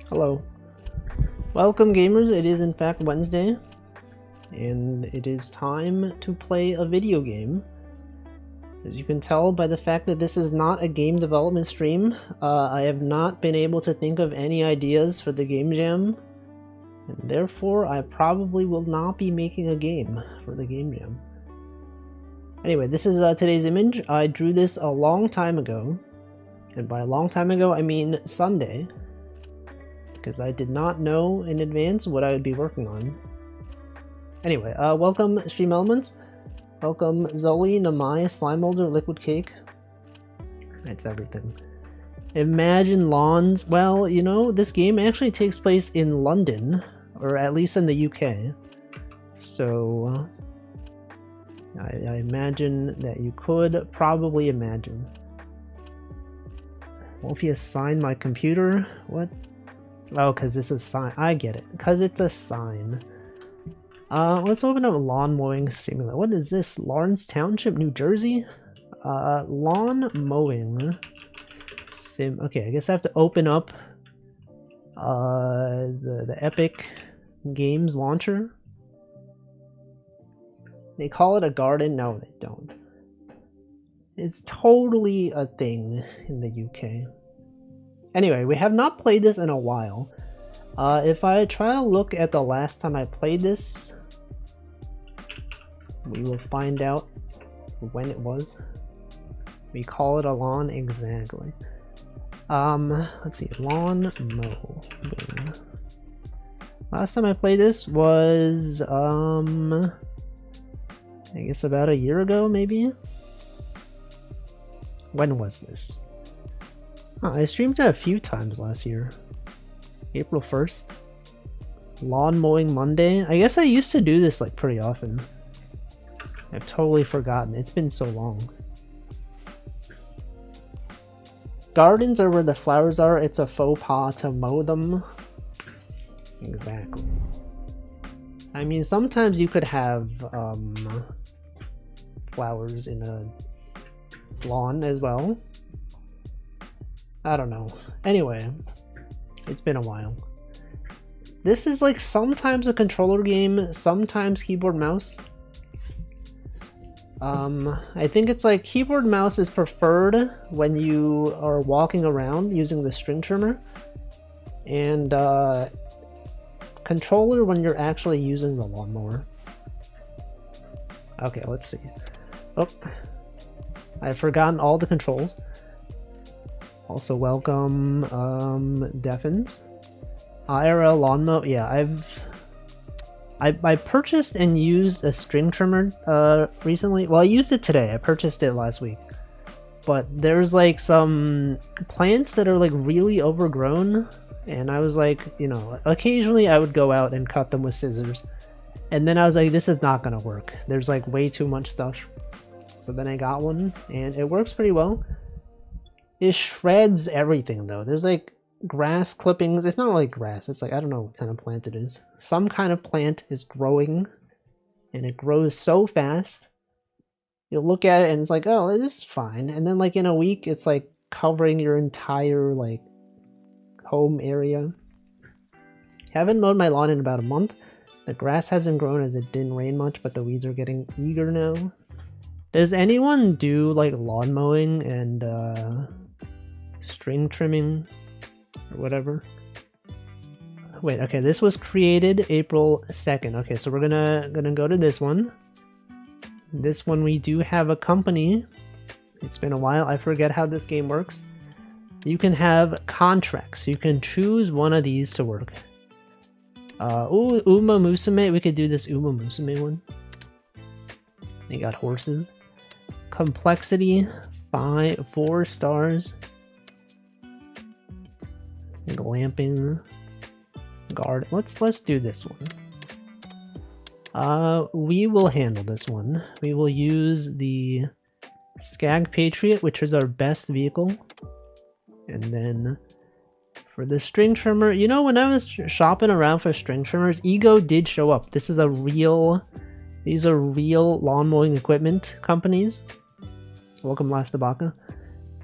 Hello. Welcome gamers, it is in fact Wednesday, and it is time to play a video game. As you can tell by the fact that this is not a game development stream, I have not been able to think of any ideas for the game jam, and therefore I probably will not be making a game for the game jam. Anyway, this is today's image. I drew this a long time ago, and by a long time ago I mean Sunday, because I did not know in advance what I would be working on. Anyway, welcome Stream Elements. Welcome Zoe, Namai, Slime Molder, Liquid Cake. It's everything. Imagine Lawns. Well, you know, this game actually takes place in London, or at least in the UK. So, I imagine that you could probably imagine. Well, if you assign my computer, what? Oh, because this is sign. I get it. Because it's a sign. Let's open up Lawn Mowing Simulator. What is this? Lawrence Township, New Jersey? Lawn Mowing Sim. Okay, I guess I have to open up the Epic Games launcher. They call it a garden. No, they don't. It's totally a thing in the UK. Anyway, we have not played this in a while. If I try to look at the last time I played this, we will find out when it was. We call it a lawn, exactly. Let's see, lawn mowing. Last time I played this was, I guess about a year ago, maybe? When was this? Huh, I streamed it a few times last year. April 1st. Lawn Mowing Monday. I guess I used to do this like pretty often. I've totally forgotten. It's been so long. Gardens are where the flowers are. It's a faux pas to mow them. Exactly. I mean, sometimes you could have flowers in a lawn as well. I don't know. Anyway, it's been a while. This is like sometimes a controller game, sometimes keyboard mouse. I think it's like keyboard mouse is preferred when you are walking around using the string trimmer, and controller when you're actually using the lawnmower. Okay, let's see. Oh, I've forgotten all the controls. Also welcome Deffins. IRL lawnmower. Yeah, I purchased and used a string trimmer recently. Well, I used it today. I purchased it last week. But there's like some plants that are like really overgrown, and I was like, you know, occasionally I would go out and cut them with scissors. And then I was like, this is not gonna work. There's like way too much stuff. So then I got one and it works pretty well. It shreds everything though. There's like grass clippings. It's not really grass. It's like, I don't know what kind of plant it is. Some kind of plant is growing, and it grows so fast. You'll look at it and it's like, oh, this is fine. And then like in a week, it's like covering your entire like home area. Haven't mowed my lawn in about a month. The grass hasn't grown as it didn't rain much, but the weeds are getting eager now. Does anyone do like lawn mowing and string trimming or whatever? Wait, okay, this was created April 2nd. Okay, so we're gonna go to this one. This one we do have a company. It's been a while. I forget how this game works. You can have contracts. You can choose one of these to work. Uma Musume. We could do this Uma Musume one. They got horses. Complexity 4 stars. Glamping. Guard. Let's do this one. We will handle this one. We will use the Skag Patriot, which is our best vehicle. And then for the string trimmer, you know, when I was shopping around for string trimmers, Ego did show up. This is a real, these are real lawn mowing equipment companies. Welcome Last Tabaka.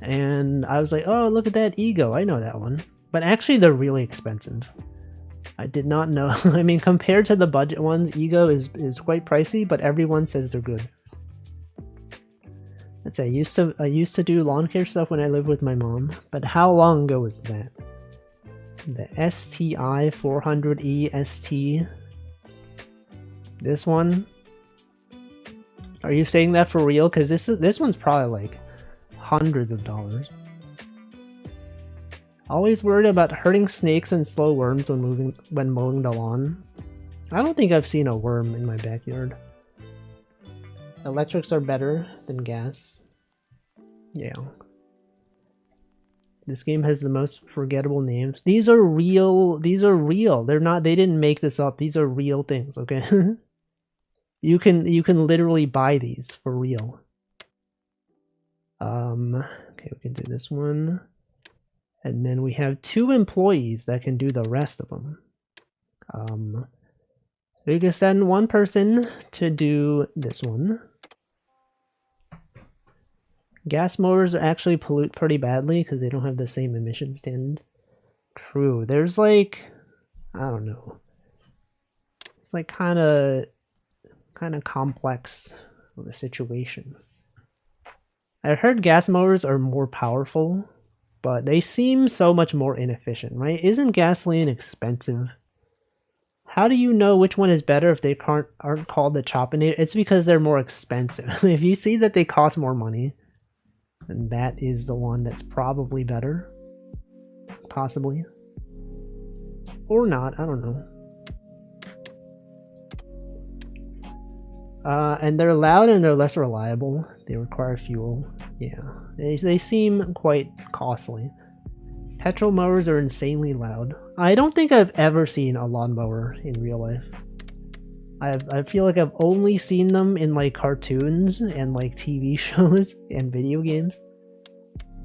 And I was like, oh, look at that Ego. I know that one. But actually they're really expensive. I did not know. I mean, compared to the budget ones, Ego is quite pricey, but everyone says they're good. Let's say I used to do lawn care stuff when I lived with my mom, but how long ago was that? The STI 400E ST. This one. Are you saying that for real? Because this one's probably like hundreds of dollars. Always worried about hurting snakes and slow worms when mowing the lawn. I don't think I've seen a worm in my backyard. Electrics are better than gas. Yeah. This game has the most forgettable names. These are real. These are real. They're not. They didn't make this up. These are real things. Okay. You can literally buy these for real. Okay, we can do this one. And then we have 2 employees that can do the rest of them. We can send 1 person to do this one. Gas mowers actually pollute pretty badly because they don't have the same emission standards. True. There's like, I don't know. It's like kind of complex of a situation. I heard gas mowers are more powerful, but they seem so much more inefficient, right? Isn't gasoline expensive? How do you know which one is better if they aren't called the Choppinator? It's because they're more expensive. If you see that they cost more money, then that is the one that's probably better. Possibly. Or not, I don't know. And they're loud and they're less reliable. They require fuel. Yeah, they seem quite costly. Petrol mowers are insanely loud. I don't think I've ever seen a lawnmower in real life. I feel like I've only seen them in like cartoons and like TV shows and video games,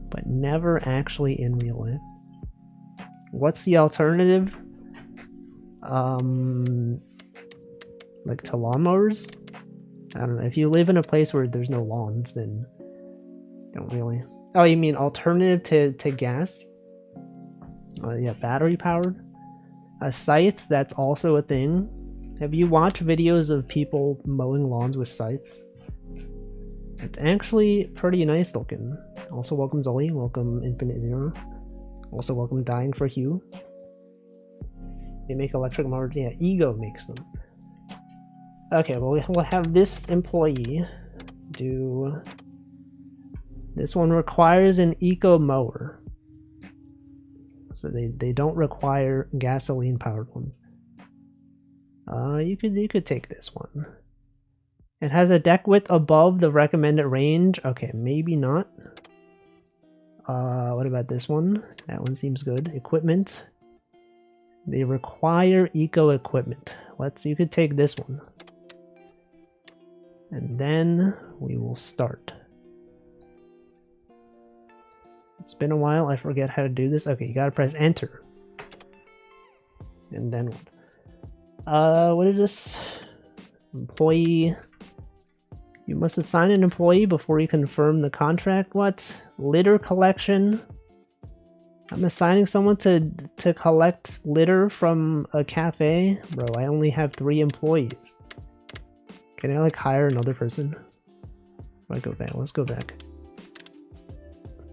but never actually in real life. What's the alternative? Like to lawnmowers? I don't know. If you live in a place where there's no lawns, then don't really. Oh, you mean alternative to gas? Yeah, battery powered. A scythe, that's also a thing. Have you watched videos of people mowing lawns with scythes? It's actually pretty nice looking. Also, welcome Zoli, welcome Infinite Zero. Also, welcome Dying for Hugh. They make electric mowers. Yeah, Ego makes them. Okay, well, we'll have this employee do... This one requires an eco mower. So they don't require gasoline powered ones. You could take this one. It has a deck width above the recommended range. Okay, maybe not. What about this one? That one seems good. Equipment. They require eco equipment. You could take this one. And then we will start. It's been a while, I forget how to do this. Okay, you gotta press enter. And then what is this? Employee. You must assign an employee before you confirm the contract. What? Litter collection? I'm assigning someone to collect litter from a cafe? Bro, I only have 3 employees. Can I like hire another person? I go back. Let's go back.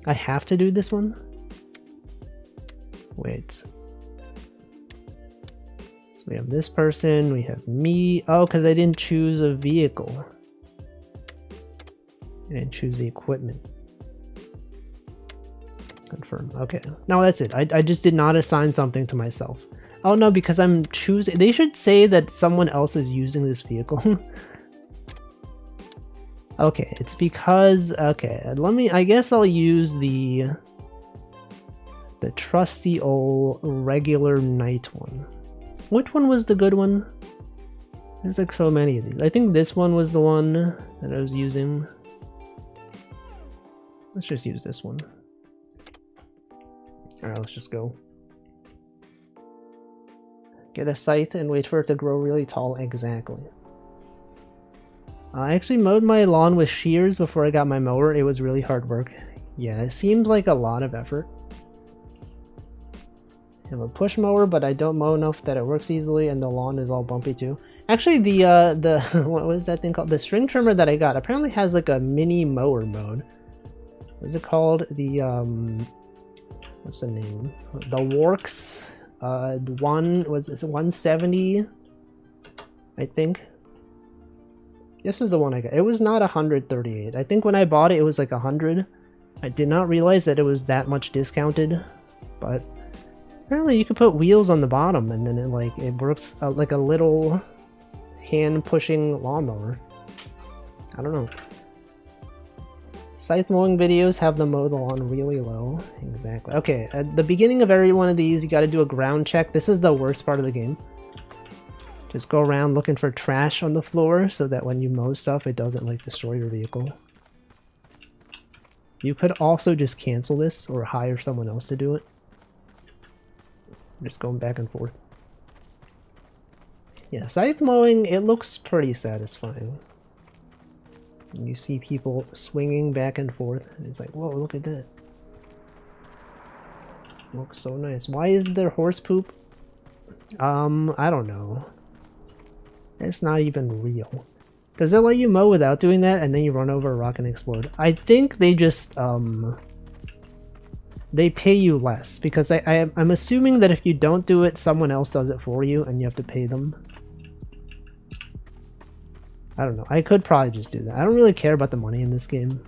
I have to do this one? Wait. So we have this person, we have me. Oh, because I didn't choose a vehicle. I didn't choose the equipment. Confirm. Okay. No, that's it. I just did not assign something to myself. Oh no, because I'm choosing. They should say that someone else is using this vehicle. Okay, it's because, okay, I guess I'll use the trusty old regular night one. Which one was the good one? There's like so many of these. I think this one was the one that I was using. Let's just use this one. Alright, let's just go. Get a scythe and wait for it to grow really tall. Exactly. I actually mowed my lawn with shears before I got my mower. It was really hard work. Yeah, it seems like a lot of effort. I have a push mower, but I don't mow enough that it works easily, and the lawn is all bumpy too. Actually, the what was that thing called? The string trimmer that I got apparently has like a mini mower mode. What is it called? The what's the name? The Works one was this 170, I think. This is the one I got. It was not 138. I think when I bought it, it was like 100. I did not realize that it was that much discounted, but apparently you could put wheels on the bottom and then it works like a little hand pushing lawnmower. I don't know. Scythe mowing videos have them mow the lawn really low. Exactly. Okay, at the beginning of every one of these, you got to do a ground check. This is the worst part of the game. Just go around looking for trash on the floor so that when you mow stuff, it doesn't like destroy your vehicle. You could also just cancel this or hire someone else to do it. Just going back and forth. Yeah, scythe mowing, it looks pretty satisfying. And you see people swinging back and forth, and it's like, whoa, look at that. Looks so nice. Why is there horse poop? I don't know. It's not even real. Does it let you mow without doing that, and then you run over a rock and explode? I think they just, they pay you less, because I'm assuming that if you don't do it, someone else does it for you, and you have to pay them. I don't know. I could probably just do that. I don't really care about the money in this game.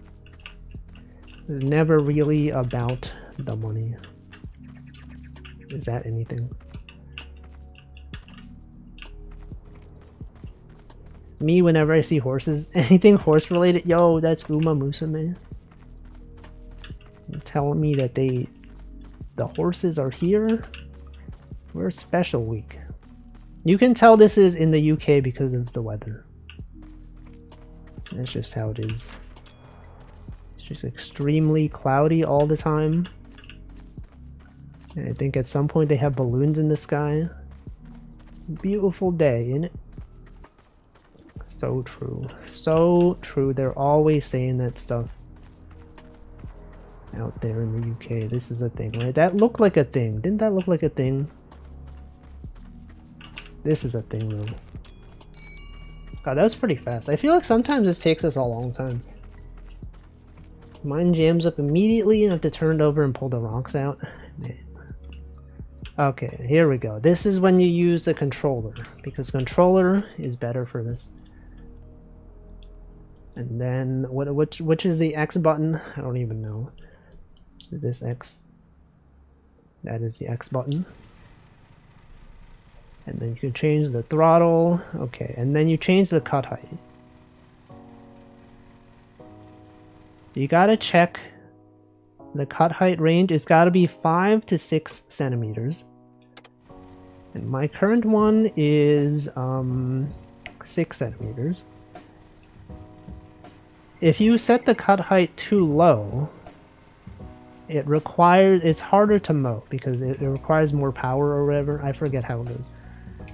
It's never really about the money. Is that anything? Me, whenever I see horses, anything horse related, yo, that's Uma Musume. You're telling me that the horses are here? We're special week. You can tell this is in the UK because of the weather. That's just how it is. It's just extremely cloudy all the time. And I think at some point they have balloons in the sky. Beautiful day, innit? So true. So true. They're always saying that stuff. Out there in the UK. This is a thing, right? That looked like a thing. Didn't that look like a thing? This is a thing, though. God, that was pretty fast. I feel like sometimes this takes us a long time. Mine jams up immediately and I have to turn it over and pull the rocks out. Man. Okay, here we go. This is when you use the controller, because controller is better for this. And then, which is the X button? I don't even know. Is this X? That is the X button. And then you can change the throttle. Okay, and then you change the cut height. You gotta check the cut height range. It's gotta be 5 to 6 centimeters. And my current one is 6 centimeters. If you set the cut height too low, it's harder to mow because it requires more power or whatever. I forget how it goes.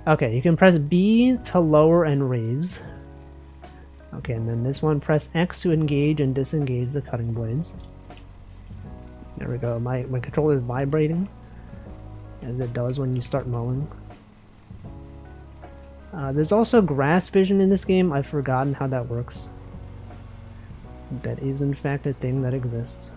Okay, you can press B to lower and raise. Okay, and then this one, press X to engage and disengage the cutting blades. There we go. My controller is vibrating, as it does when you start mowing. There's also grass vision in this game. I've forgotten how that works. That is in fact a thing that exists.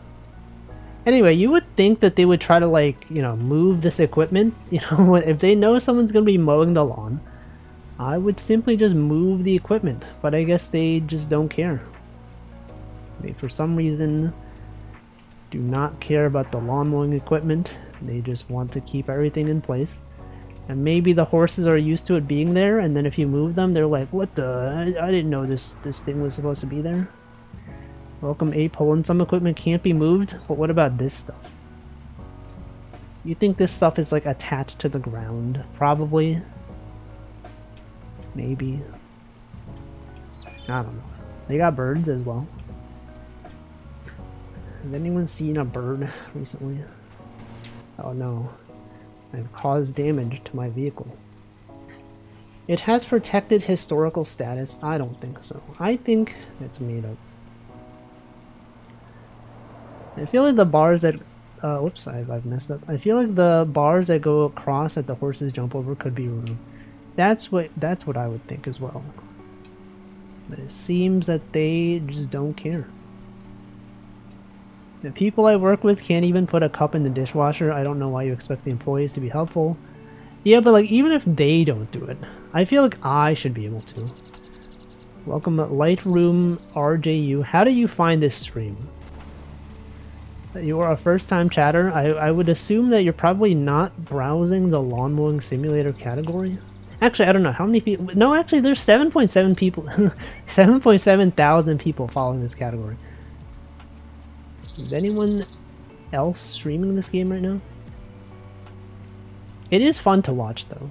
Anyway, you would think that they would try to, like, you know, move this equipment. You know, if they know someone's going to be mowing the lawn, I would simply just move the equipment. But I guess they just don't care. They, for some reason, do not care about the lawn mowing equipment. They just want to keep everything in place. And maybe the horses are used to it being there, and then if you move them, they're like, what the? I didn't know this thing was supposed to be there. Welcome, Ape-hole, and some equipment can't be moved, but what about this stuff? You think this stuff is, like, attached to the ground? Probably. Maybe. I don't know. They got birds as well. Has anyone seen a bird recently? Oh no. I've caused damage to my vehicle. It has protected historical status. I don't think so. I think it's made up. I feel like the bars that whoops, I've messed up. I feel like the bars that go across that the horses jump over could be removed. That's what I would think as well. But it seems that they just don't care. The people I work with can't even put a cup in the dishwasher. I don't know why you expect the employees to be helpful. Yeah, but like even if they don't do it, I feel like I should be able to. Welcome Lightroom RJU. How do you find this stream? You are a first-time chatter. I would assume that you're probably not browsing the lawn mowing simulator category. Actually, I don't know how many people. No, actually, there's 7.7 people, 7.7 thousand people following this category. Is anyone else streaming this game right now? It is fun to watch, though.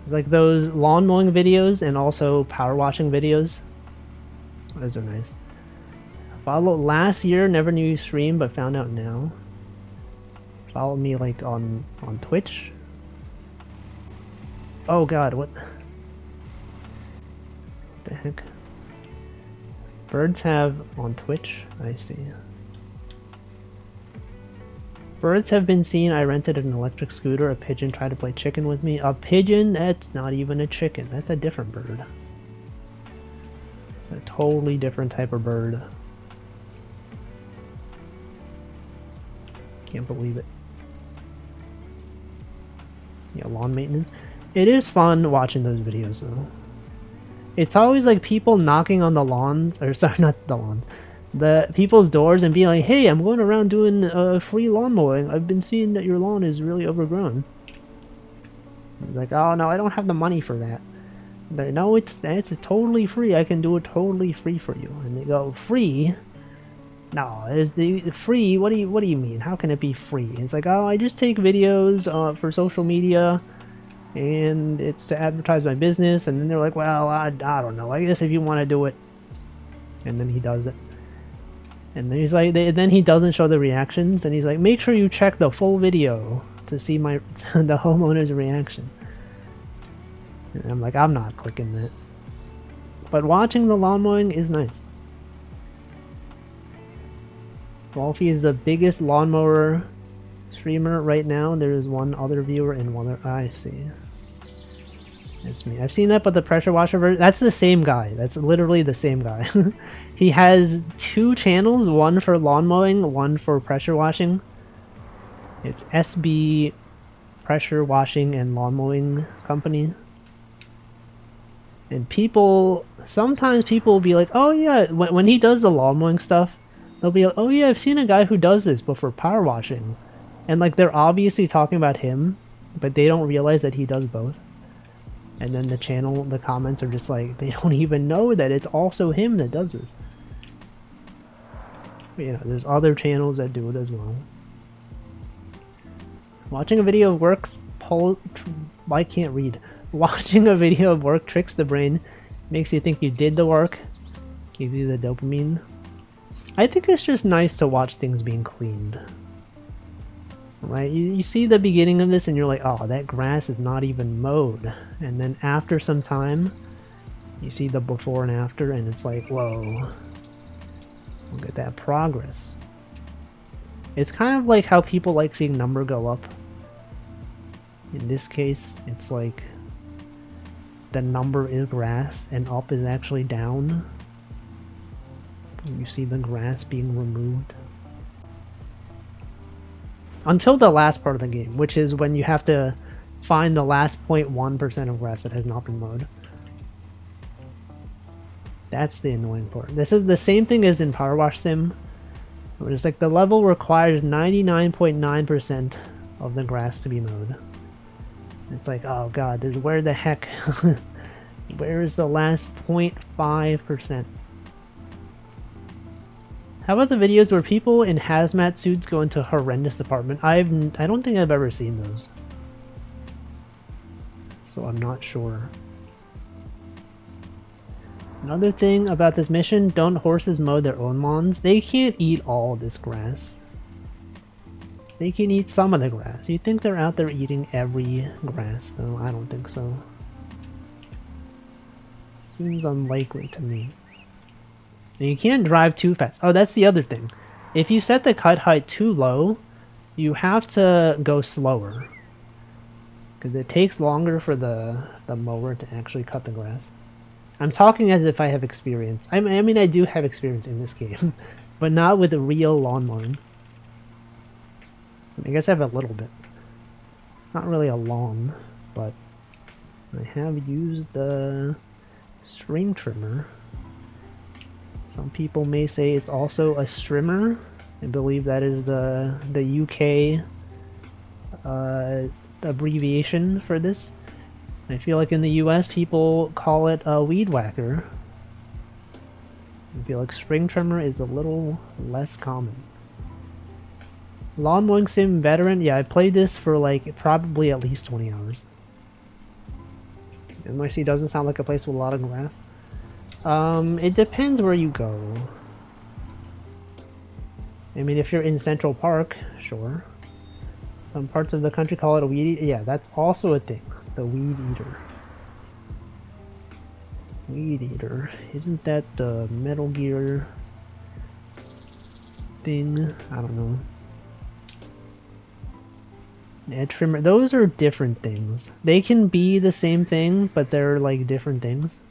It's like those lawn mowing videos and also power washing videos. Those are nice. Follow last year, never knew you streamed, but found out now. Follow me like on Twitch. Oh god, what the heck? Birds have on Twitch? I see. Birds have been seen. I rented an electric scooter. A pigeon tried to play chicken with me. A pigeon? That's not even a chicken. That's a different bird. It's a totally different type of bird. Can't believe it. Yeah, lawn maintenance. It is fun watching those videos though. It's always like people knocking on the lawns, or sorry, not the lawns, the people's doors and being like, hey, I'm going around doing free lawn mowing. I've been seeing that your lawn is really overgrown. It's like, oh no, I don't have the money for that. They're, no, it's totally free. I can do it totally free for you. And they go, free? No, is the free? What do you mean? How can it be free? It's like, oh, I just take videos for social media, and it's to advertise my business. And then they're like, well, I don't know. I guess if you want to do it, and then he does it. And then he's like, then he doesn't show the reactions, and he's like, make sure you check the full video to see my the homeowner's reaction. And I'm like, I'm not clicking that. But watching the lawn mowing is nice. Wolfie is the biggest lawnmower streamer right now. There's one other viewer and one other. I see. That's me. I've seen that, but the pressure washer version, that's the same guy. That's literally the same guy. He has two channels, one for lawn mowing, one for pressure washing. It's SB Pressure Washing and Lawn Mowing Company. And people, sometimes people will be like, oh yeah, when he does the lawn mowing stuff, they'll be like, oh yeah, I've seen a guy who does this, but for power washing. And like they're obviously talking about him, but they don't realize that he does both. And then the channel, the comments are just like, they don't even know that it's also him that does this. But, you know, there's other channels that do it as well. Watching a video of works, I can't read. Watching a video of work tricks the brain, makes you think you did the work, gives you the dopamine. I think it's just nice to watch things being cleaned. Right? You see the beginning of this and you're like, oh, that grass is not even mowed. And then after some time, you see the before and after and it's like, whoa, look at that progress. It's kind of like how people like seeing number go up. In this case, it's like the number is grass and up is actually down. You see the grass being removed. Until the last part of the game, which is when you have to find the last 0.1% of grass that has not been mowed. That's the annoying part. This is the same thing as in Power Wash Sim. Where it's like the level requires 99.9% of the grass to be mowed. It's like, oh god, there's where the heck? Where is the last 0.5%? How about the videos where people in hazmat suits go into horrendous apartment? I don't think I've ever seen those. So I'm not sure. Another thing about this mission, don't horses mow their own lawns? They can't eat all this grass. They can eat some of the grass. You think they're out there eating every grass, though? I don't think so. Seems unlikely to me. And you can't drive too fast. Oh, that's the other thing. If you set the cut height too low, you have to go slower. Because it takes longer for the mower to actually cut the grass. I'm talking as if I have experience. I mean, I do have experience in this game, but not with a real lawn mowing. I guess I have a little bit. It's not really a lawn, but I have used the string trimmer. Some people may say it's also a strimmer. I believe that is the UK abbreviation for this. I feel like in the US people call it a weed whacker. I feel like string trimmer is a little less common. Lawn mowing sim veteran, yeah, I played this for like probably at least 20 hours. NYC doesn't sound like a place with a lot of grass. It depends where you go. I mean, if you're in Central Park, sure. Some parts of the country call it a weed eater. Yeah, that's also a thing. The weed eater. Weed eater. Isn't that the Metal Gear thing? I don't know. Edge trimmer. Those are different things. They can be the same thing, but they're like different things.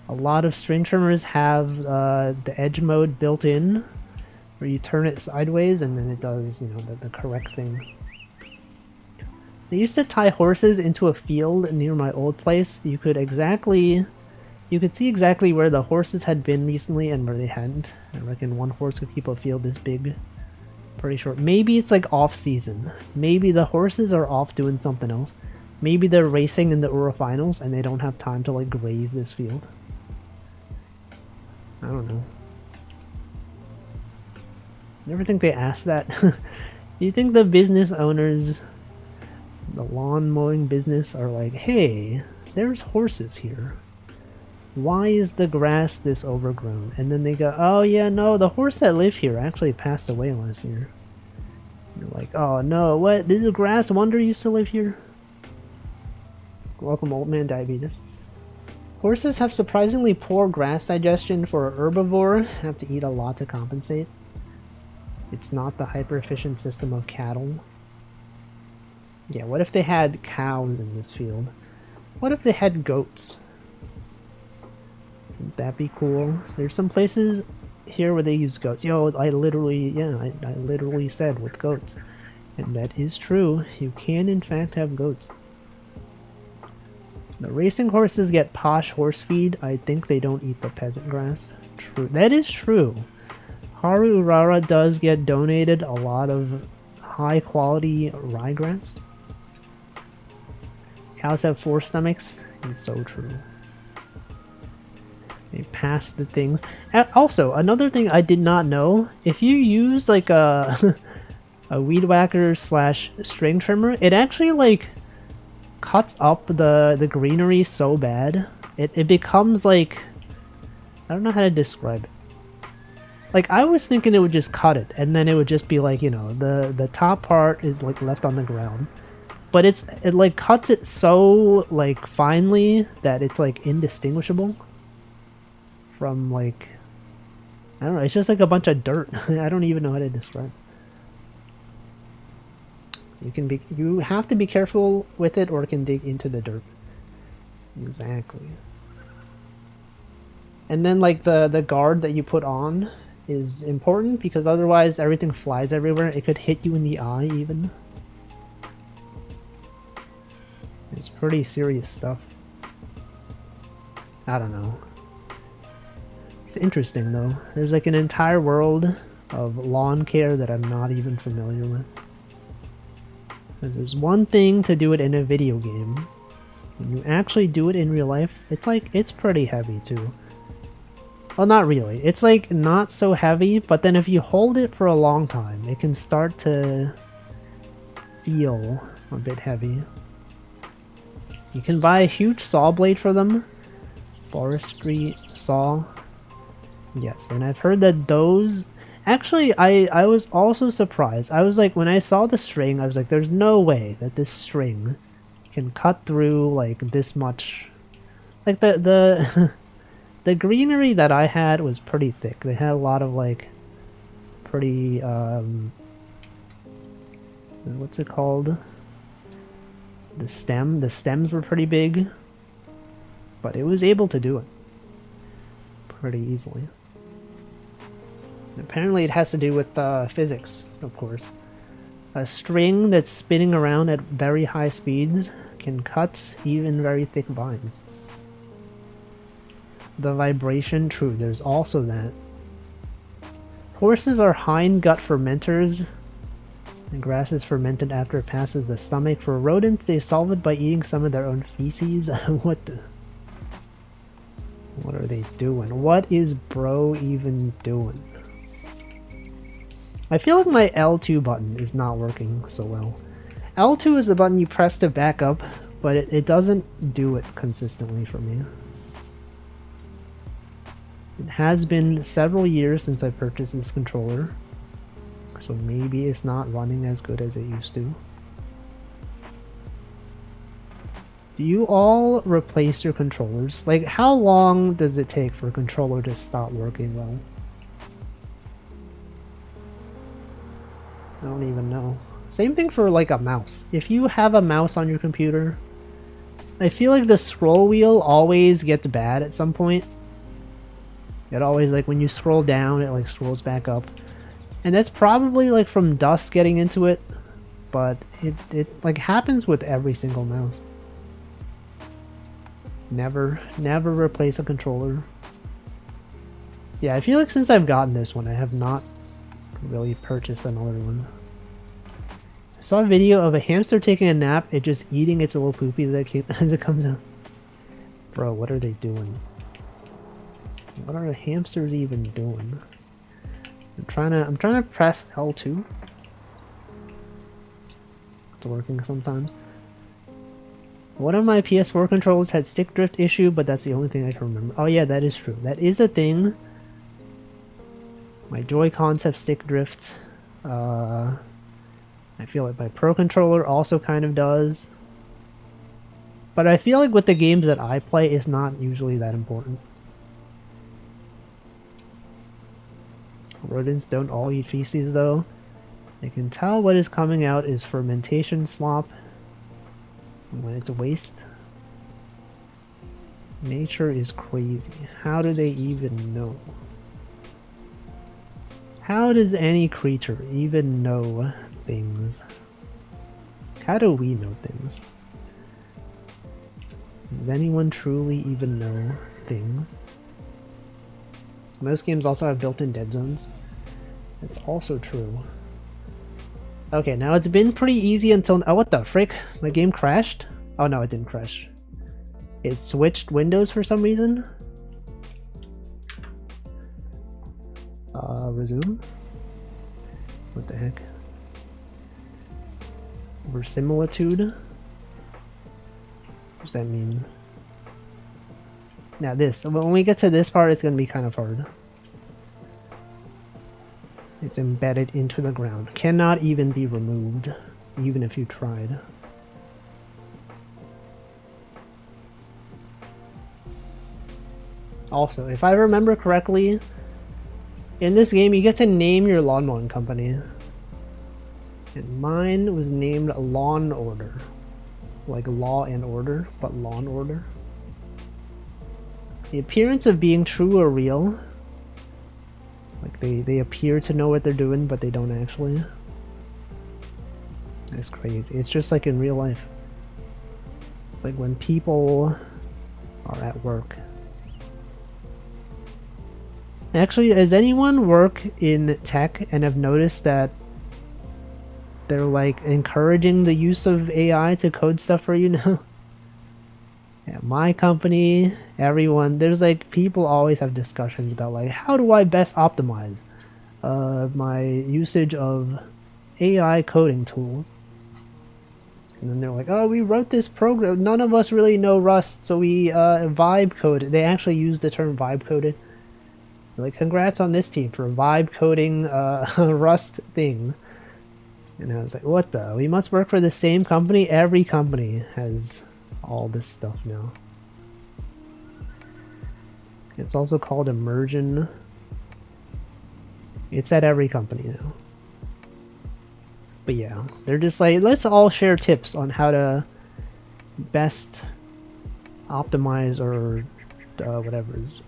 A lot of string trimmers have the edge mode built in, where you turn it sideways and then it does, you know, the correct thing. They used to tie horses into a field near my old place. You could see exactly where the horses had been recently and where they hadn't. I reckon one horse could keep a field this big pretty short. Maybe it's like off season. Maybe the horses are off doing something else. Maybe they're racing in the Euro finals and they don't have time to like graze this field. I don't know. Never think they asked that. Do you think the business owners, the lawn mowing business, are like, hey, there's horses here. Why is the grass this overgrown? And then they go, oh yeah, no, the horse that lived here actually passed away last year. You're like, oh no, what? This is a grass wonder used to live here? Welcome, old man diabetes. Horses have surprisingly poor grass digestion for a herbivore. Have to eat a lot to compensate. It's not the hyper-efficient system of cattle. Yeah, what if they had cows in this field? What if they had goats? Wouldn't that be cool? There's some places here where they use goats. Yo, I literally said with goats. And that is true. You can in fact have goats. The racing horses get posh horse feed. I think they don't eat the peasant grass. True. That is true. Haru Urara does get donated a lot of high quality ryegrass. Cows have 4 stomachs. It's so true. They pass the things. Also, another thing I did not know, if you use like a weed whacker / string trimmer, it actually like cuts up the greenery so bad. It becomes like, I don't know how to describe it. Like, I was thinking it would just cut it, and then it would just be like, you know, the top part is like left on the ground. But it like cuts it so like finely that it's like indistinguishable from like, I don't know, it's just like a bunch of dirt. I don't even know how to describe it. You have to be careful with it or it can dig into the dirt. Exactly. And then like the guard that you put on is important because otherwise everything flies everywhere. It could hit you in the eye even. It's pretty serious stuff. I don't know. It's interesting though. There's like an entire world of lawn care that I'm not even familiar with. There's one thing to do it in a video game. When you actually do it in real life, it's pretty heavy too. Well, not really. It's like not so heavy, but then if you hold it for a long time, it can start to feel a bit heavy. You can buy a huge saw blade for them. Forestry saw. Yes, and I've heard that those... Actually, I was also surprised. I was like, when I saw the string, I was like, there's no way that this string can cut through like this much. Like the The greenery that I had was pretty thick. They had a lot of like pretty what's it called? The stems were pretty big, but it was able to do it pretty easily. Apparently it has to do with physics, of course. A string that's spinning around at very high speeds can cut even very thick vines. The vibration, true, there's also that. Horses are hindgut fermenters. And grass is fermented after it passes the stomach. For rodents, they solve it by eating some of their own feces. What are they doing? What is bro even doing? I feel like my L2 button is not working so well. L2 is the button you press to back up, but it doesn't do it consistently for me. It has been several years since I purchased this controller, so maybe it's not running as good as it used to. Do you all replace your controllers? Like, how long does it take for a controller to stop working well? I don't even know. Same thing for like a mouse. If you have a mouse on your computer, I feel like the scroll wheel always gets bad at some point. It always, like, when you scroll down, it like scrolls back up. And that's probably like from dust getting into it, but it like happens with every single mouse. Never replace a controller. Yeah, I feel like since I've gotten this one, I have not really purchased another one. I saw a video of a hamster taking a nap, it just eating its little poopy as it comes out. Bro, what are they doing? What are the hamsters even doing? I'm trying to press L2. It's working sometimes. One of my PS4 controllers had stick drift issue, but that's the only thing I can remember. Oh yeah, that is true. That is a thing. My Joy-Cons have stick drift. I feel like my Pro controller also kind of does. But I feel like with the games that I play, it's not usually that important. Rodents don't all eat feces though. They can tell what is coming out is fermentation slop when it's waste. Nature is crazy. How do they even know? How does any creature even know things? How do we know things? Does anyone truly even know things? Most games also have built-in dead zones. That's also true. Okay, now it's been pretty easy until... Oh, what the frick? My game crashed? Oh no, it didn't crash. It switched windows for some reason. Resume? What the heck? Verisimilitude? What does that mean? Now this, when we get to this part, it's going to be kind of hard. It's embedded into the ground. Cannot even be removed, even if you tried. Also, if I remember correctly, in this game you get to name your lawn mowing company. And mine was named Lawn Order. Like Law and Order, but Lawn Order. The appearance of being true or real. Like they appear to know what they're doing, but they don't actually. That's crazy. It's just like in real life. It's like when people are at work. Actually, does anyone work in tech and have noticed that they're like encouraging the use of AI to code stuff for you now? Yeah, my company, everyone, there's like people always have discussions about like how do I best optimize my usage of AI coding tools. And then they're like, oh, we wrote this program, none of us really know Rust, so we vibe coded. They actually use the term vibe coded. Like, congrats on this team for vibe coding Rust thing. And I was like, what the? We must work for the same company? Every company has all this stuff now. It's also called immersion. It's at every company now. But yeah, they're just like, let's all share tips on how to best optimize or whatever is.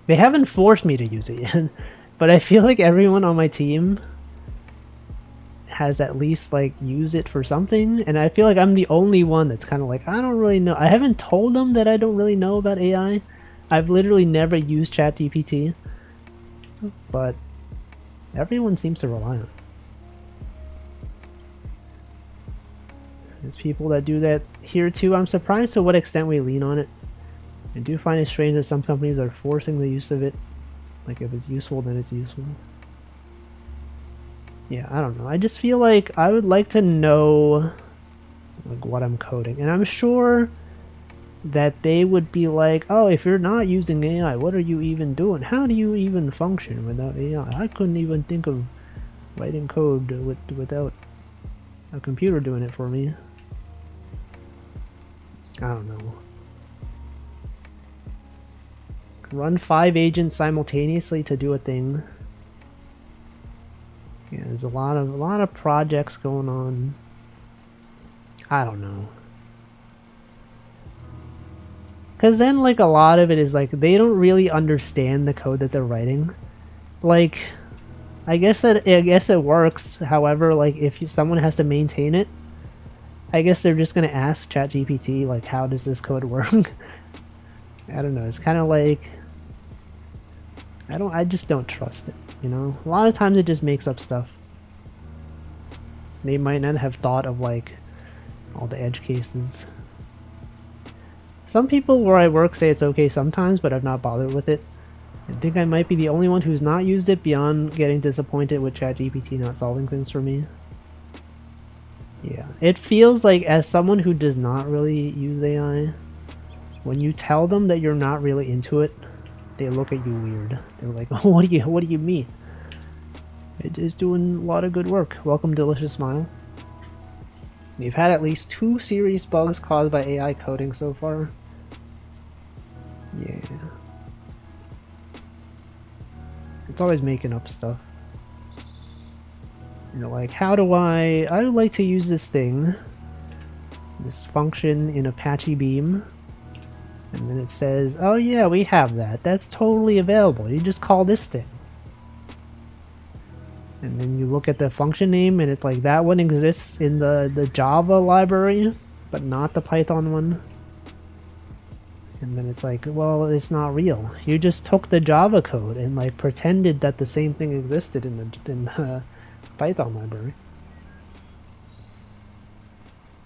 They haven't forced me to use it yet, but I feel like everyone on my team has at least like used it for something, and I feel like I'm the only one that's kind of like, I don't really know. I haven't told them that I don't really know about AI. I've literally never used ChatGPT, but everyone seems to rely on it. There's people that do that here too. I'm surprised to what extent we lean on it. I do find it strange that some companies are forcing the use of it. Like, if it's useful, then it's useful. Yeah, I don't know. I just feel like I would like to know like what I'm coding. And I'm sure that they would be like, oh, if you're not using AI, what are you even doing? How do you even function without AI? I couldn't even think of writing code without a computer doing it for me. I don't know. Run 5 agents simultaneously to do a thing. Yeah, there's a lot of projects going on. I don't know. Cause then like a lot of it is like they don't really understand the code that they're writing. Like, I guess it works. However, like if someone has to maintain it, I guess they're just gonna ask ChatGPT like, how does this code work? I don't know. It's kind of like I just don't trust it. You know, a lot of times it just makes up stuff. They might not have thought of like all the edge cases. Some people where I work say it's okay sometimes, but I've not bothered with it. I think I might be the only one who's not used it beyond getting disappointed with ChatGPT not solving things for me. Yeah, it feels like, as someone who does not really use AI, when you tell them that you're not really into it, they look at you weird. They're like, oh, what do you mean? It is doing a lot of good work. Welcome, Delicious Smile. We've had at least 2 serious bugs caused by AI coding so far. Yeah. It's always making up stuff. You know, like, how do I would like to use this thing, this function in Apache Beam. And then it says, oh yeah, we have that. That's totally available. You just call this thing. And then you look at the function name and it's like, that one exists in the Java library, but not the Python one. And then it's like, well, it's not real. You just took the Java code and like pretended that the same thing existed in the Python library.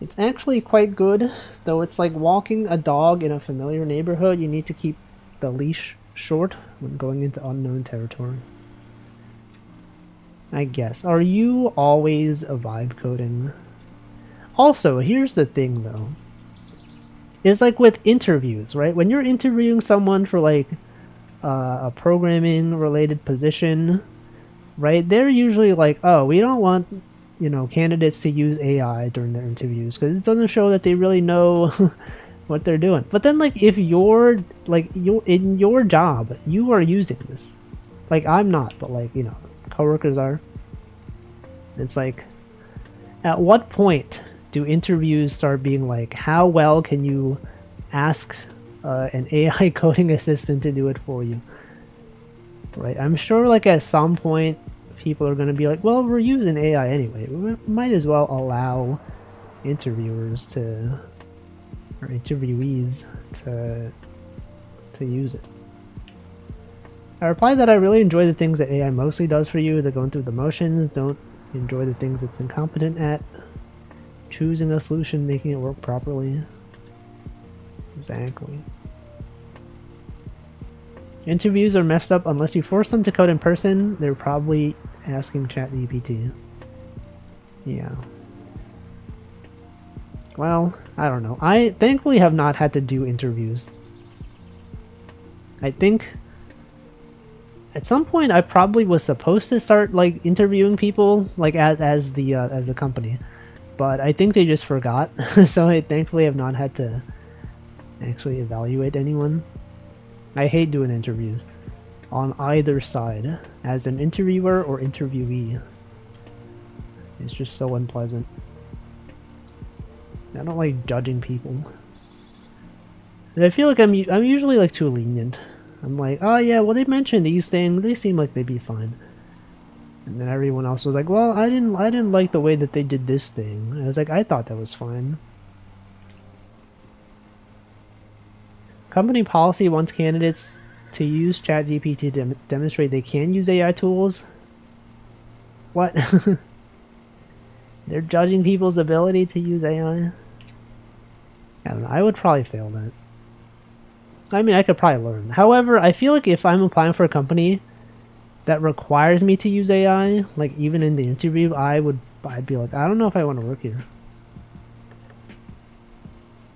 It's actually quite good, though it's like walking a dog in a familiar neighborhood. You need to keep the leash short when going into unknown territory. I guess. Are you always a vibe coding? Also, here's the thing though. It's like with interviews, right? When you're interviewing someone for like a programming related position, right? They're usually like, oh, we don't want, you know, candidates to use AI during their interviews because it doesn't show that they really know what they're doing. But then like if you're in your job, you are using this. Like I'm not, but like, you know, coworkers are. It's like, at what point do interviews start being like, how well can you ask an AI coding assistant to do it for you? Right? I'm sure like at some point people are going to be like, well, we're using AI anyway. We might as well allow interviewers to, or interviewees to use it. I replied that I really enjoy the things that AI mostly does for you. They're going through the motions. Don't enjoy the things it's incompetent at. Choosing a solution, making it work properly. Exactly. Interviews are messed up unless you force them to code in person. They're probably asking ChatGPT. Yeah. Well, I don't know. I thankfully have not had to do interviews. I think at some point I probably was supposed to start like interviewing people like as the company, but I think they just forgot. So I thankfully have not had to actually evaluate anyone. I hate doing interviews on either side, as an interviewer or interviewee. It's just so unpleasant. I don't like judging people. And I feel like I'm usually like too lenient. I'm like, oh yeah, well they mentioned these things, they seem like they'd be fine. And then everyone else was like, well, I didn't like the way that they did this thing. And I was like, I thought that was fine. Company policy wants candidates to use ChatGPT to demonstrate they can use AI tools. What? They're judging people's ability to use AI? I don't know, I would probably fail that. I mean, I could probably learn. However, I feel like if I'm applying for a company that requires me to use AI, like even in the interview, I'd be like, I don't know if I want to work here.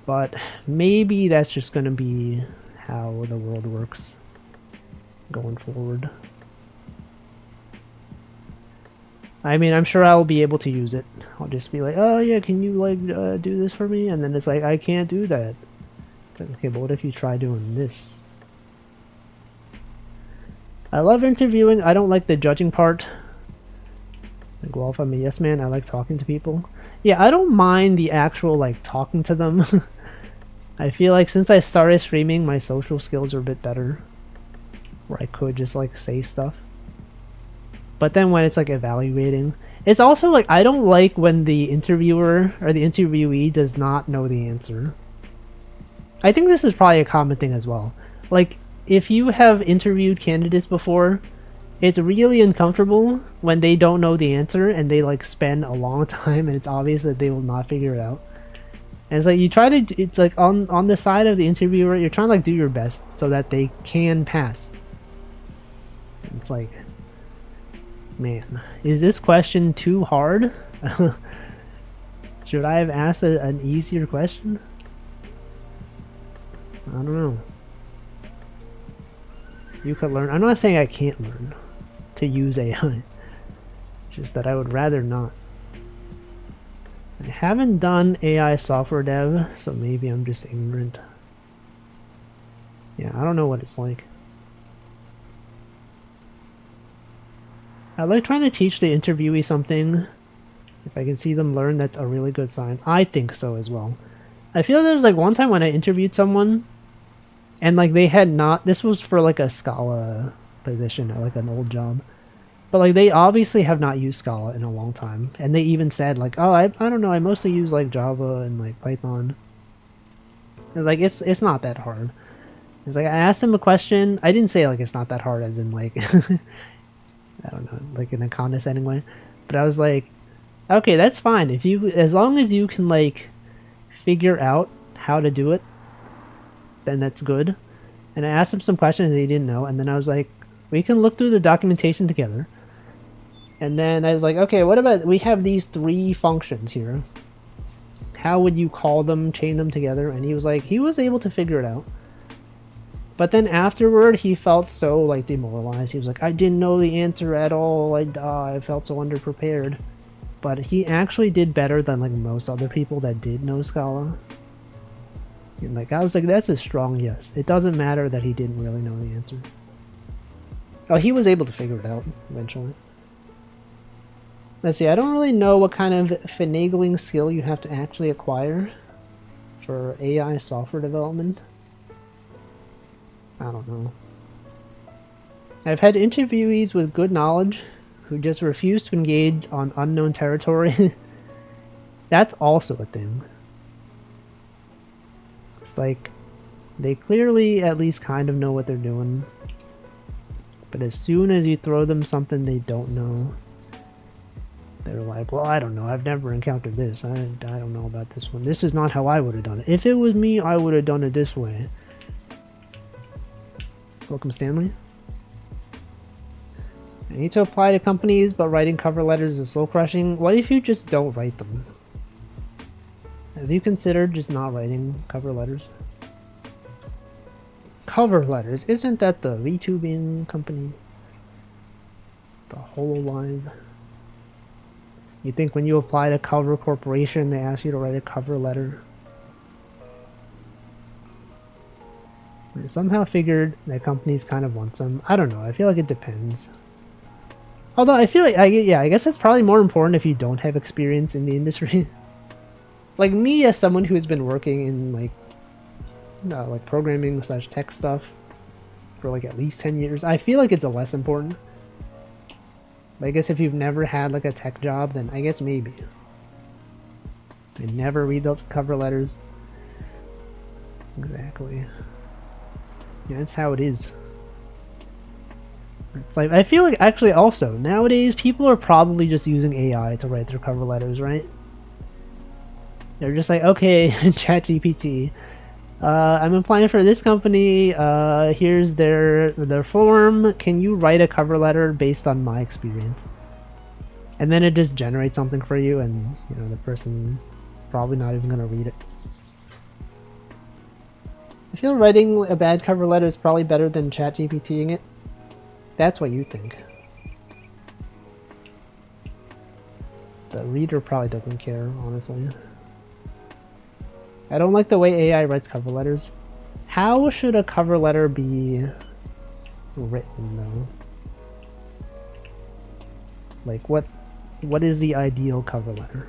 But maybe that's just gonna be how the world works going forward. I mean, I'm sure I'll be able to use it. I'll just be like, oh yeah, can you like do this for me? And then it's like, I can't do that. It's like, okay, but what if you try doing this? I love interviewing. I don't like the judging part. Like, well, if I'm a yes man, I like talking to people. Yeah, I don't mind the actual like talking to them. I feel like since I started streaming, my social skills are a bit better, where I could just like say stuff. But then when it's like evaluating, it's also like I don't like when the interviewer or the interviewee does not know the answer. I think this is probably a common thing as well. Like, if you have interviewed candidates before, it's really uncomfortable when they don't know the answer and they like spend a long time and it's obvious that they will not figure it out. And it's like you try to, it's like on the side of the interviewer, you're trying to like do your best so that they can pass. And it's like, man, is this question too hard? Should I have asked an easier question? I don't know. You could learn. I'm not saying I can't learn to use AI. It's just that I would rather not. I haven't done AI software dev, so maybe I'm just ignorant. Yeah, I don't know what it's like. I like trying to teach the interviewee something. If I can see them learn, that's a really good sign. I think so as well. I feel there was like one time when I interviewed someone and like they had not, this was for like a Scala position or like an old job, but like they obviously have not used Scala in a long time, and they even said like, oh, I don't know, I mostly use like Java and like Python. It's like it's not that hard. It's like I asked him a question. I didn't say like it's not that hard as in like I don't know, like in a condescending way, but I was like, okay, that's fine if you, as long as you can like figure out how to do it, then that's good. And I asked him some questions that he didn't know, and then I was like, we can look through the documentation together. And then I was like, okay, what about, we have these 3 functions here. How would you call them, chain them together? And he was like, he was able to figure it out. But then afterward, he felt so like demoralized. He was like, I didn't know the answer at all. I felt so underprepared. But he actually did better than like most other people that did know Scala. And like I was like, that's a strong yes. It doesn't matter that he didn't really know the answer. Oh, he was able to figure it out eventually. Let's see, I don't really know what kind of finagling skill you have to actually acquire for AI software development. I don't know. I've had interviewees with good knowledge who just refuse to engage on unknown territory. That's also a thing. It's like, they clearly at least kind of know what they're doing. But as soon as you throw them something they don't know, they're like, well, I don't know. I've never encountered this. I don't know about this one. This is not how I would have done it. If it was me, I would have done it this way. Welcome, Stanley. I need to apply to companies, but writing cover letters is soul crushing. What if you just don't write them? Have you considered just not writing cover letters? Cover letters? Isn't that the VTubing company? The HoloLive? You think when you apply to Cover Corporation, they ask you to write a cover letter? I somehow figured that companies kind of want some. I don't know. I feel like it depends. Although I feel like, yeah, I guess it's probably more important if you don't have experience in the industry. Like me, as someone who has been working in like programming / tech stuff for like at least 10 years, I feel like it's a less important. But I guess if you've never had like a tech job, then I guess maybe. And never read those cover letters. Exactly. Yeah, that's how it is. It's like, I feel like actually also nowadays people are probably just using AI to write their cover letters, right? They're just like, okay, ChatGPT, I'm applying for this company, here's their form, can you write a cover letter based on my experience? And then it just generates something for you, and you know, the person probably not even gonna read it. I feel writing a bad cover letter is probably better than ChatGPTing it. That's what you think. The reader probably doesn't care, honestly. I don't like the way AI writes cover letters. How should a cover letter be written, though? Like, what is the ideal cover letter?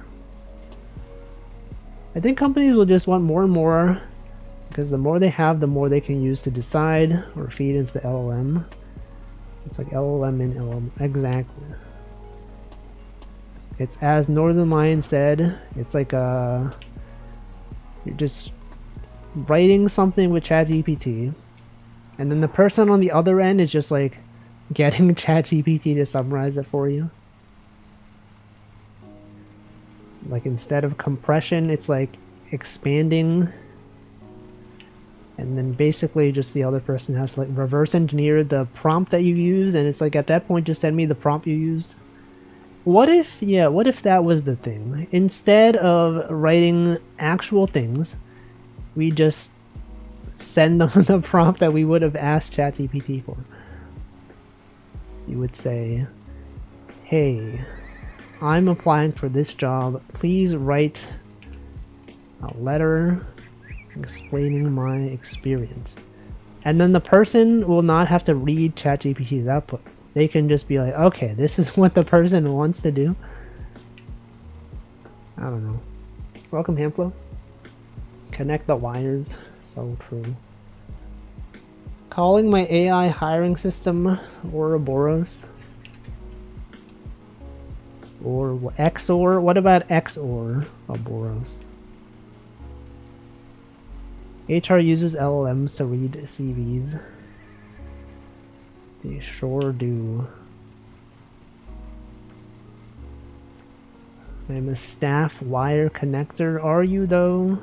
I think companies will just want more and more, because the more they have, the more they can use to decide or feed into the LLM. It's like LLM in LLM. Exactly. It's as Northern Lion said, it's like a... You're just writing something with ChatGPT, and then the person on the other end is just like getting ChatGPT to summarize it for you. Like instead of compression, it's like expanding, and then basically just the other person has to like reverse engineer the prompt that you use, and it's like at that point just send me the prompt you used. What if that was the thing? Instead of writing actual things, we just send them the prompt that we would have asked ChatGPT for. You would say, hey, I'm applying for this job. Please write a letter explaining my experience. And then the person will not have to read ChatGPT's output. They can just be like, okay, this is what the person wants to do. I don't know. Welcome, Hamplo. Connect the wires. So true. Calling my AI hiring system Ouroboros. Or XOR? What about XOR Ouroboros? HR uses LLMs to read CVs. They sure do. I'm a staff wire connector. Are you though?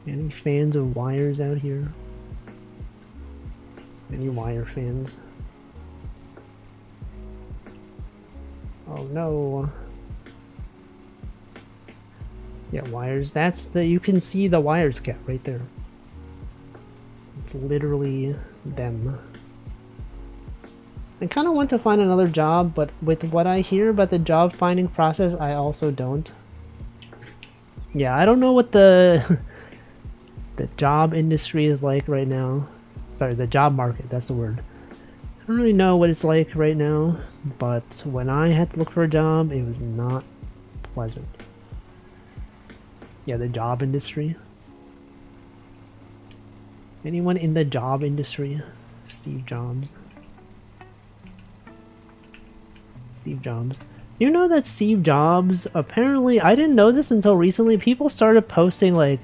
Any fans of wires out here? Any wire fans? Oh no. Yeah, wires. That's the, you can see the wires cat right there. It's literally them. I kind of want to find another job, but with what I hear about the job finding process, I also don't. Yeah, I don't know what the the job industry is like right now. Sorry, the job market, that's the word. I don't really know what it's like right now, but when I had to look for a job, it was not pleasant. Yeah, the job industry. Anyone in the job industry? Steve Jobs. Steve Jobs. You know that Steve Jobs, apparently, I didn't know this until recently, people started posting like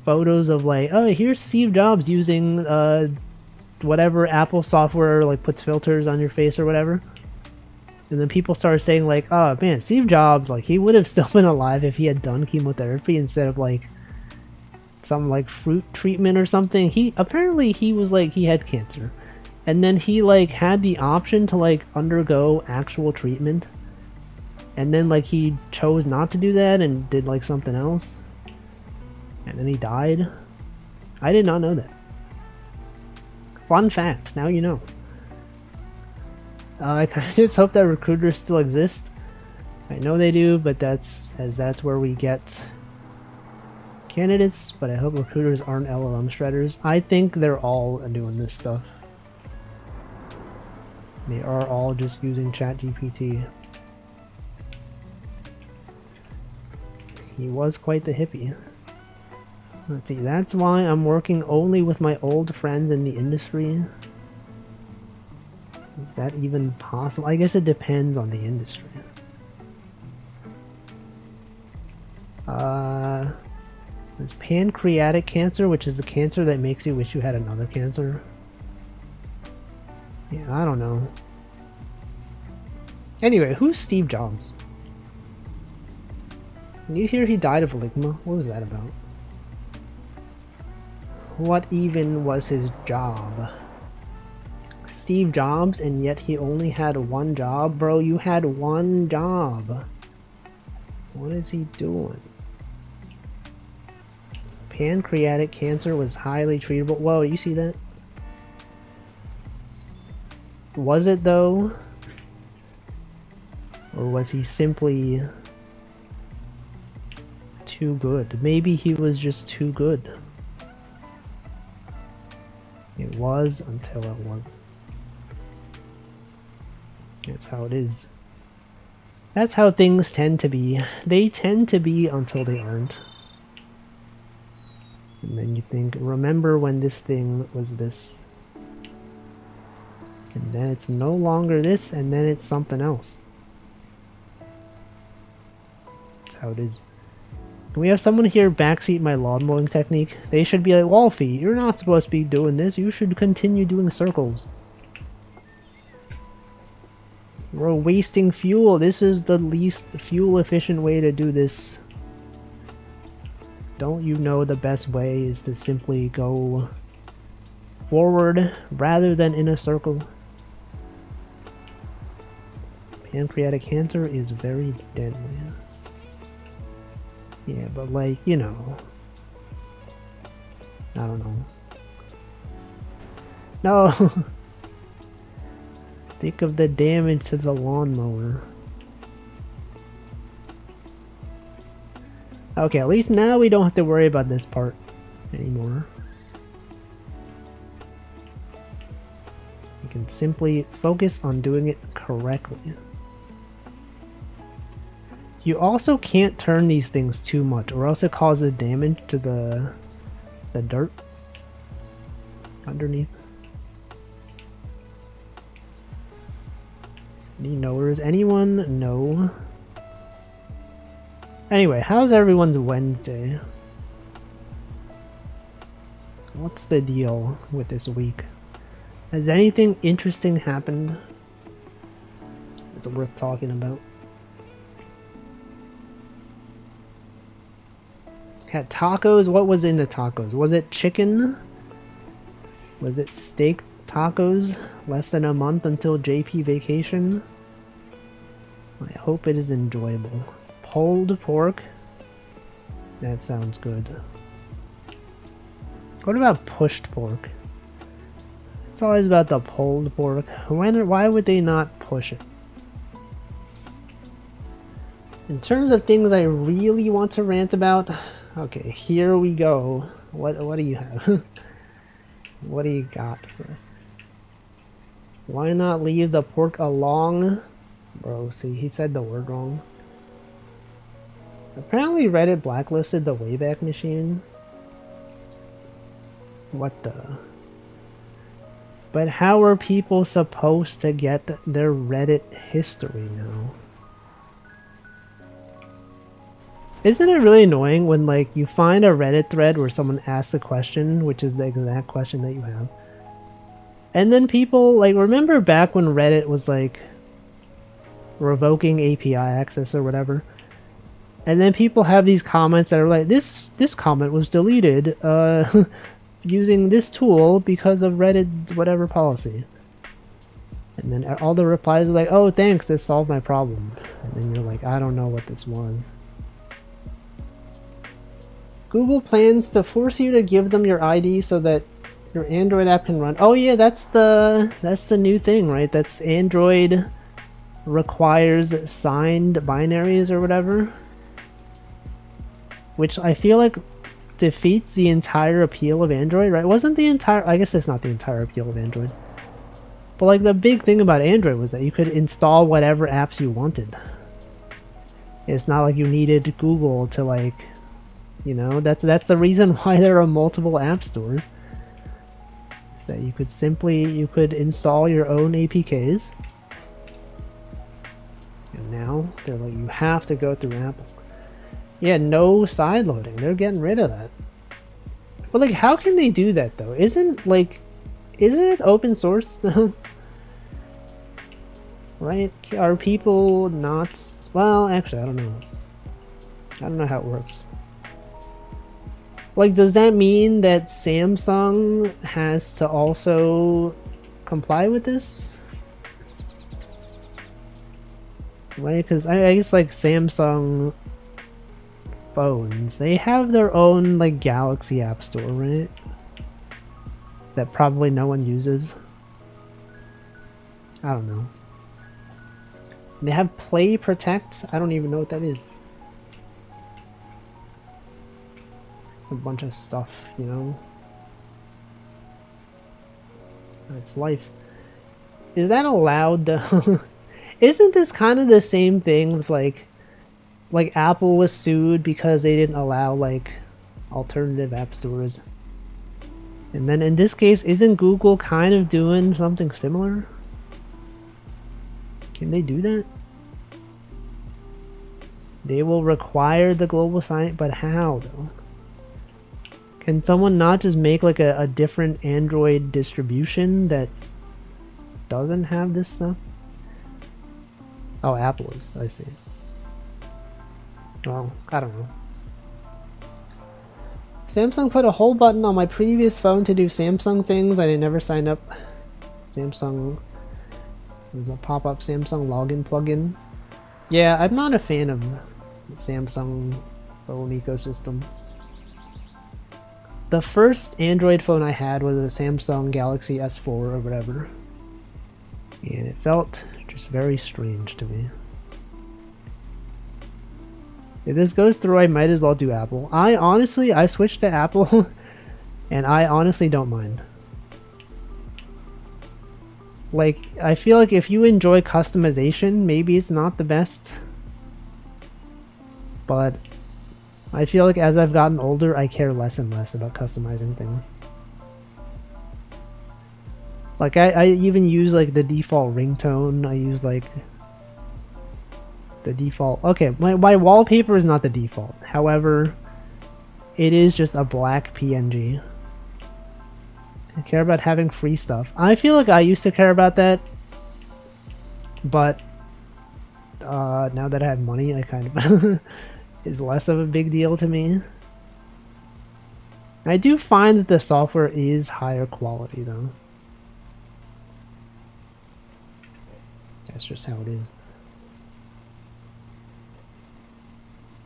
photos of like, oh, here's Steve Jobs using whatever Apple software like puts filters on your face or whatever. And then people started saying like, oh man, Steve Jobs, like he would have still been alive if he had done chemotherapy instead of like some like fruit treatment or something. He apparently he was like, he had cancer, and then he like had the option to like undergo actual treatment, and then like he chose not to do that and did like something else, and then he died. I did not know that. Fun fact, now you know. I just hope that recruiters still exist. I know they do, but that's where we get candidates, but I hope recruiters aren't LLM shredders. I think they're all doing this stuff. They are all just using ChatGPT. He was quite the hippie. Let's see, that's why I'm working only with my old friends in the industry. Is that even possible? I guess it depends on the industry. There's pancreatic cancer, which is the cancer that makes you wish you had another cancer. Yeah, I don't know. Anyway, who's Steve Jobs? Did you hear he died of ligma? What was that about? What even was his job? Steve Jobs, and yet he only had one job? Bro, you had one job. What is he doing? Pancreatic cancer was highly treatable. Whoa, you see that? Was it though? Or was he simply too good? Maybe he was just too good. It was until it wasn't. That's how it is. That's how things tend to be. They tend to be until they aren't. And then you think, remember when this thing was this. And then it's no longer this, and then it's something else. That's how it is. Can we have someone here backseat my lawn mowing technique? They should be like, Wolfie, you're not supposed to be doing this. You should continue doing circles. We're wasting fuel. This is the least fuel efficient way to do this. Don't you know the best way is to simply go forward rather than in a circle? Pancreatic cancer is very deadly. Yeah, but like, you know. I don't know. No! Think of the damage to the lawnmower. Okay, at least now we don't have to worry about this part anymore. We can simply focus on doing it correctly. You also can't turn these things too much, or else it causes damage to the dirt underneath. Any knowers? Anyone know? Anyway, how's everyone's Wednesday? What's the deal with this week? Has anything interesting happened that's worth talking about? Had tacos? What was in the tacos? Was it chicken? Was it steak tacos? Less than a month until JP vacation? I hope it is enjoyable. Pulled pork? That sounds good. What about pushed pork? It's always about the pulled pork. Why would they not push it? In terms of things I really want to rant about, okay, here we go. What do you have? What do you got for us? Why not leave the pork along? Bro, see, he said the word wrong. Apparently Reddit blacklisted the Wayback Machine. What the? But how are people supposed to get their Reddit history now? Isn't it really annoying when, like, you find a Reddit thread where someone asks a question, which is the exact question that you have, and then people, like, remember back when Reddit was, like, revoking API access or whatever? And then people have these comments that are like, this comment was deleted using this tool because of Reddit's whatever policy. And then all the replies are like, oh, thanks, this solved my problem. And then you're like, I don't know what this was. Google plans to force you to give them your ID so that your Android app can run. Oh yeah, that's the new thing, right? That's Android requires signed binaries or whatever. Which I feel like defeats the entire appeal of Android, right? Wasn't the entire, I guess it's not the entire appeal of Android. But like the big thing about Android was that you could install whatever apps you wanted. It's not like you needed Google to like, you know, that's the reason why there are multiple app stores. Is that you could install your own APKs. And now they're like, you have to go through Apple. Yeah, no side loading. They're getting rid of that. But like, how can they do that though? Isn't it open source though? Right? Are people not? Well, actually, I don't know. I don't know how it works. Like, does that mean that Samsung has to also comply with this? Right? Because I guess like Samsung phones, they have their own like Galaxy App Store, right? That probably no one uses. I don't know. They have Play Protect. I don't even know what that is. It's a bunch of stuff, you know. It's life. Is that allowed though? Isn't this kind of the same thing with like Apple was sued because they didn't allow like alternative app stores? And then in this case, isn't Google kind of doing something similar? Can they do that? They will require the global sign, but how though? Can someone not just make like a different Android distribution that doesn't have this stuff? Oh, Apple is. I see. Well, I don't know. Samsung put a whole button on my previous phone to do Samsung things. I never signed up. Samsung. There's a pop-up Samsung login plugin. Yeah, I'm not a fan of the Samsung phone ecosystem. The first Android phone I had was a Samsung Galaxy S4 or whatever. And it felt just very strange to me. If this goes through, I might as well do Apple. I switched to Apple and I honestly don't mind. Like, I feel like if you enjoy customization, maybe it's not the best. But I feel like as I've gotten older, I care less and less about customizing things. Like, I even use like the default ringtone. I use like the default. Okay, my wallpaper is not the default. However, it is just a black PNG. I care about having free stuff. I feel like I used to care about that, but now that I have money, I kind of is less of a big deal to me. I do find that the software is higher quality though. That's just how it is.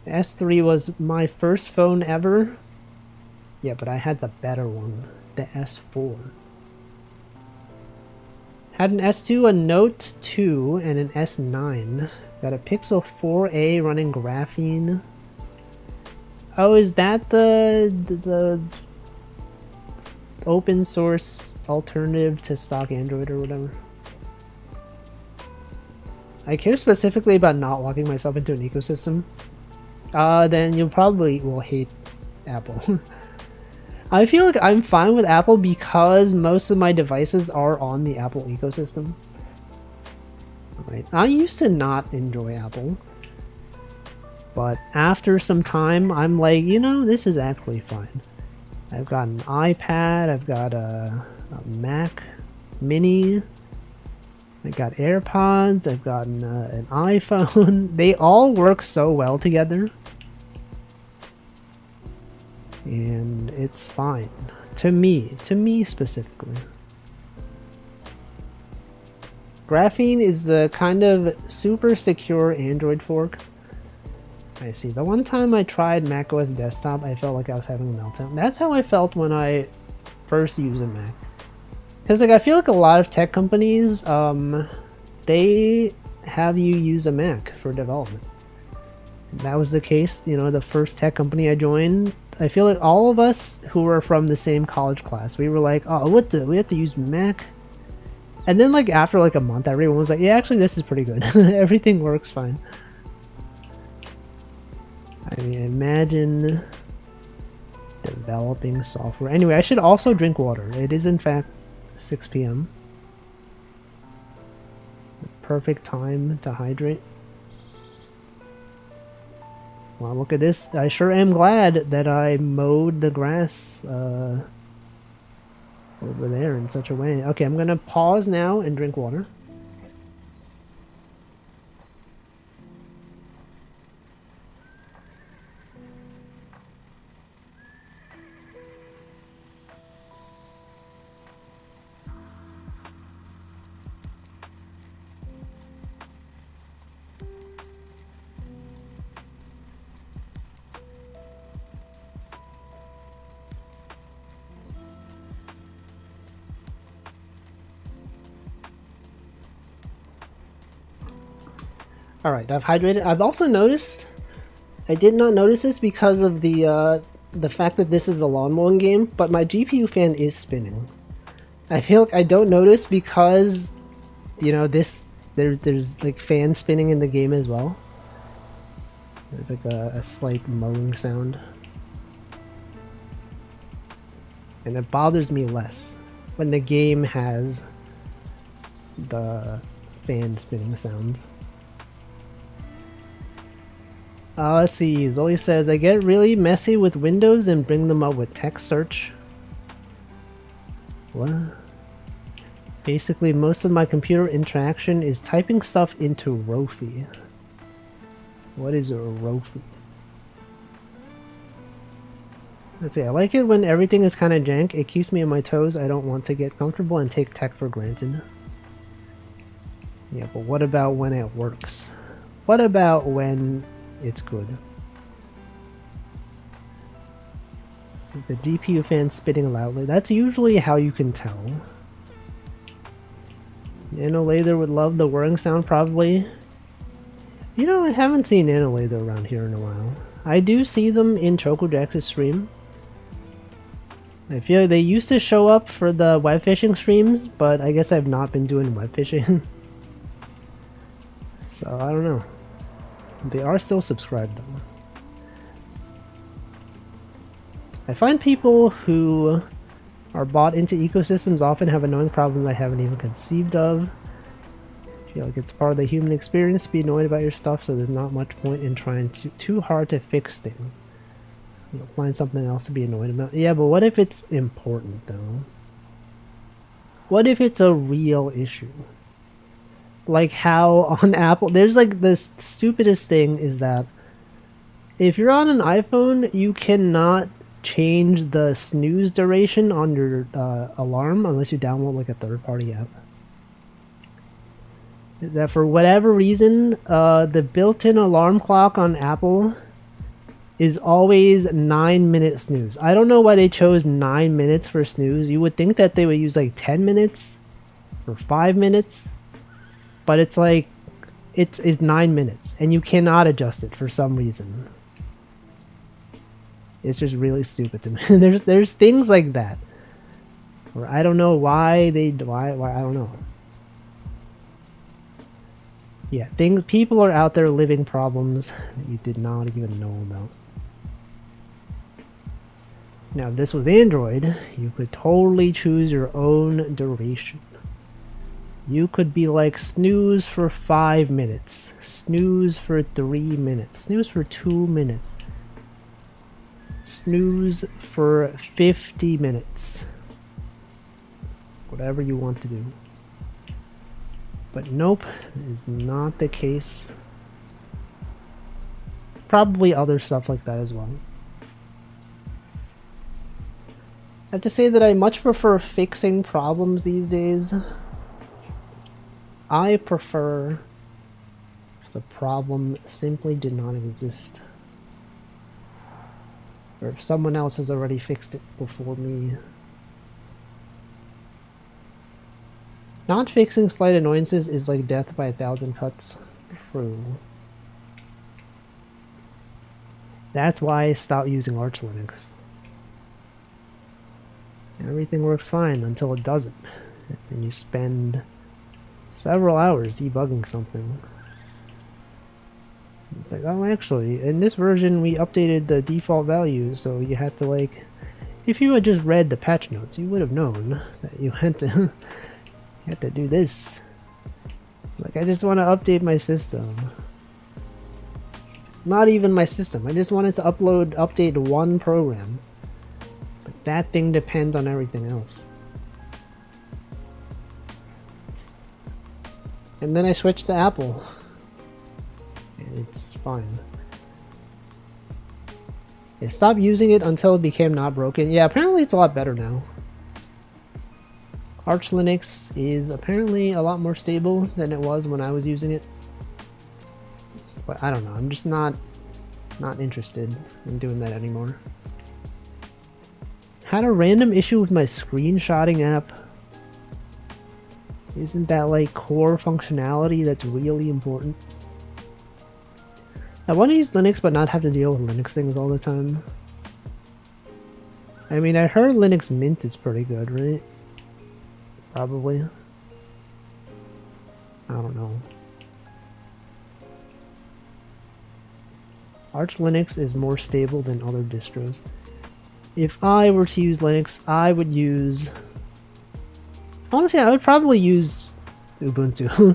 The S3 was my first phone ever. Yeah, but I had the better one. The S4. Had an S2, a Note 2, and an S9. Got a Pixel 4a running graphene. Oh, is that the open source alternative to stock Android or whatever? I care specifically about not locking myself into an ecosystem. Then you probably will hate Apple. I feel like I'm fine with Apple because most of my devices are on the Apple ecosystem. Right. I used to not enjoy Apple. But after some time, I'm like, you know, this is actually fine. I've got an iPad, I've got a Mac Mini, I've got AirPods, I've got an iPhone. They all work so well together. And it's fine. To me specifically. Graphene is the kind of super secure Android fork. I see. The one time I tried macOS Desktop, I felt like I was having a meltdown. That's how I felt when I first used a Mac. Because like I feel like a lot of tech companies, they have you use a Mac for development. And that was the case, you know, the first tech company I joined. I feel like all of us who were from the same college class, we were like, oh, what do we have to use Mac? And then like after like a month, everyone was like, yeah, actually this is pretty good. Everything works fine. I mean, imagine developing software. Anyway, I should also drink water. It is in fact 6 p.m. The perfect time to hydrate. Wow, look at this. I sure am glad that I mowed the grass over there in such a way. Okay, I'm gonna pause now and drink water. Alright, I've hydrated. I've also noticed, I did not notice this because of the fact that this is a lawn mowing game, but my GPU fan is spinning. I feel like I don't notice because, you know, there's like fan spinning in the game as well. There's like a slight mowing sound. And it bothers me less when the game has the fan spinning sound. Let's see, Zoe says, I get really messy with Windows and bring them up with text search. What? Basically, most of my computer interaction is typing stuff into Rofi. What is a Rofi? Let's see, I like it when everything is kind of jank. It keeps me on my toes. I don't want to get comfortable and take tech for granted. Yeah, but what about when it works? What about when it's good? Is the GPU fan spitting loudly? That's usually how you can tell. Nanolather would love the whirring sound, probably. You know, I haven't seen Nanolather around here in a while. I do see them in ChocoJax's stream. I feel like they used to show up for the web fishing streams, but I guess I've not been doing web fishing. So, I don't know. They are still subscribed though. I find people who are bought into ecosystems often have annoying problems I haven't even conceived of. I feel like it's part of the human experience to be annoyed about your stuff, so there's not much point in trying too hard to fix things. You'll find something else to be annoyed about. Yeah, but what if it's important though? What if it's a real issue? Like how on Apple, there's like the stupidest thing is that if you're on an iPhone, you cannot change the snooze duration on your alarm unless you download like a third-party app. That for whatever reason, the built-in alarm clock on Apple is always 9-minute snooze. I don't know why they chose 9 minutes for snooze. You would think that they would use like 10 minutes or 5 minutes. But it's like, it's 9 minutes, and you cannot adjust it for some reason. It's just really stupid to me. there's things like that, where I don't know why I don't know. Yeah, people are out there living problems that you did not even know about. Now, if this was Android, you could totally choose your own duration. You could be like snooze for 5 minutes, snooze for 3 minutes, snooze for 2 minutes, snooze for 50 minutes. Whatever you want to do. But nope, that is not the case. Probably other stuff like that as well. I have to say that I much prefer fixing problems these days. I prefer if the problem simply did not exist. Or if someone else has already fixed it before me. Not fixing slight annoyances is like death by 1,000 cuts. True. That's why I stopped using Arch Linux. Everything works fine until it doesn't. And you spend several hours debugging something. It's like, oh, actually, in this version we updated the default values, so you had to, like, if you had just read the patch notes, you would have known that you had to you had to do this. Like, I just want to update my system. Not even my system. I just wanted to update one program. But that thing depends on everything else. And then I switched to Apple. And it's fine. I stopped using it until it became not broken. Yeah, apparently it's a lot better now. Arch Linux is apparently a lot more stable than it was when I was using it. But I don't know, I'm just not interested in doing that anymore. Had a random issue with my screenshotting app. Isn't that like core functionality that's really important? I want to use Linux but not have to deal with Linux things all the time. I mean, I heard Linux Mint is pretty good, right? Probably. I don't know. Arch Linux is more stable than other distros. If I were to use Linux, I would use... Honestly, I would probably use Ubuntu.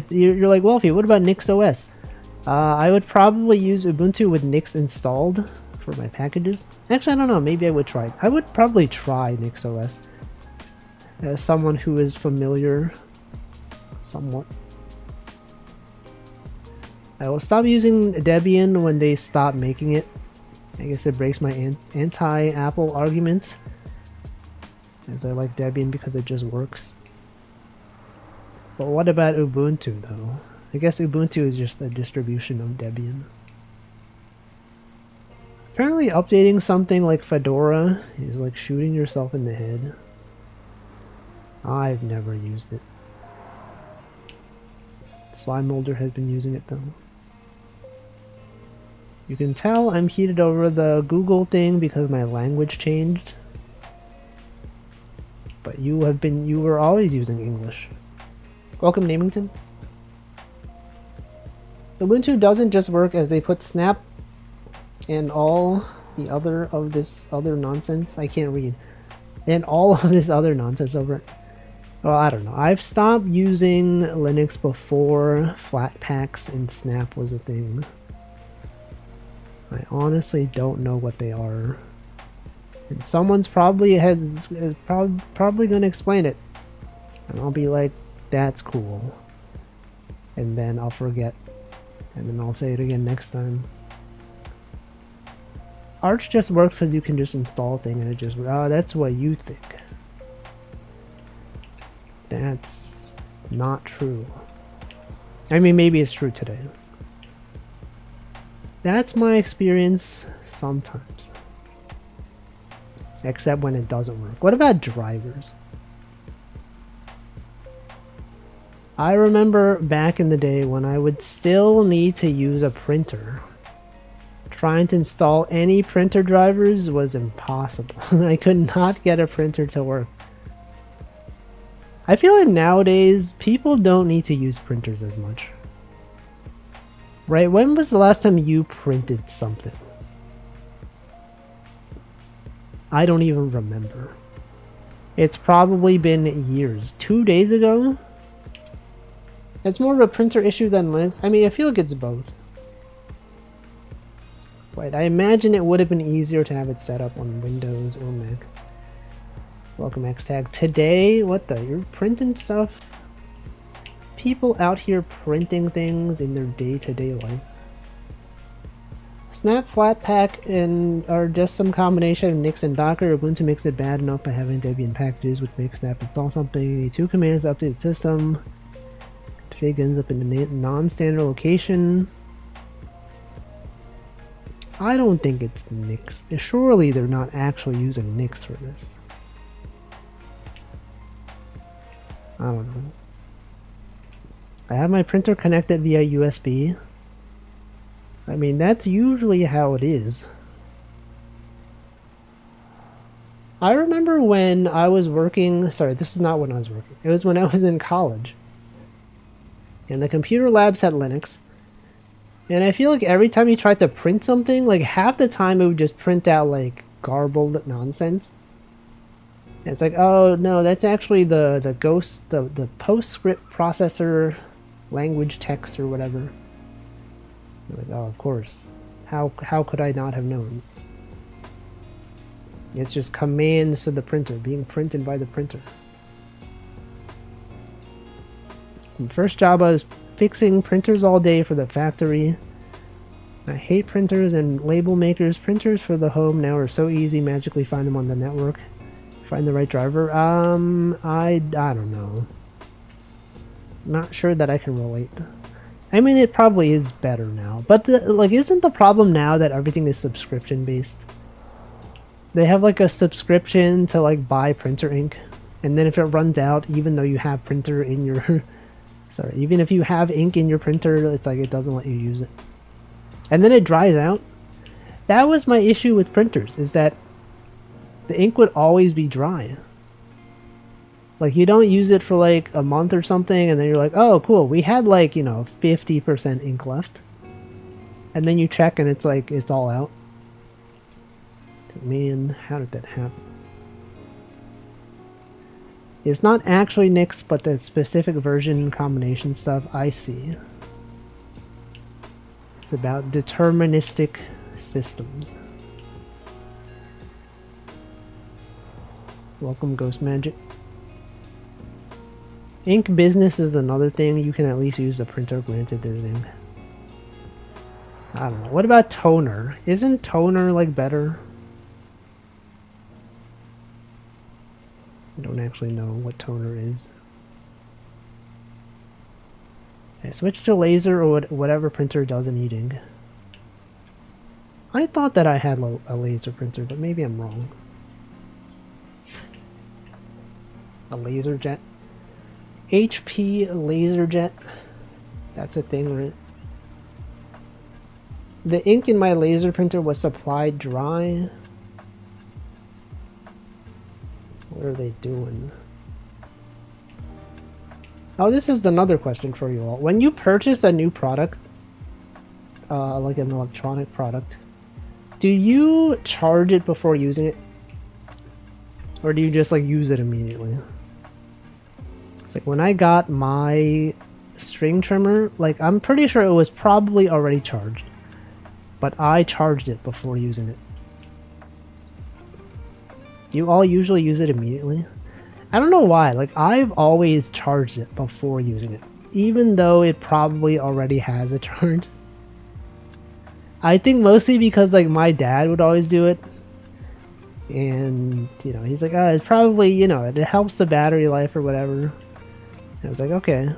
You're like, Wolfie, what about NixOS? I would probably use Ubuntu with Nix installed for my packages. Actually, I don't know. Maybe I would try it. I would probably try NixOS. As someone who is familiar somewhat. I will stop using Debian when they stop making it. I guess it breaks my anti-Apple argument. As I like Debian because it just works. But what about Ubuntu though? I guess Ubuntu is just a distribution of Debian. Apparently updating something like Fedora is like shooting yourself in the head. I've never used it. Slime Molder has been using it though. You can tell I'm heated over the Google thing because my language changed. But you were always using English. Welcome, Namington. Ubuntu doesn't just work as they put snap and all the other of this other nonsense. I can't read. And all of this other nonsense over it. Well, I don't know. I've stopped using Linux before Flatpaks and Snap was a thing. I honestly don't know what they are. And someone's probably probably going to explain it. And I'll be like, that's cool. And then I'll forget. And then I'll say it again next time. Arch just works because you can just install a thing and it just... Oh, that's what you think. That's not true. I mean, maybe it's true today. That's my experience sometimes. Except when it doesn't work. What about drivers? I remember back in the day when I would still need to use a printer. Trying to install any printer drivers was impossible. I could not get a printer to work. I feel like nowadays people don't need to use printers as much. Right? When was the last time you printed something? I don't even remember. It's probably been years. 2 days ago? It's more of a printer issue than Linux. I mean, I feel like it's both. But I imagine it would have been easier to have it set up on Windows or Mac. Welcome Xtag. Today, what the? You're printing stuff? People out here printing things in their day-to-day life. Snap, Flatpak, and are just some combination of Nix and Docker. Ubuntu makes it bad enough by having Debian packages which make Snap install something. You need 2 commands to update the system. Config ends up in a non-standard location. I don't think it's Nix. Surely they're not actually using Nix for this. I don't know. I have my printer connected via USB. I mean, that's usually how it is. I remember when I was working, sorry, this is not when I was working. It was when I was in college. And the computer labs had Linux. And I feel like every time you tried to print something, like half the time it would just print out like garbled nonsense. And it's like, oh no, that's actually the ghost, the PostScript processor language text or whatever. You're like, oh, of course. How could I not have known? It's just commands to the printer, being printed by the printer. My first job I was fixing printers all day for the factory. I hate printers and label makers. Printers for the home now are so easy. Magically find them on the network. Find the right driver. I don't know. Not sure that I can relate. I mean, it probably is better now, but like, isn't the problem now that everything is subscription based? They have like a subscription to like buy printer ink, and then if it runs out, even though you have printer in your sorry, even if you have ink in your printer, it's like it doesn't let you use it. And then it dries out. That was my issue with printers, is that the ink would always be dry. Like, you don't use it for like a month or something, and then you're like, oh cool, we had like, you know, 50% ink left. And then you check and it's like, it's all out. Man, how did that happen? It's not actually Nix, but the specific version combination stuff, I see. It's about deterministic systems. Welcome, Ghost Magic. Ink business is another thing. You can at least use the printer, granted there's ink. I don't know. What about toner? Isn't toner like better? I don't actually know what toner is. Okay, switch to laser or whatever printer doesn't need ink. I thought that I had a laser printer, but maybe I'm wrong. A laser jet. HP laser jet. That's a thing, right? The ink in my laser printer was supplied dry. What are they doing? Oh, this is another question for you all. When you purchase a new product, like an electronic product, do you charge it before using it? Or do you just like use it immediately? It's like when I got my string trimmer, like I'm pretty sure it was probably already charged, but I charged it before using it. You all usually use it immediately? I don't know why, like I've always charged it before using it, even though it probably already has a charge. I think mostly because like my dad would always do it, and you know, he's like, oh, it's probably, you know, it helps the battery life or whatever. And I was like, okay.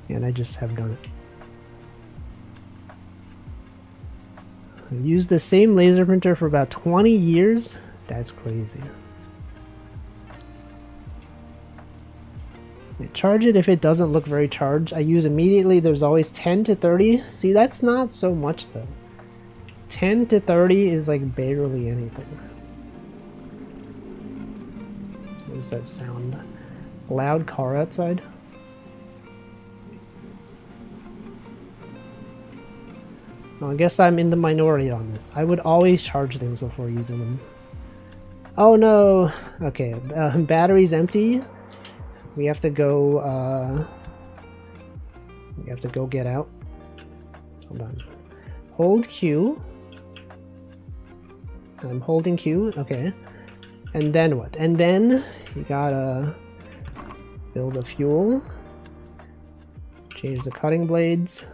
And I just have done it. I've used the same laser printer for about 20 years. That's crazy. I charge it if it doesn't look very charged. I use immediately. There's always 10 to 30. See, that's not so much though. 10 to 30 is like barely anything. What does that sound? Loud car outside? Well, I guess I'm in the minority on this. I would always charge things before using them. Oh no! Okay, battery's empty. We have to go, get out. Hold on. Hold Q. I'm holding Q, okay. And then what? And then you gotta fill the fuel. Change the cutting blades.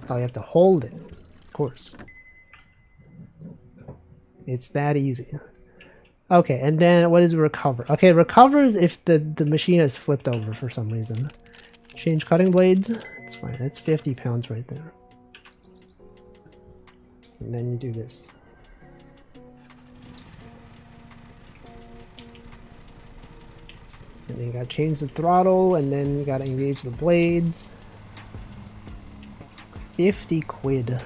Oh, you have to hold it, of course. It's that easy. Okay, and then what is recover? Okay, recover is if the machine has flipped over for some reason. Change cutting blades. It's fine. That's 50 pounds right there. And then you do this. And then you gotta change the throttle, and then you gotta engage the blades. 50 quid.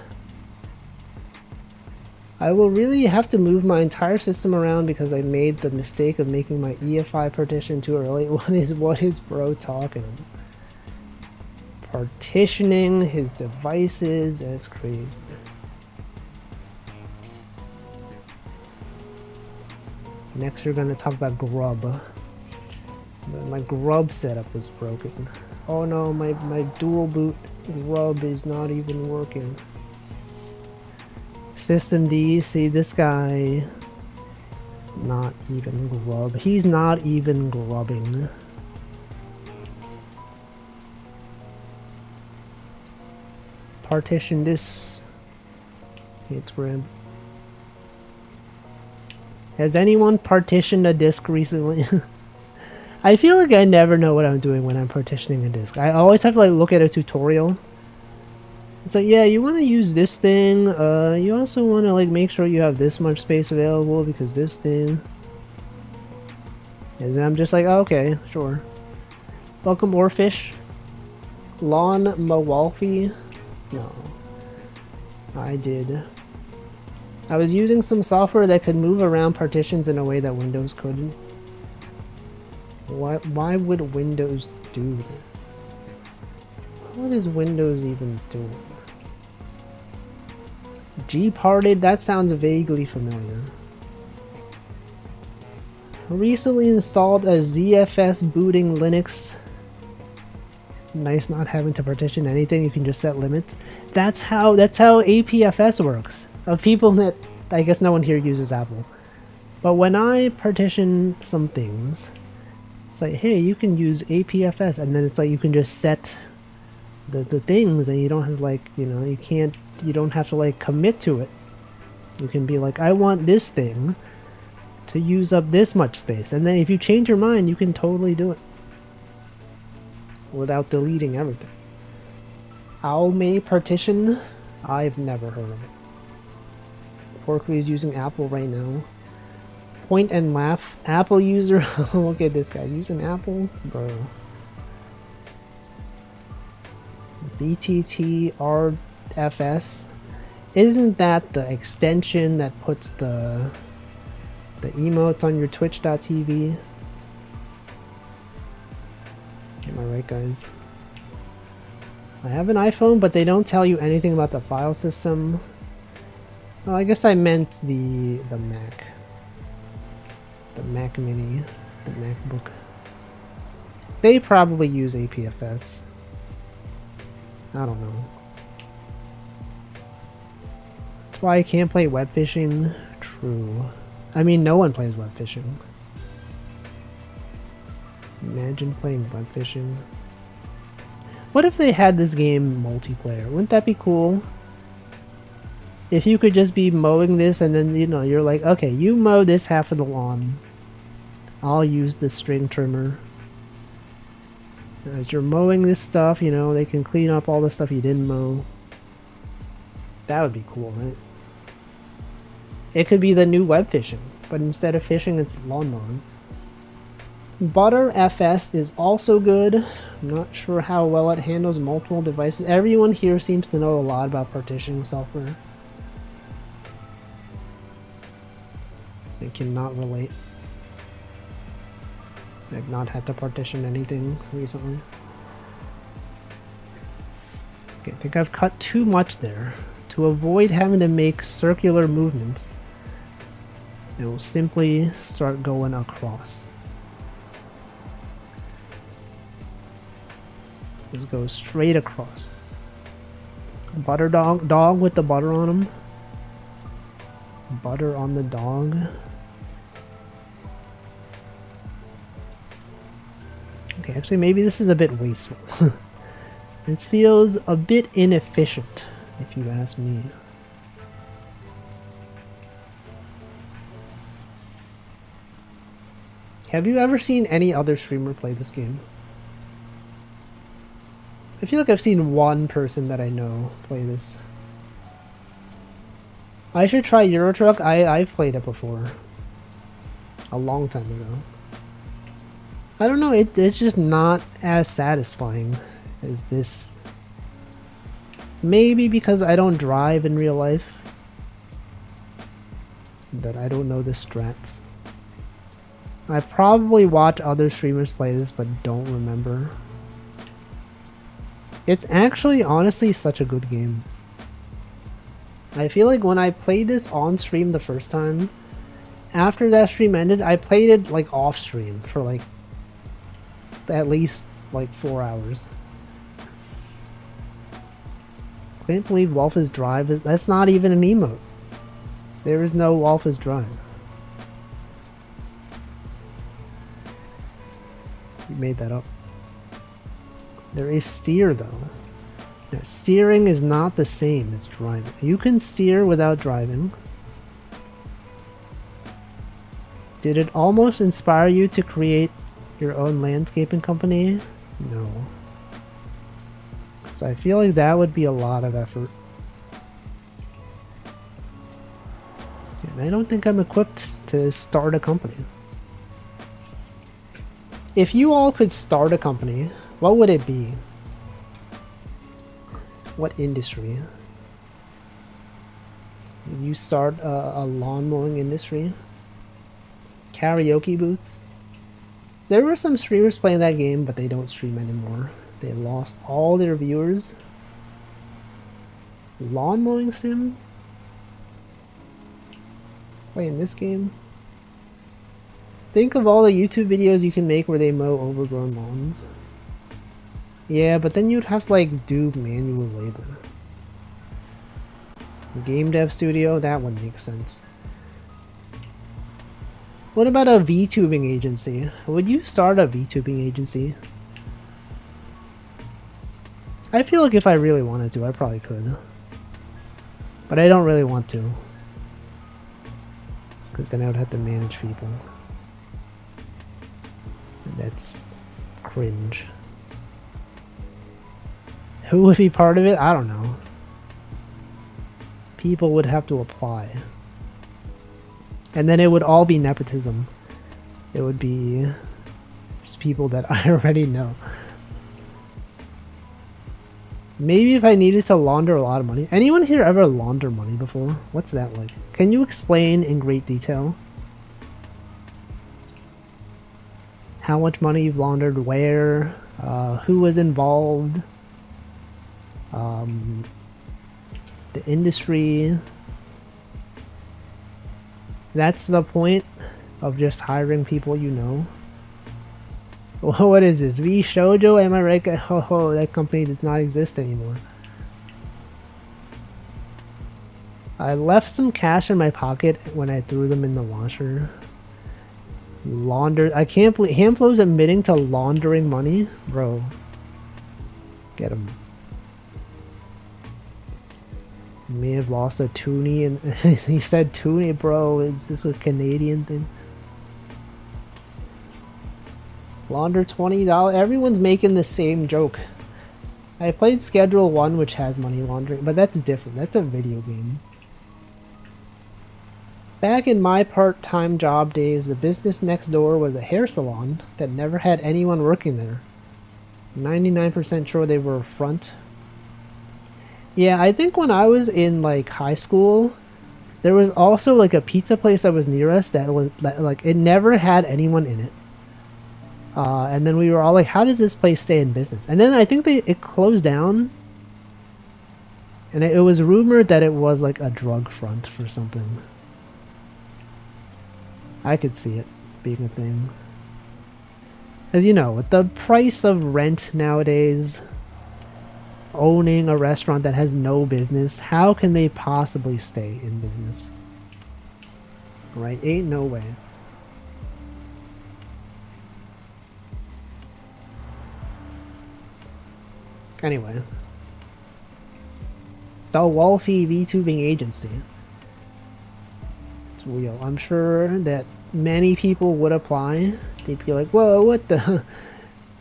I will really have to move my entire system around because I made the mistake of making my EFI partition too early. What is bro talking about? Partitioning his devices, that's crazy. Next we're gonna talk about grub. My grub setup was broken. Oh no, my dual boot grub is not even working. System D, see this guy, not even grub. He's not even grubbing. Partition this. It's grab. Has anyone partitioned a disk recently? I feel like I never know what I'm doing when I'm partitioning a disk. I always have to like look at a tutorial. It's like, yeah, you want to use this thing. You also want to like make sure you have this much space available because this thing. And then I'm just like, oh, okay, sure. Welcome, Orfish. Lon Mawalfi. No, I did. I was using some software that could move around partitions in a way that Windows couldn't. Why would Windows do that? What is Windows even doing? G-parted? That sounds vaguely familiar. Recently installed a ZFS booting Linux. Nice not having to partition anything, you can just set limits. That's how APFS works. Of people that, I guess no one here uses Apple. But when I partition some things, it's like, hey, you can use APFS, and then it's like you can just set the things, and you don't have like, you know, you don't have to like commit to it. You can be like, I want this thing to use up this much space, and then if you change your mind, you can totally do it without deleting everything. Almay partition? I've never heard of it. Porkley is using Apple right now. Point and laugh. Apple user. Look at this guy using Apple, bro. BTT RFS. Isn't that the extension that puts the emotes on your Twitch.tv? Am I right, guys? I have an iPhone, but they don't tell you anything about the file system. Well, I guess I meant the Mac. The Mac Mini. The MacBook. They probably use APFS. I don't know. That's why I can't play web fishing. True. I mean, no one plays web fishing. Imagine playing web fishing. What if they had this game multiplayer? Wouldn't that be cool? If you could just be mowing this and then, you know, you're like, okay, you mow this half of the lawn. I'll use the string trimmer. As you're mowing this stuff, you know, they can clean up all the stuff you didn't mow. That would be cool, right? It could be the new web fishing, but instead of fishing, it's lawn mowing. Butter FS is also good. I'm not sure how well it handles multiple devices. Everyone here seems to know a lot about partitioning software. I cannot relate. I've not had to partition anything recently. Okay, I think I've cut too much there. To avoid having to make circular movements, it will simply start going across. Just go straight across. Butter dog with the butter on him. Butter on the dog. Okay, actually maybe this is a bit wasteful. This feels a bit inefficient, if you ask me. Have you ever seen any other streamer play this game? I feel like I've seen one person that I know play this. I should try Euro Truck. I've played it before. A long time ago. I don't know, it's just not as satisfying as this. Maybe because I don't drive in real life. But I don't know the strats. I probably watch other streamers play this, but don't remember. It's actually, honestly, such a good game. I feel like when I played this on stream the first time, after that stream ended, I played it like off stream for like at least like 4 hours. Can't believe Wolf's Drive is, that's not even an emote. There is no Wolf's Drive. You made that up. There is steer though. Now, steering is not the same as driving. You can steer without driving. Did it almost inspire you to create your own landscaping company? No. So I feel like that would be a lot of effort. And I don't think I'm equipped to start a company. If you all could start a company, what would it be? What industry? Would you start a lawn mowing industry? Karaoke booths? There were some streamers playing that game, but they don't stream anymore. They lost all their viewers. Lawn mowing sim? Playing this game? Think of all the YouTube videos you can make where they mow overgrown lawns. Yeah, but then you'd have to like do manual labor. Game dev studio, that one makes sense. What about a VTubing agency? Would you start a VTubing agency? I feel like if I really wanted to, I probably could. But I don't really want to. Because then I would have to manage people. And that's cringe. Who would be part of it? I don't know. People would have to apply. And then it would all be nepotism. It would be just people that I already know. Maybe if I needed to launder a lot of money. Anyone here ever launder money before? What's that like? Can you explain in great detail how much money you've laundered, where, who was involved, the industry? That's the point of just hiring people you know. What is this? V Shoujo? Am I right? Oh, that company does not exist anymore. I left some cash in my pocket when I threw them in the washer. Launder. I can't believe Hamflow's admitting to laundering money? Bro. Get him. May have lost a toonie and he said toonie, bro. Is this a Canadian thing? Launder $20. Everyone's making the same joke. I played Schedule 1, which has money laundering, but that's different. That's a video game. Back in my part-time job days, the business next door was a hair salon that never had anyone working there. 99% sure they were front. Yeah, I think when I was in like high school, there was also like a pizza place that was near us that was like, it never had anyone in it. And then we were all like, how does this place stay in business? And then I think it closed down. And it was rumored that it was like a drug front for something. I could see it being a thing. As you know, with the price of rent nowadays, owning a restaurant that has no business, how can they possibly stay in business? Right? Ain't no way. Anyway. The Wolfie VTubing agency. It's real. I'm sure that many people would apply. They'd be like, whoa, what the...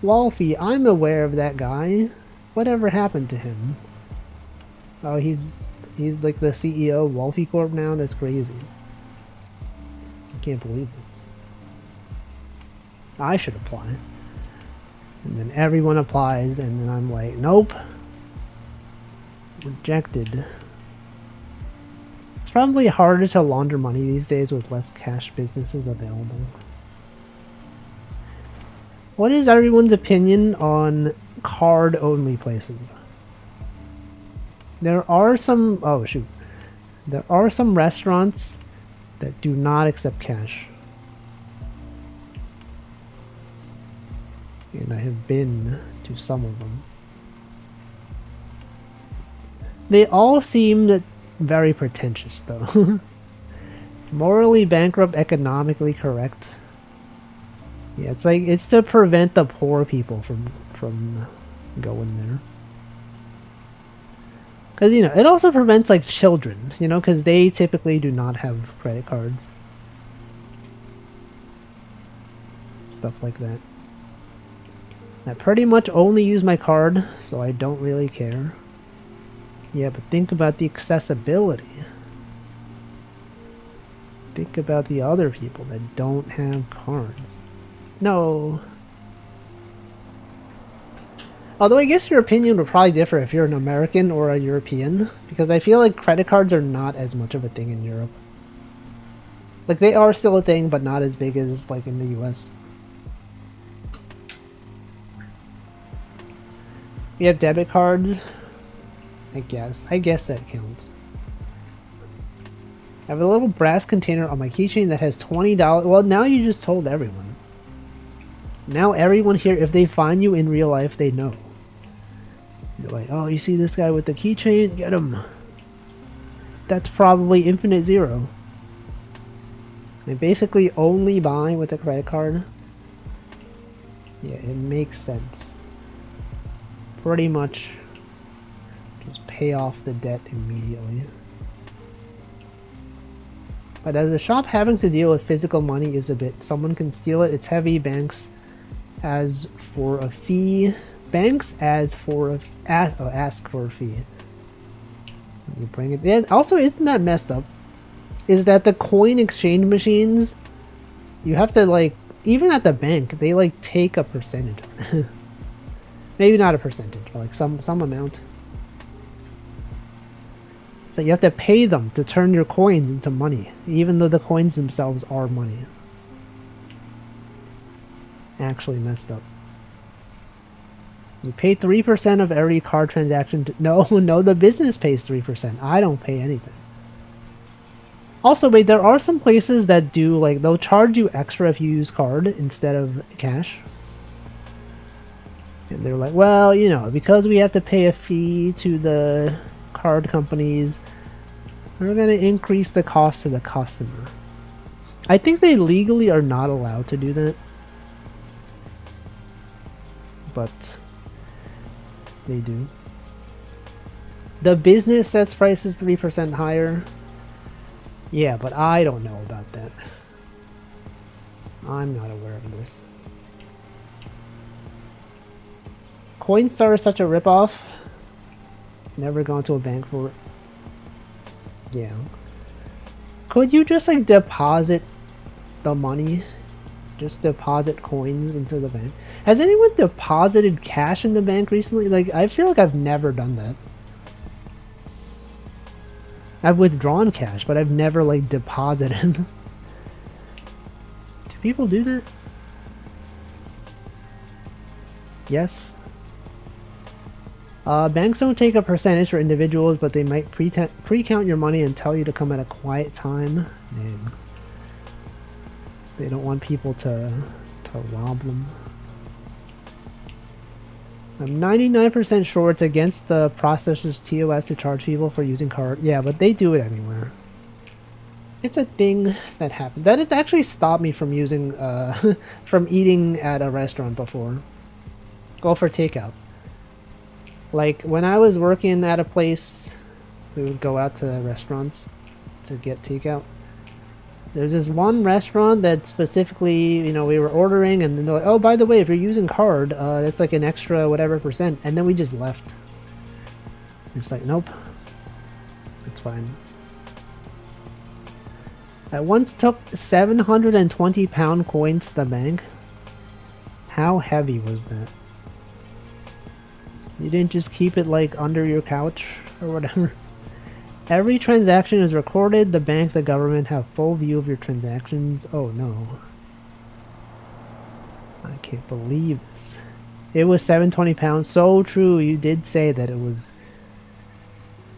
Wolfie, I'm aware of that guy. Whatever happened to him? Oh, he's like the CEO of Wolfie Corp now? That's crazy. I can't believe this. I should apply. And then everyone applies, and then I'm like, nope. Rejected. It's probably harder to launder money these days with less cash businesses available. What is everyone's opinion on card-only places? There are some... oh, shoot. There are some restaurants that do not accept cash. And I have been to some of them. They all seem very pretentious, though. Morally bankrupt, economically correct. Yeah, it's like, it's to prevent the poor people from going there. Because, you know, it also prevents, like, children, you know, because they typically do not have credit cards. Stuff like that. I pretty much only use my card, so I don't really care. Yeah, but think about the accessibility. Think about the other people that don't have cards. No. Although I guess your opinion would probably differ if you're an American or a European, because I feel like credit cards are not as much of a thing in Europe. Like, they are still a thing, but not as big as, like, in the US. We have debit cards. I guess that counts. I have a little brass container on my keychain that has $20. Well, now you just told everyone. Now everyone here, if they find you in real life, they know. They're like, oh, you see this guy with the keychain? Get him. That's probably infinite zero. They basically only buy with a credit card. Yeah, it makes sense. Pretty much just pay off the debt immediately. But as a shop, having to deal with physical money is a bit. Someone can steal it. It's heavy. Banks as for a fee. Banks as for ask for a fee. You bring it. And also, isn't that messed up? Is that the coin exchange machines? You have to, like, even at the bank, they like take a percentage. Maybe not a percentage, but like some amount. So you have to pay them to turn your coins into money, even though the coins themselves are money. Actually messed up. You pay 3% of every card transaction. No, the business pays 3%. I don't pay anything. Also, wait, there are some places that do, like, they'll charge you extra if you use card instead of cash. And they're like, well, you know, because we have to pay a fee to the card companies, we're going to increase the cost to the customer. I think they legally are not allowed to do that. But they do. The business sets prices 3% higher. Yeah, but I don't know about that. I'm not aware of this. Coinstar is such a ripoff. Never gone to a bank for it. Yeah. Could you just like deposit the money? Just deposit coins into the bank? Has anyone deposited cash in the bank recently? Like, I feel like I've never done that. I've withdrawn cash, but I've never like deposited. Do people do that? Yes. Banks don't take a percentage for individuals, but they might pre-count your money and tell you to come at a quiet time. Man. They don't want people to rob them. I'm 99% sure it's against the processor's TOS to charge people for using card. Yeah, but they do it anywhere. It's a thing that happens. That has actually stopped me from using, from eating at a restaurant before. Go for takeout. Like, when I was working at a place, we would go out to restaurants to get takeout. There's this one restaurant that specifically, you know, we were ordering, and then they're like, oh, by the way, if you're using card, that's like an extra whatever percent. And then we just left. It's like, nope. It's fine. I once took 720-pound coins to the bank. How heavy was that? You didn't just keep it like under your couch? or whatever. Every transaction is recorded. The bank, the government have full view of your transactions. Oh no. I can't believe this. It was 720 pounds. So true. You did say that it was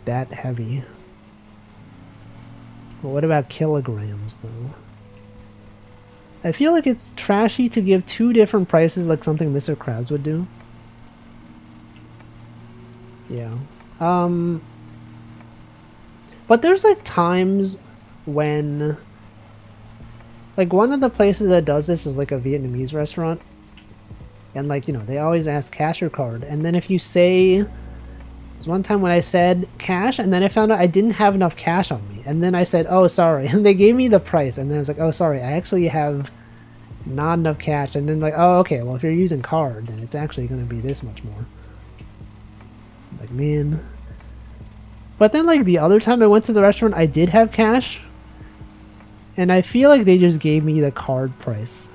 that heavy. But what about kilograms though? I feel like it's trashy to give two different prices like something Mr. Krabs would do. Yeah. But there's like times when, like, one of the places that does this is like a Vietnamese restaurant. And like, you know, they always ask cash or card. And then if you say, there's one time when I said cash and then I found out I didn't have enough cash on me. And then I said, oh, sorry. And they gave me the price. And then I was like, oh, sorry, I actually have not enough cash. And then like, oh, okay, well, if you're using card, then it's actually going to be this much more. Like, man. But then like the other time I went to the restaurant, I did have cash. And I feel like they just gave me the card price.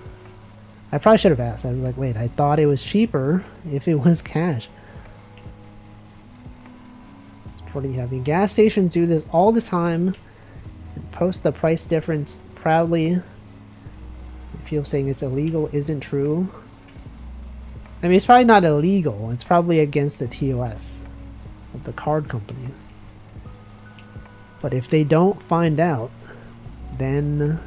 I probably should have asked. I was like, wait, I thought it was cheaper if it was cash. It's pretty heavy. Gas stations do this all the time. Post the price difference proudly. People saying it's illegal isn't true. I mean, it's probably not illegal. It's probably against the TOS of the card company. But if they don't find out, then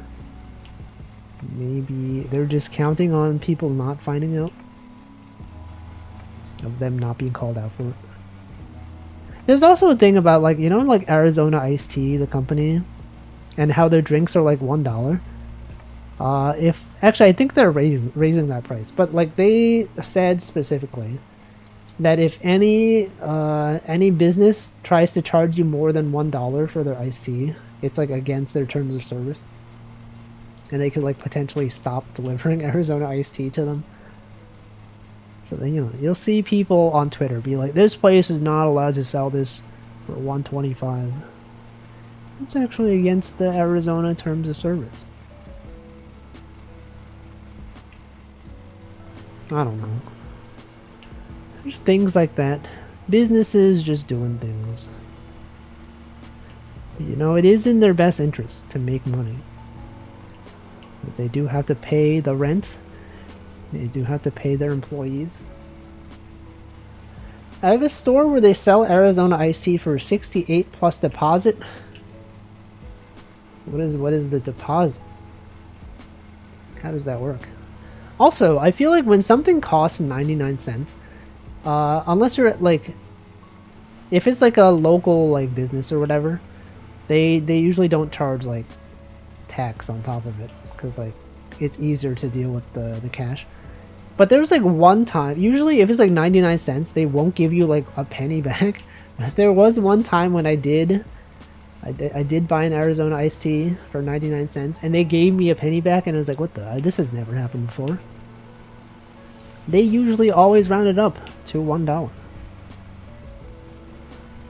maybe they're just counting on people not finding out. Of them not being called out for it. There's also a thing about, like, you know, like Arizona Iced Tea, the company, and how their drinks are like $1. If actually, I think they're raising that price, but like they said specifically that if any business tries to charge you more than $1 for their iced tea, it's like against their terms of service, and they could like potentially stop delivering Arizona iced tea to them. So then, you know, you'll see people on Twitter be like, "This place is not allowed to sell this for $1.25." It's actually against the Arizona terms of service. I don't know. There's things like that. Businesses just doing things. You know, it is in their best interest to make money. Because they do have to pay the rent. They do have to pay their employees. I have a store where they sell Arizona iced tea for $68 plus deposit. What is the deposit? How does that work? Also, I feel like when something costs 99 cents, unless you're at, like, if it's like a local like business or whatever, they usually don't charge like tax on top of it because like it's easier to deal with the cash. But there's like one time, usually if it's like 99 cents, they won't give you like a penny back. But there was one time when I did buy an Arizona iced tea for 99 cents and they gave me a penny back, and I was like, what the? This has never happened before. They usually always round it up to $1.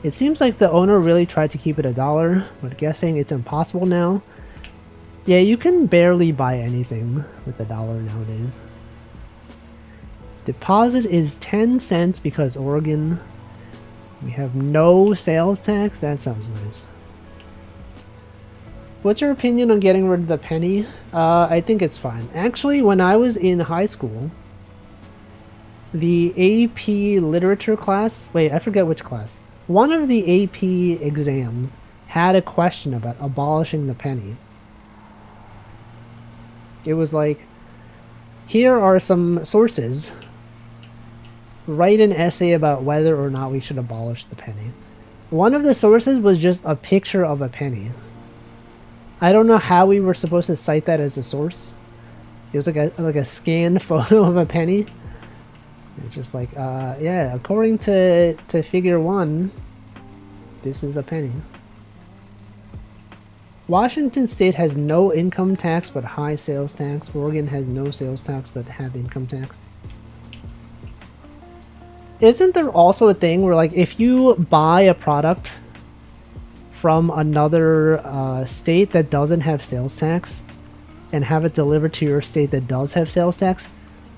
It seems like the owner really tried to keep it $1, but guessing it's impossible now. Yeah, you can barely buy anything with $1 nowadays. Deposit is 10 cents because Oregon, we have no sales tax. That sounds nice. What's your opinion on getting rid of the penny? I think it's fine. Actually, when I was in high school, the AP literature class, wait, I forget which class. One of the AP exams had a question about abolishing the penny. It was like, here are some sources. Write an essay about whether or not we should abolish the penny. One of the sources was just a picture of a penny. I don't know how we were supposed to cite that as a source. It was like a scanned photo of a penny. It's just like, yeah, according to figure 1, this is a penny. Washington state has no income tax but high sales tax. Oregon has no sales tax but have income tax. Isn't there also a thing where, like, if you buy a product from another state that doesn't have sales tax and have it delivered to your state that does have sales tax,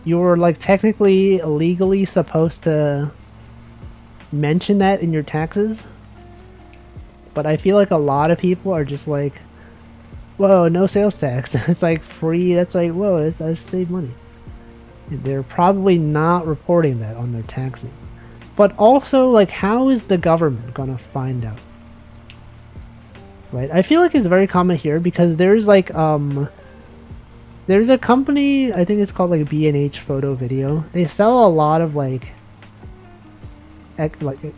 you're like technically legally supposed to mention that in your taxes? But I feel like a lot of people are just like, whoa, no sales tax. It's like free. That's like, whoa, I save money. And they're probably not reporting that on their taxes. But also, like, how is the government gonna find out? Right? I feel like it's very common here because there's like, there's a company, I think it's called like B&H Photo Video. They sell a lot of like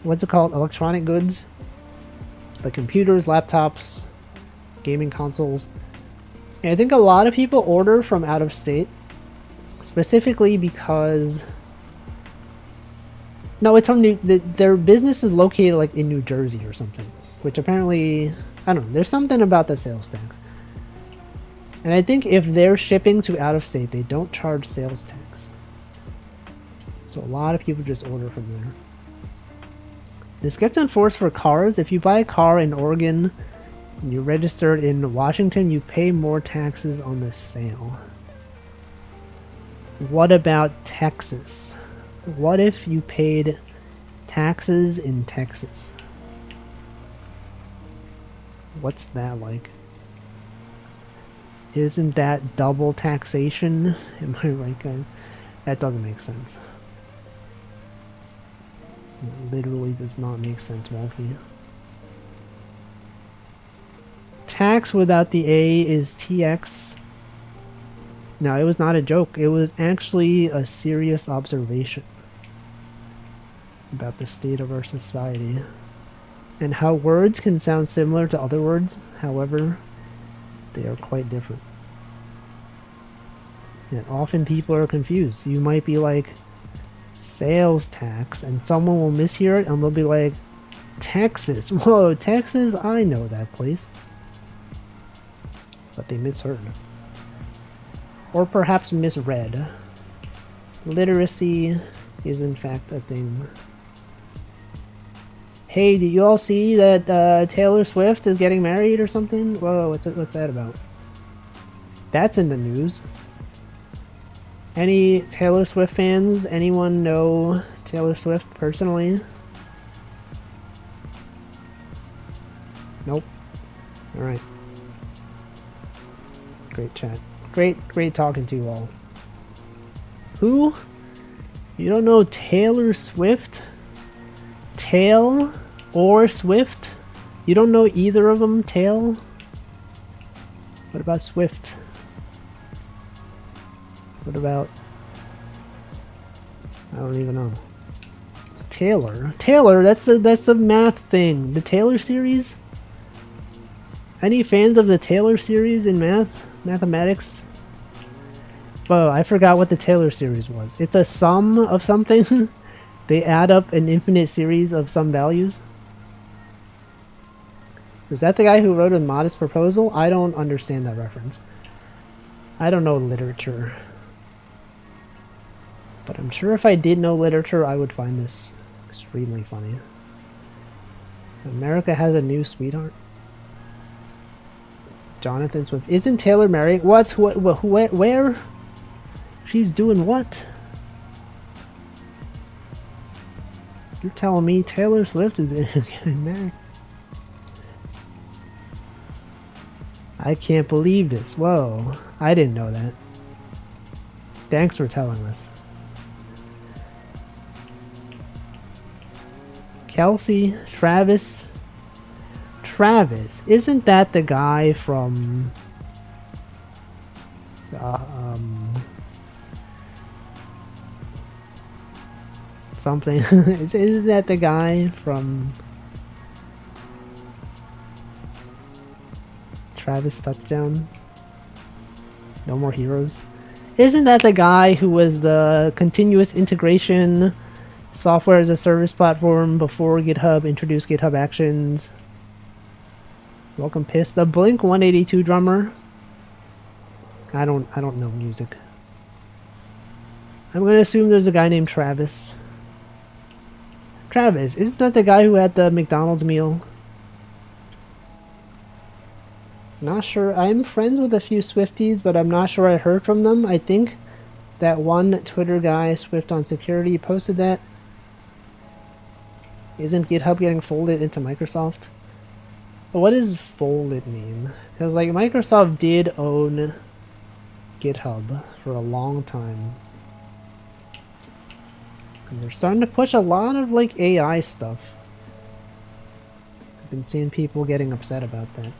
what's it called? Electronic goods. Like computers, laptops, gaming consoles. And I think a lot of people order from out of state. Specifically because... No, it's from their business is located like in New Jersey or something. Which apparently... I don't know. There's something about the sales tax. And I think if they're shipping to out of state, they don't charge sales tax. So a lot of people just order from there. This gets enforced for cars. If you buy a car in Oregon and you register it in Washington, you pay more taxes on the sale. What about Texas? What if you paid taxes in Texas? What's that like? Isn't that double taxation? Am I right, guys? That doesn't make sense. It literally does not make sense, Wolfie. Tax without the A is TX. No, it was not a joke. It was actually a serious observation about the state of our society and how words can sound similar to other words. However, they are quite different. And often people are confused. You might be like, sales tax, and someone will mishear it and they'll be like, Texas. Whoa, Texas? I know that place. But they misheard. Or perhaps misread. Literacy is in fact a thing. Hey, did you all see that Taylor Swift is getting married or something? Whoa, what's that about? That's in the news. Any Taylor Swift fans? Anyone know Taylor Swift personally? Nope. Alright. Great chat. Great talking to you all. Who? You don't know Taylor Swift? Tail or Swift? You don't know either of them? Tail? What about Swift? What about... I don't even know. Taylor? Taylor, that's a math thing. The Taylor series? Any fans of the Taylor series in mathematics? Whoa, I forgot what the Taylor series was. It's a sum of something. They add up an infinite series of some values. Was that the guy who wrote A Modest Proposal? I don't understand that reference. I don't know literature. But I'm sure if I did know literature, I would find this extremely funny. America has a new sweetheart. Jonathan Swift. Isn't Taylor married? What? Where? She's doing what? You're telling me Taylor Swift is getting married? I can't believe this. Whoa. I didn't know that. Thanks for telling us. Kelsey, Travis. Travis, isn't that the guy from something? Isn't that the guy from Travis Touchdown? No More Heroes? Isn't that the guy who was the continuous integration software as a service platform before GitHub introduced GitHub Actions? Welcome, Piss. The Blink 182 drummer. I don't know music. I'm gonna assume there's a guy named Travis. Travis, isn't that the guy who had the McDonald's meal? Not sure. I'm friends with a few Swifties, but I'm not sure I heard from them. I think that one Twitter guy, Swift on Security, posted that. Isn't GitHub getting folded into Microsoft? What does folded mean? Because like Microsoft did own GitHub for a long time. And they're starting to push a lot of like AI stuff. I've been seeing people getting upset about that.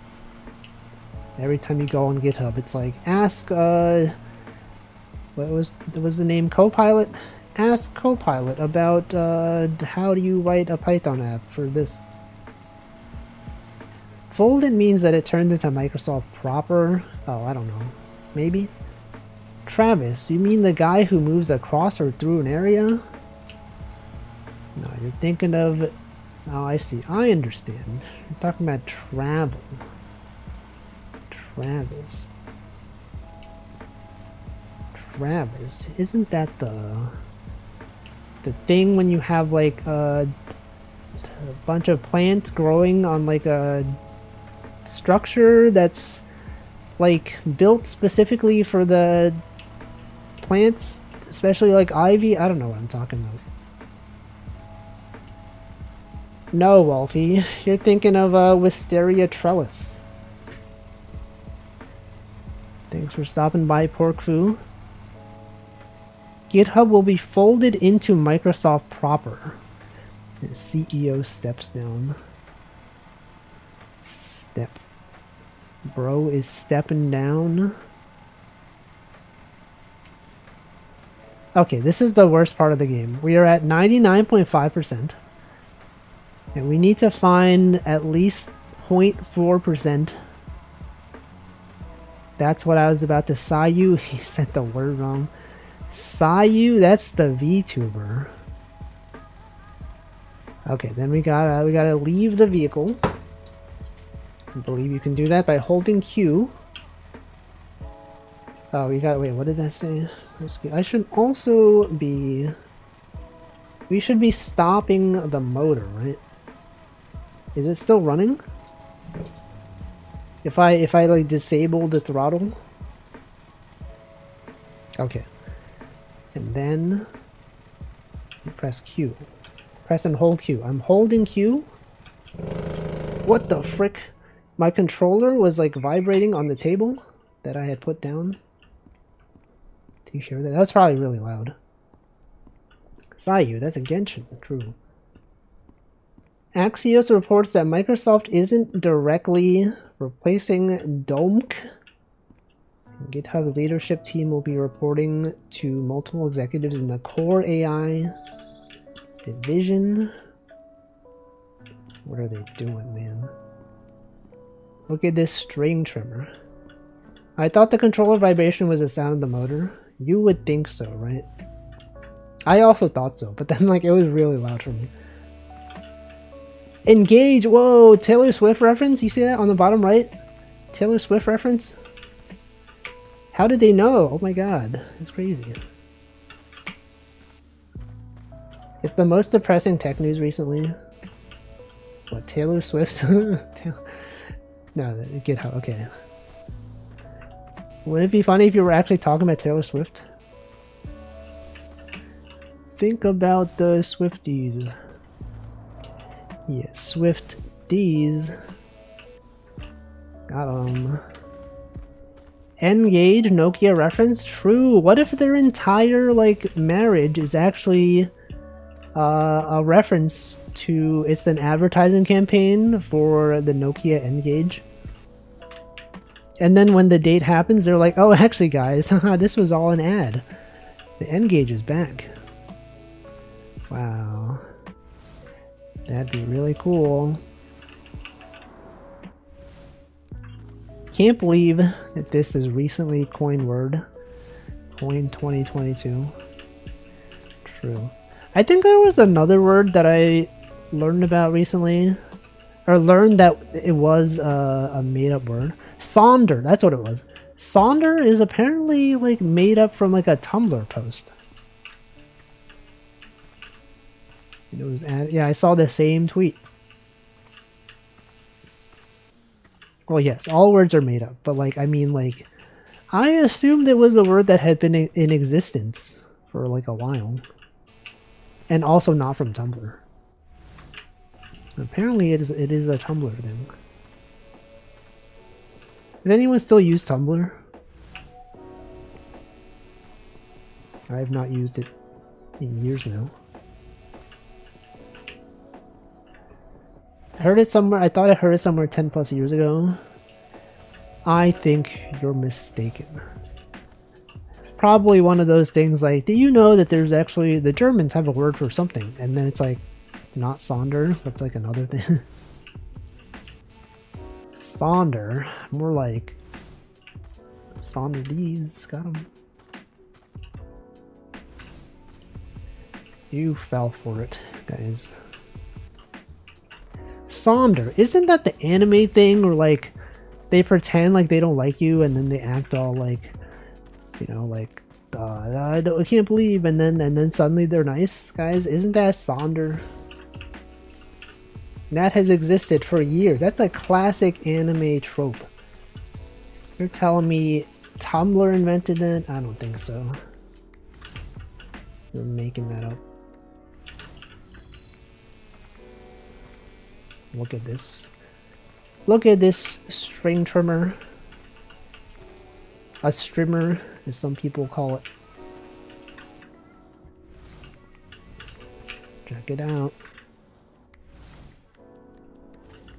Every time you go on GitHub, it's like, ask, what was the name? Copilot? Ask Copilot about how do you write a Python app for this. Folded means that it turns into Microsoft proper. Oh, I don't know. Maybe? Travis, you mean the guy who moves across or through an area? No, you're thinking of... Oh, I see. I understand. You're talking about travel. Travis. Travis. Isn't that the thing when you have like a bunch of plants growing on like a structure that's like built specifically for the plants, especially like ivy? I don't know what I'm talking about. No, Wolfie, you're thinking of Wisteria trellis. Thanks for stopping by, Pork Foo. GitHub will be folded into Microsoft proper. The CEO steps down. Step. Bro is stepping down. Okay, this is the worst part of the game. We are at 99.5%. And we need to find at least 0.4%. That's what I was about to say you. He said the word wrong. Sayu, that's the VTuber. Okay, then we gotta leave the vehicle. I believe you can do that by holding Q. Oh, we got, wait, what did that say? I should also be... We should be stopping the motor, right? Is it still running? If I like disable the throttle? Okay. And then you press Q. Press and hold Q. I'm holding Q. What the frick? My controller was like vibrating on the table that I had put down. Do you hear that? That was probably really loud. Sayu, that's a Genshin, true. Axios reports that Microsoft isn't directly replacing Domk. GitHub's leadership team will be reporting to multiple executives in the core AI division. What are they doing, man? Look at this string trimmer. I thought the controller vibration was the sound of the motor. You would think so, right? I also thought so, but then like it was really loud for me. Engage! Whoa! Taylor Swift reference? You see that on the bottom right? Taylor Swift reference? How did they know? Oh my god. That's crazy. It's the most depressing tech news recently. What, Taylor Swift? No, GitHub, okay. Wouldn't it be funny if you were actually talking about Taylor Swift? Think about the Swifties. Yeah, Swifties. Got 'em. Engage, Nokia reference? True. What if their entire, like, marriage is actually a reference to... It's an advertising campaign for the Nokia Engage? And then when the date happens, they're like, oh, actually, guys, this was all an ad. The Engage is back. Wow. That'd be really cool. Can't believe that this is recently coined word. Coined 2022. True. I think there was another word that I learned about recently. Or learned that it was a made-up word. Sonder, that's what it was. Sonder is apparently like made up from like a Tumblr post. And it was, yeah, I saw the same tweet. Well, yes, all words are made up, but like, I mean, like, I assumed it was a word that had been in existence for like a while. And also not from Tumblr. Apparently it is a Tumblr thing. Does anyone still use Tumblr? I have not used it in years now. I heard it somewhere. I thought I heard it somewhere 10 plus years ago. I think you're mistaken. It's probably one of those things like, do you know that there's actually, the Germans have a word for something, and then it's like, not Sonder, but it's like another thing. Sonder, more like Sonder D's, got him. You fell for it, guys. Sonder, isn't that the anime thing where like they pretend like they don't like you and then they act all like, you know, like I can't believe, and then suddenly they're nice, guys? Isn't that Sonder? That has existed for years. That's a classic anime trope. You're telling me Tumblr invented it? I don't think so. You're making that up. Look at this. Look at this string trimmer. A strimmer, as some people call it. Check it out.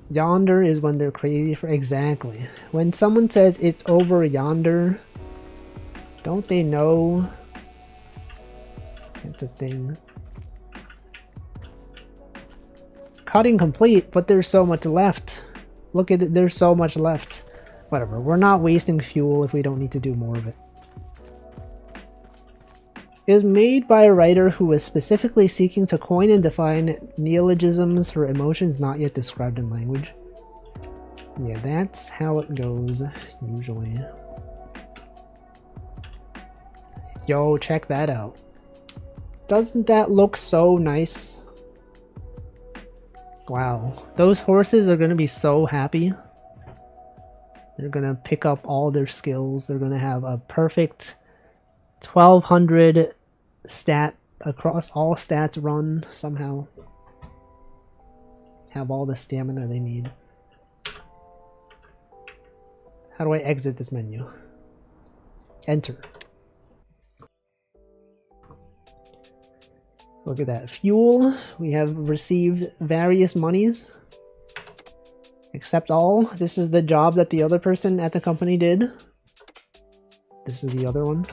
Yonder is when they're crazy for... Exactly. When someone says it's over yonder, don't they know it's a thing? Cutting complete, but there's so much left. Look at it, there's so much left. Whatever, we're not wasting fuel if we don't need to do more of it. It was made by a writer who was specifically seeking to coin and define neologisms for emotions not yet described in language. Yeah, that's how it goes, usually. Yo, check that out. Doesn't that look so nice? Wow, those horses are going to be so happy. They're going to pick up all their skills. They're going to have a perfect 1200 stat across all stats run somehow. Have all the stamina they need. How do I exit this menu? Enter. Look at that. Fuel. We have received various monies. Accept all. This is the job that the other person at the company did. This is the other one.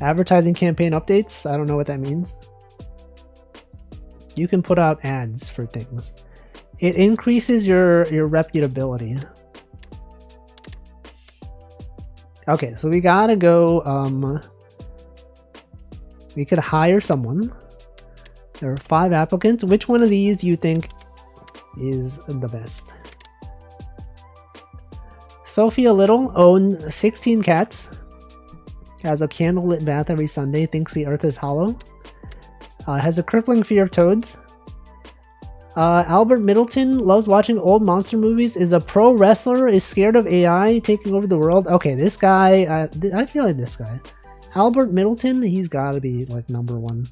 Advertising campaign updates. I don't know what that means. You can put out ads for things. It increases your reputability. Okay, so we gotta go, we could hire someone. There are 5 applicants. Which one of these do you think is the best? Sophia Little owns 16 cats. Has a candlelit bath every Sunday. Thinks the earth is hollow. Has a crippling fear of toads. Albert Middleton loves watching old monster movies. Is a pro wrestler. Is scared of AI taking over the world. Okay, this guy. I feel like this guy. Albert Middleton, he's got to be like #1.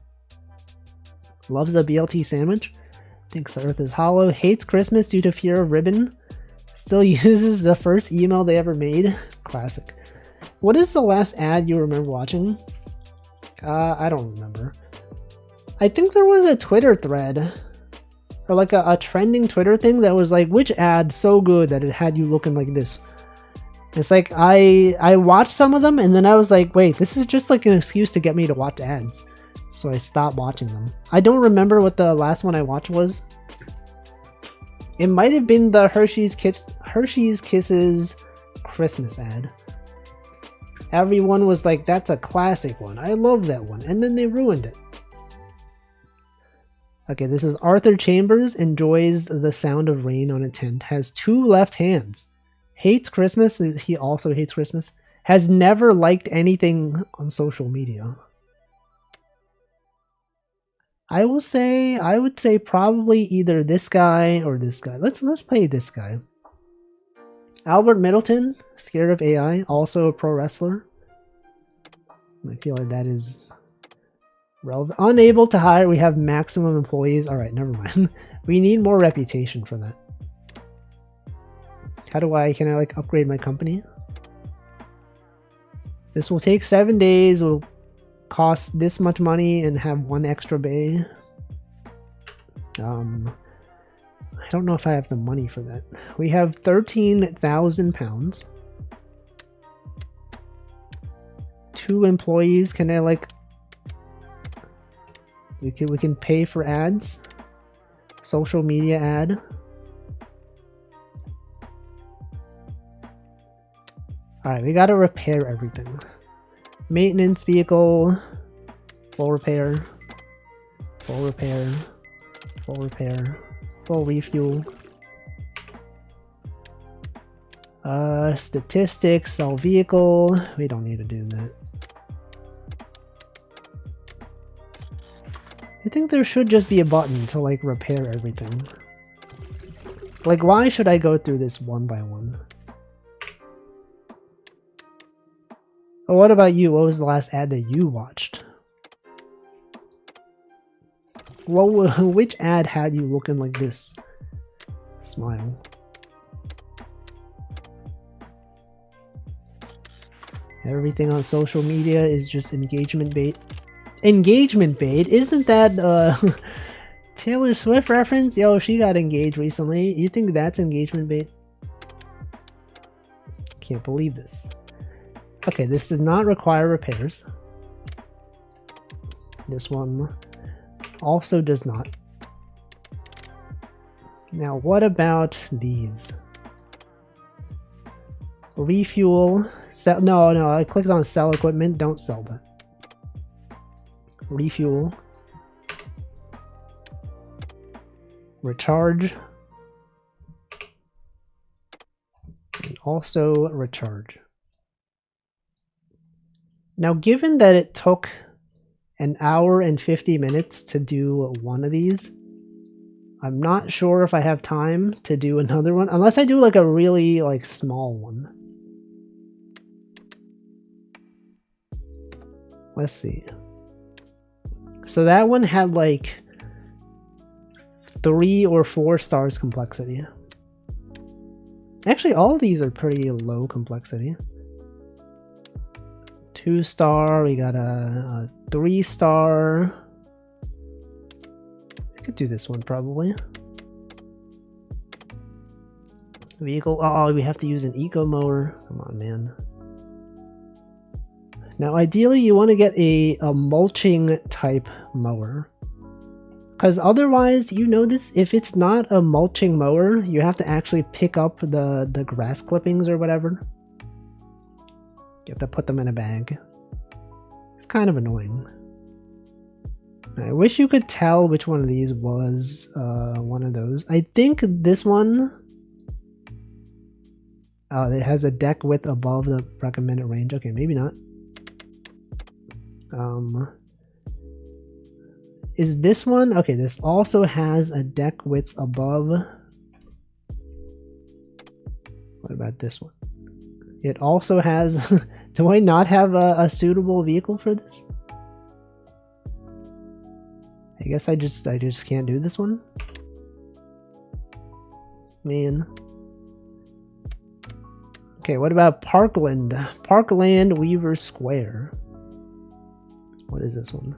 Loves a BLT sandwich. Thinks the earth is hollow. Hates Christmas due to fear of ribbon. Still uses the first email they ever made. Classic. What is the last ad you remember watching? I don't remember. I think there was a Twitter thread. Or like a trending Twitter thing that was like, which ad so good that it had you looking like this? It's like, I watched some of them and then I was like, wait, this is just like an excuse to get me to watch ads. So I stopped watching them. I don't remember what the last one I watched was. It might have been the Hershey's Kisses Christmas ad. Everyone was like, that's a classic one. I love that one. And then they ruined it. Okay, this is Arthur Chambers. Enjoys the sound of rain on a tent. Has 2 left hands. Hates Christmas. He also hates Christmas. Has never liked anything on social media. I would say probably either this guy or this guy. Let's play this guy. Albert Middleton, scared of AI, also a pro wrestler. I feel like that is relevant. Unable to hire, we have maximum employees. Alright, never mind. We need more reputation for that. Can I like upgrade my company? This will take 7 days, will cost this much money and have 1 extra bay. I don't know if I have the money for that. We have 13,000 pounds. 2 employees. Can I like... We can pay for ads. Social media ad. Alright, we gotta repair everything. Maintenance vehicle. Full repair. Full repair. Full repair. Full refuel. Statistics, sell vehicle. We don't need to do that. I think there should just be a button to like repair everything. Like, why should I go through this one by one? Oh, what about you? What was the last ad that you watched? Well, which ad had you looking like this? Smile. Everything on social media is just engagement bait. Engagement bait? Isn't that Taylor Swift reference? Yo, she got engaged recently. You think that's engagement bait? Can't believe this. Okay, this does not require repairs. This one also does not. Now, what about these? Refuel. Sell. No, I clicked on sell equipment. Don't sell that. Refuel. Recharge. And also recharge. Now, given that it took an hour and 50 minutes to do one of these, I'm not sure if I have time to do another one, unless I do like a really like small one. Let's see. So that one had like 3 or 4 stars complexity. Actually, all of these are pretty low complexity. 2 star, we got a 3 star. I could do this one probably. Vehicle, oh, we have to use an eco mower. Come on, man. Now, ideally, you want to get a mulching type mower. Because otherwise, you know this, if it's not a mulching mower, you have to actually pick up the grass clippings or whatever. You have to put them in a bag. It's kind of annoying. I wish you could tell which one of these was one of those. I think this one... Oh, it has a deck width above the recommended range. Okay, maybe not. Is this one? Okay, this also has a deck width above. What about this one? It also has... Do I not have a suitable vehicle for this? I guess I just can't do this one. Man. Okay, what about Parkland? Parkland Weaver Square. What is this one?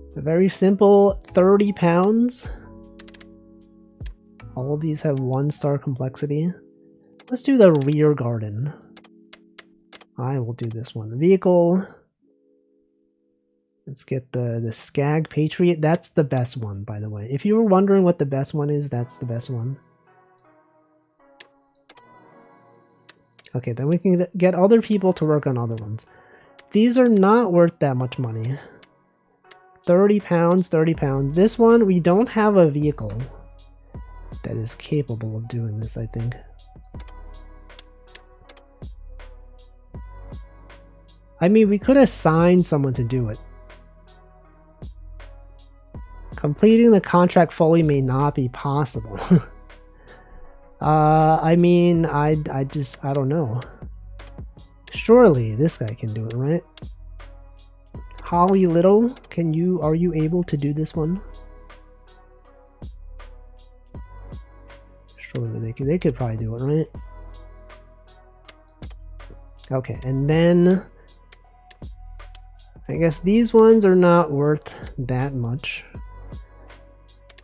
It's a very simple 30 pounds. All of these have 1 star complexity. Let's do the rear garden. I will do this one. Vehicle. Let's get the Skag Patriot. That's the best one, by the way. If you were wondering what the best one is, that's the best one. Okay, then we can get other people to work on other ones. These are not worth that much money. 30 pounds, 30 pounds. This one, we don't have a vehicle that is capable of doing this, I think. I mean, we could assign someone to do it. Completing the contract fully may not be possible. I mean, I don't know. Surely this guy can do it, right? Holly Little, are you able to do this one? Surely they could probably do it, right? Okay, and then I guess these ones are not worth that much.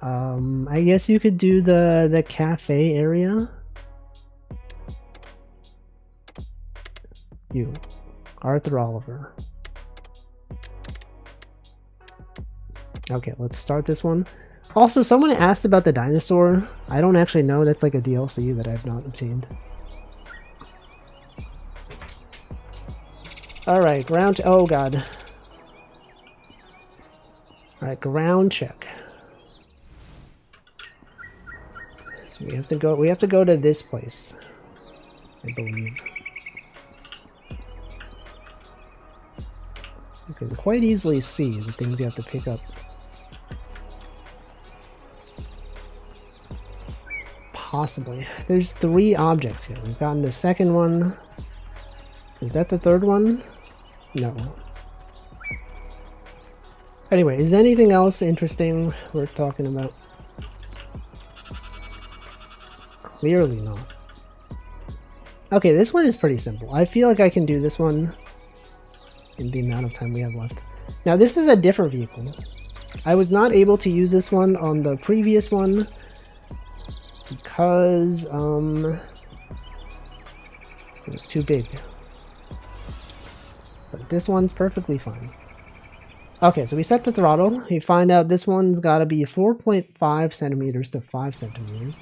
I guess you could do the cafe area. You, Arthur Oliver. Okay, let's start this one. Also, someone asked about the dinosaur. I don't actually know. That's like a DLC that I've not obtained. Alright, ground... Oh, God. Alright, ground check. So we have to go to this place, I believe. You can quite easily see the things you have to pick up. Possibly. There's 3 objects here. We've gotten the second one. Is that the third one? No. Anyway, is anything else interesting worth talking about? Clearly not. Okay, this one is pretty simple. I feel like I can do this one in the amount of time we have left. Now, this is a different vehicle. I was not able to use this one on the previous one because, it was too big. But this one's perfectly fine. Okay, so we set the throttle. We find out this one's got to be 4.5 centimeters to 5 centimeters.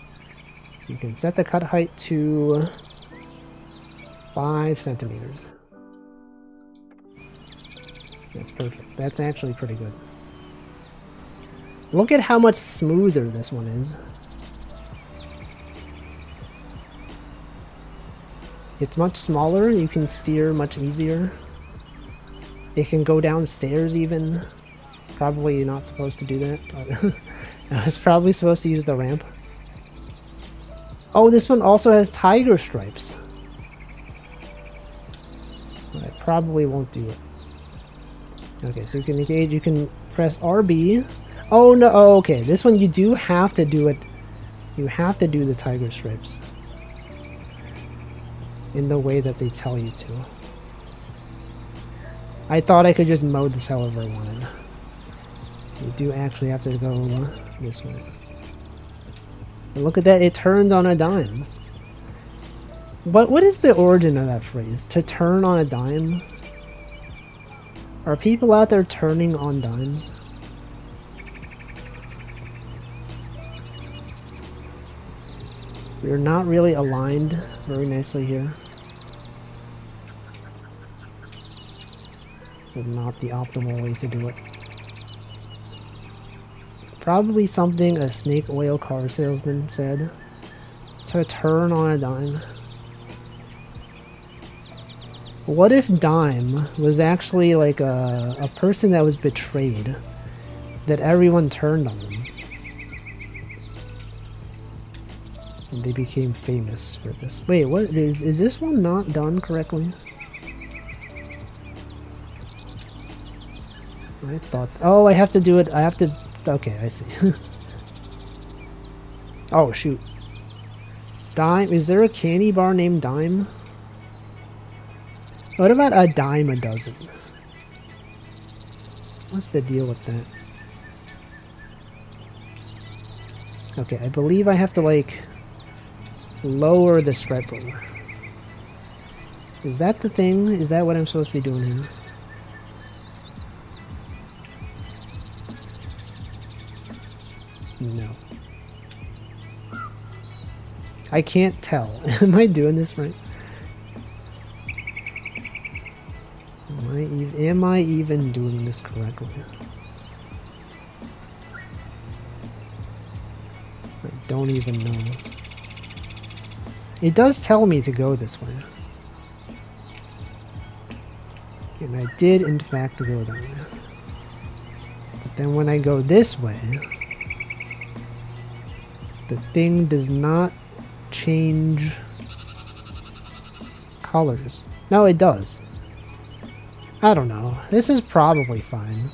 So you can set the cut height to 5 centimeters. That's perfect. That's actually pretty good. Look at how much smoother this one is. It's much smaller. You can steer much easier. It can go downstairs even. Probably you're not supposed to do that, but I was probably supposed to use the ramp. Oh, this one also has tiger stripes. I probably won't do it. Okay, so you can engage, you can press RB. Oh no, oh, okay, this one you do have to do it. You have to do the tiger stripes in the way that they tell you to. I thought I could just mode this however I wanted. You do actually have to go this way. And look at that, it turns on a dime. But what is the origin of that phrase? To turn on a dime? Are people out there turning on dimes? We're not really aligned very nicely here. So not the optimal way to do it. Probably something a snake oil car salesman said. To turn on a dime. What if Dime was actually like a person that was betrayed, that everyone turned on them, and they became famous for this? Wait, what is this one not done correctly? I thought, oh, I have to do it, I have to, okay, I see. Oh shoot. Dime, is there a candy bar named Dime? What about a dime a dozen? What's the deal with that? Okay, I believe I have to, like, lower the stripe roller. Is that the thing? Is that what I'm supposed to be doing here? No. I can't tell. Am I doing this right? Am I even doing this correctly? I don't even know. It does tell me to go this way. And I did in fact go that way. But then when I go this way, the thing does not change colors. No, it does. I don't know. This is probably fine.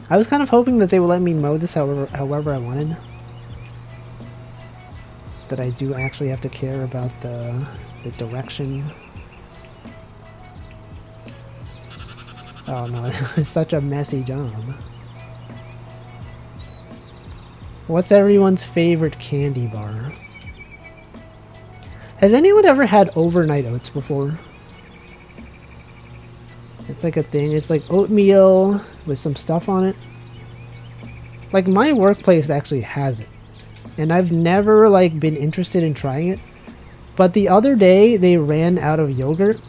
I was kind of hoping that they would let me mow this however I wanted. that I do actually have to care about the direction. Oh no, it's such a messy job. What's everyone's favorite candy bar? Has anyone ever had overnight oats before? It's like a thing. It's like oatmeal with some stuff on it. Like my workplace actually has it. And I've never like been interested in trying it. But the other day they ran out of yogurt.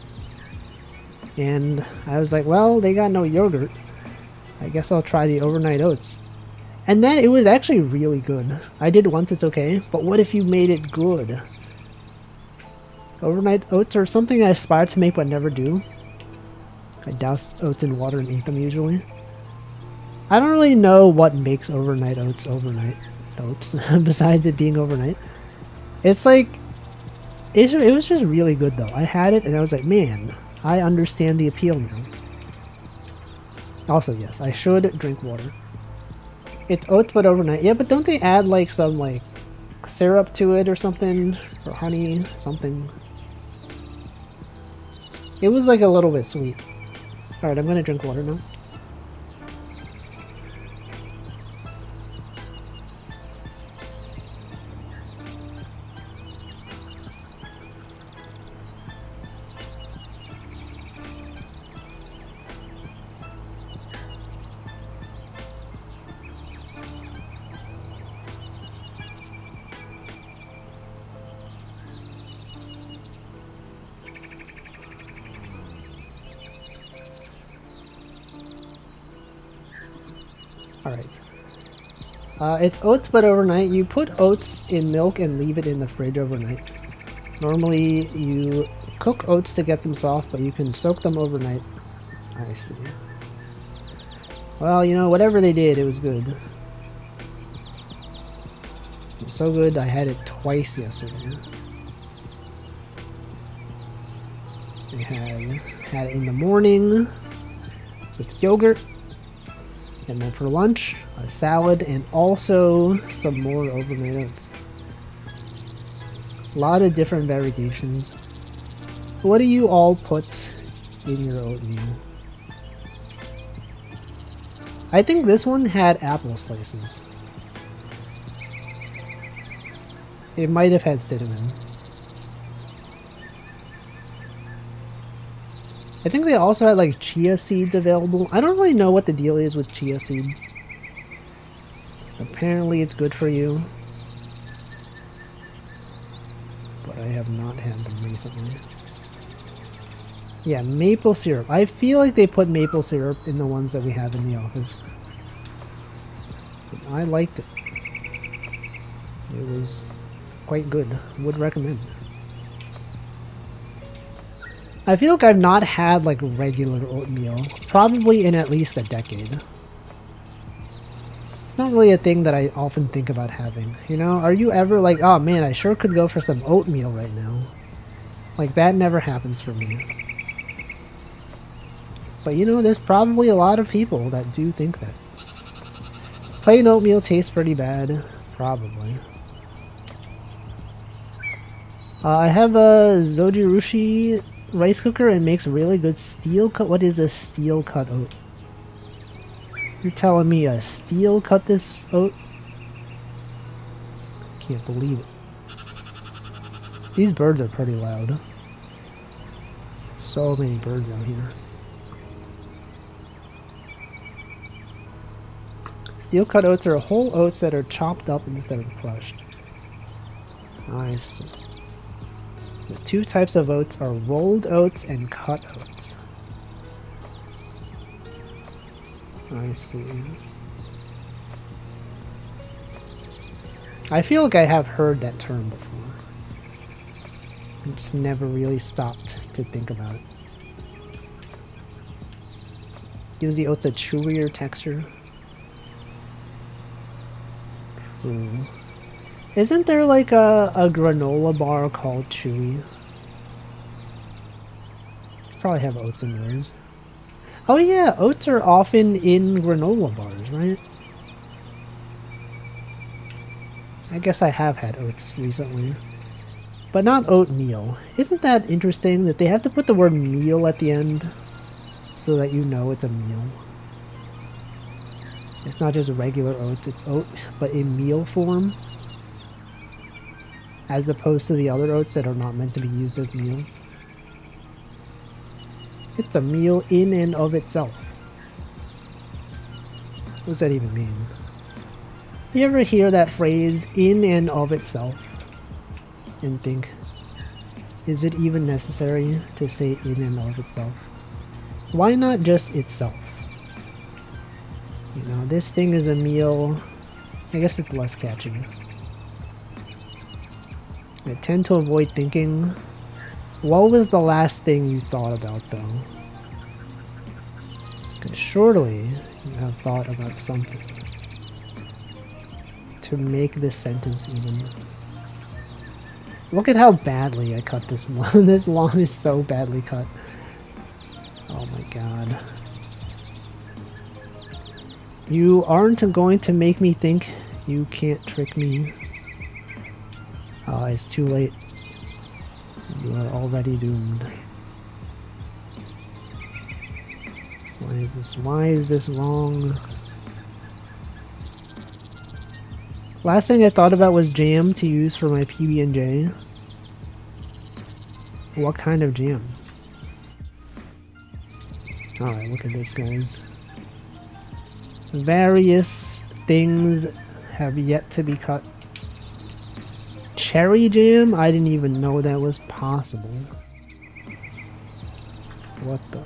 And I was like, well, they got no yogurt. I guess I'll try the overnight oats. And then it was actually really good. I did once, it's okay. But what if you made it good? Overnight oats are something I aspire to make but never do. I douse oats in water and eat them usually. I don't really know what makes overnight oats besides it being overnight. It's like, it was just really good though. I had it and I was like, man, I understand the appeal now. Also, yes, I should drink water. It's oats but overnight. Yeah, but don't they add like some like syrup to it or something? Or honey, something. It was like a little bit sweet. Alright, I'm gonna drink water now. Alright. It's oats but overnight. You put oats in milk and leave it in the fridge overnight. Normally you cook oats to get them soft, but you can soak them overnight. I see. Well, you know, whatever they did, it was good. It was so good, I had it twice yesterday. I had it in the morning with yogurt. And then for lunch, a salad, and also some more overnight oats. A lot of different variegations. What do you all put in your oatmeal? I think this one had apple slices. It might have had cinnamon. I think they also had like chia seeds available. I don't really know what the deal is with chia seeds. Apparently it's good for you. But I have not had them recently. Yeah, maple syrup. I feel like they put maple syrup in the ones that we have in the office. But I liked it. It was quite good. Would recommend. I feel like I've not had like regular oatmeal, probably in at least a decade. It's not really a thing that I often think about having, you know? Are you ever like, oh man, I sure could go for some oatmeal right now? Like that never happens for me. But you know, there's probably a lot of people that do think that. Plain oatmeal tastes pretty bad, probably. I have a Zojirushi rice cooker and makes really good steel cut. What is a steel cut oat? You're telling me a steel cut this oat? Can't believe it. These birds are pretty loud. So many birds out here. Steel cut oats are whole oats that are chopped up instead of crushed. I see. The two types of oats are rolled oats and cut oats. I see. I feel like I have heard that term before. I just never really stopped to think about it. Gives the oats a chewier texture. True. Isn't there like a granola bar called Chewy? Probably have oats in those. Oh yeah, oats are often in granola bars, right? I guess I have had oats recently. But not oatmeal. Isn't that interesting that they have to put the word meal at the end so that you know it's a meal? It's not just regular oats, it's oat, but in meal form. As opposed to the other oats that are not meant to be used as meals. It's a meal in and of itself. What does that even mean? You ever hear that phrase, in and of itself, and think, is it even necessary to say in and of itself? Why not just itself? You know, this thing is a meal. I guess it's less catchy. I tend to avoid thinking, what was the last thing you thought about though? Because surely you have thought about something to make this sentence even. Look at how badly I cut this one. This lawn is so badly cut. Oh my god. You aren't going to make me think. You can't trick me. Oh, it's too late. You are already doomed. Why is this? Why is this wrong? Last thing I thought about was jam to use for my PB&J. What kind of jam? Alright, look at this, guys. Various things have yet to be cut. Cherry jam? I didn't even know that was possible. What the?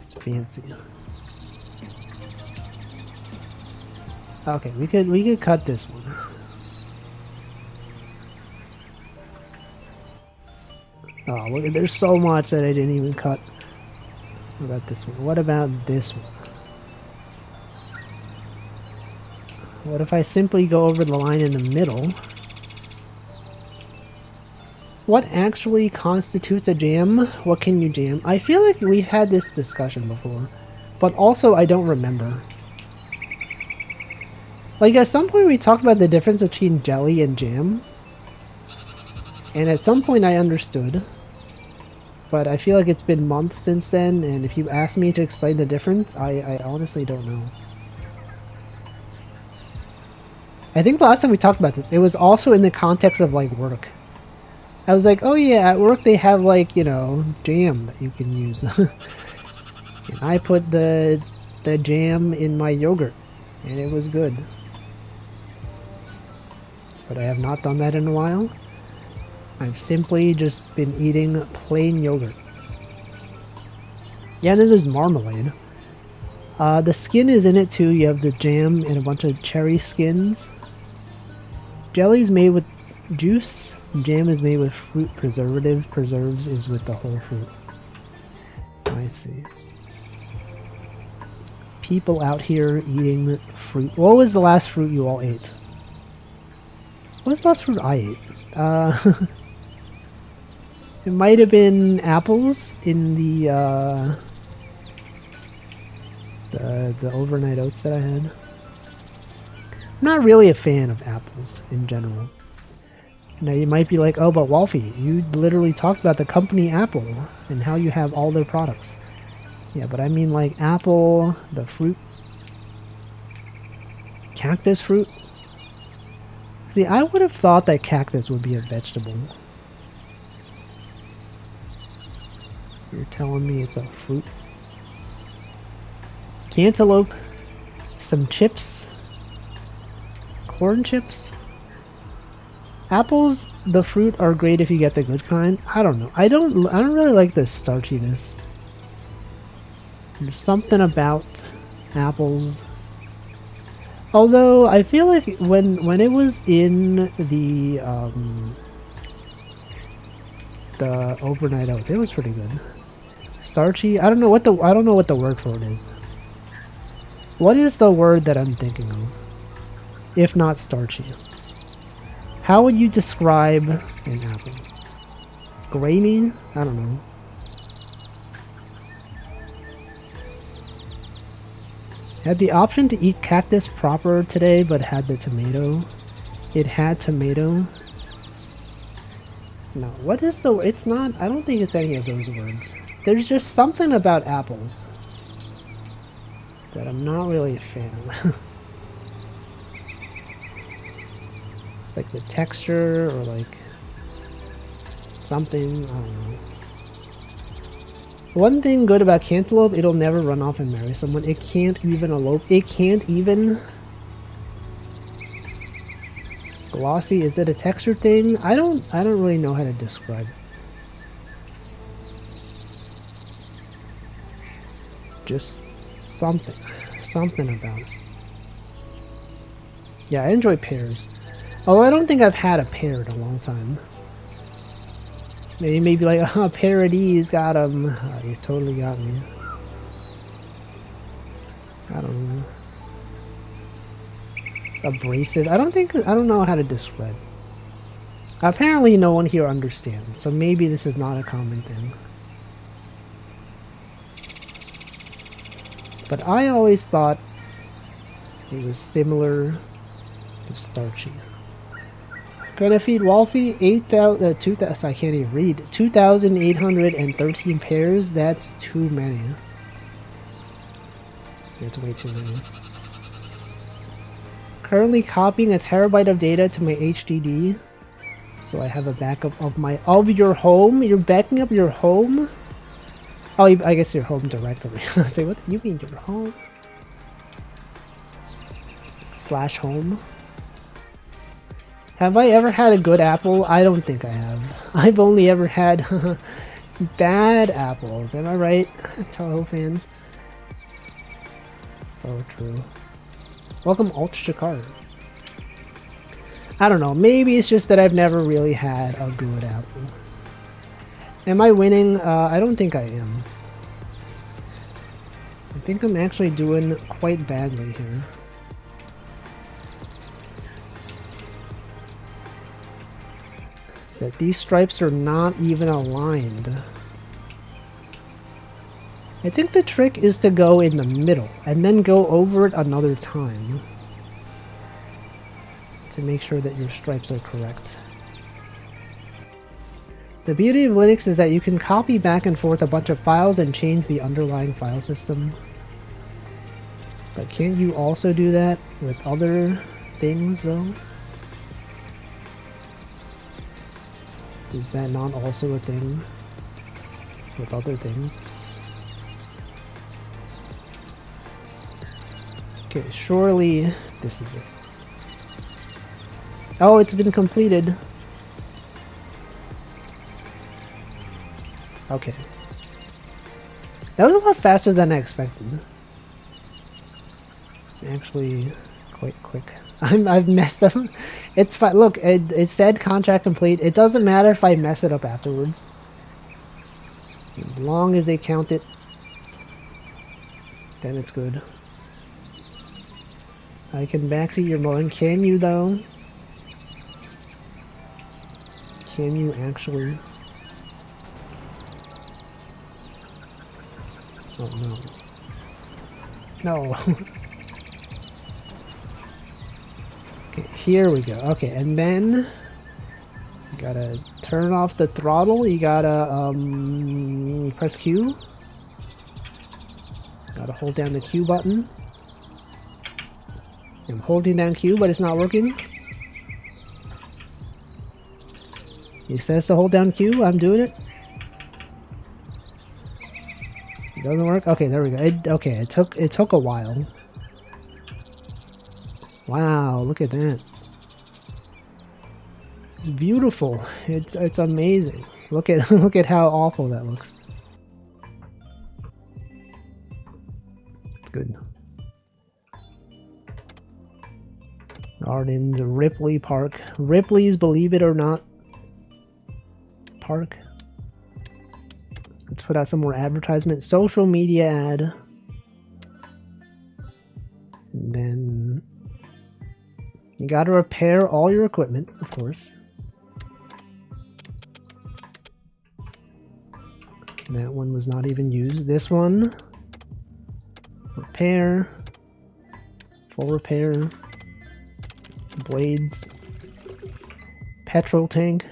It's fancy. Okay, we could cut this one. Oh, look, there's so much that I didn't even cut. What about this one? What about this one? What if I simply go over the line in the middle? What actually constitutes a jam? What can you jam? I feel like we had this discussion before, but also I don't remember. Like at some point we talked about the difference between jelly and jam, and at some point I understood, but I feel like it's been months since then, and if you ask me to explain the difference, I honestly don't know. I think the last time we talked about this, it was also in the context of like work. I was like, oh yeah, at work they have like, you know, jam that you can use. And I put the jam in my yogurt, and it was good. But I have not done that in a while. I've simply just been eating plain yogurt. Yeah, and then there's marmalade. The skin is in it too. You have the jam and a bunch of cherry skins. Jelly's made with juice. Jam is made with fruit preservative. Preserves is with the whole fruit. I see. People out here eating fruit. What was the last fruit you all ate? What was the last fruit I ate? It might have been apples in the overnight oats that I had. I'm not really a fan of apples in general. Now you might be like, oh, but Wolfie, you literally talked about the company Apple and how you have all their products. Yeah, but I mean like apple, the fruit, cactus fruit. See, I would have thought that cactus would be a vegetable. You're telling me it's a fruit? Cantaloupe, some chips, corn chips. Apples, the fruit, are great if you get the good kind. I don't know. I don't really like the starchiness. There's something about apples. Although I feel like when it was in the overnight oats, it was pretty good. Starchy. I don't know what the word for it is. What is the word that I'm thinking of? If not starchy. How would you describe an apple? Grainy? I don't know. Had the option to eat cactus proper today, but had the tomato. It had tomato. No, what is the... It's not... I don't think it's any of those words. There's just something about apples that I'm not really a fan of. It's like the texture or like something, I don't know. One thing good about cantaloupe, it'll never run off and marry someone. It can't even elope. It can't even... Glossy, is it a texture thing? I don't really know how to describe it. Just something about it. Yeah, I enjoy pears. Although I don't think I've had a pear in a long time. Maybe like, oh, Paradis got him. Oh, he's totally got me. I don't know. It's abrasive. I don't know how to describe. Apparently no one here understands, so maybe this is not a common thing. But I always thought it was similar to starchy. Gonna feed Wolfie 2,000. I can't even read. 2,813 pairs. That's too many. That's way too many. Currently copying a terabyte of data to my HDD, so I have a backup of your home. You're backing up your home. Oh, I guess your home directory. Say, what do you mean your home? / home. Have I ever had a good apple? I don't think I have. I've only ever had bad apples. Am I right, Toho fans? So true. Welcome, Alt Shakar. I don't know. Maybe it's just that I've never really had a good apple. Am I winning? I don't think I am. I think I'm actually doing quite badly here. That these stripes are not even aligned. I think the trick is to go in the middle and then go over it another time to make sure that your stripes are correct. The beauty of Linux is that you can copy back and forth a bunch of files and change the underlying file system. But can't you also do that with other things though? Is that not also a thing with other things? Okay, surely this is it. Oh, it's been completed. Okay. That was a lot faster than I expected. Actually, quite quick. I've messed up. It's fine. Look, it said contract complete. It doesn't matter if I mess it up afterwards. As long as they count it, then it's good. I can backseat your mowing. Can you though? Can you actually? Oh no. No. Okay, here we go. Okay, and then you gotta turn off the throttle. You gotta press Q. Gotta hold down the Q button. I'm holding down Q, but it's not working. He says to hold down Q. I'm doing it. It doesn't work. Okay, there we go. It took a while. Wow, look at that. It's beautiful. It's amazing. Look at look at how awful that looks. It's good. Gardens, Ripley Park. Ripley's Believe It or Not Park. Let's put out some more advertisement. Social media ad. And then you gotta repair all your equipment, of course. That one was not even used. This one. Repair. Full repair. Blades. Petrol tank.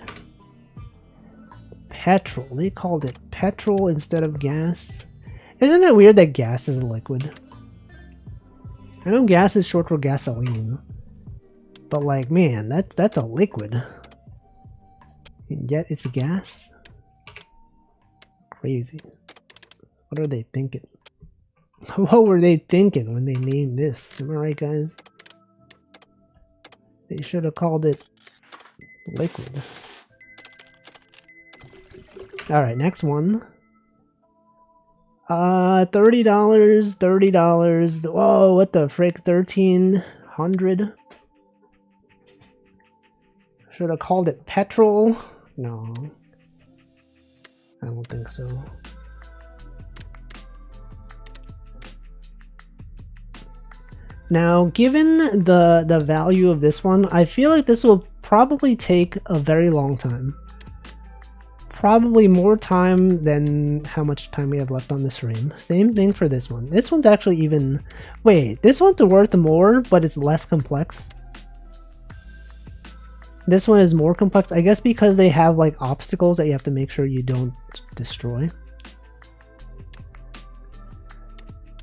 Petrol. They called it petrol instead of gas. Isn't it weird that gas is a liquid? I know gas is short for gasoline. But like, man, that's a liquid. And yet it's gas? Crazy. What are they thinking? What were they thinking when they named this? Am I right, guys? They should have called it liquid. Alright, next one. $30, $30. Whoa, what the frick? 1,300? Should have called it petrol? No. I don't think so. Now, given the value of this one, I feel like this will probably take a very long time. Probably more time than how much time we have left on the stream. Same thing for this one. This one's actually even... Wait, this one's worth more, but it's less complex. This one is more complex, I guess because they have like obstacles that you have to make sure you don't destroy.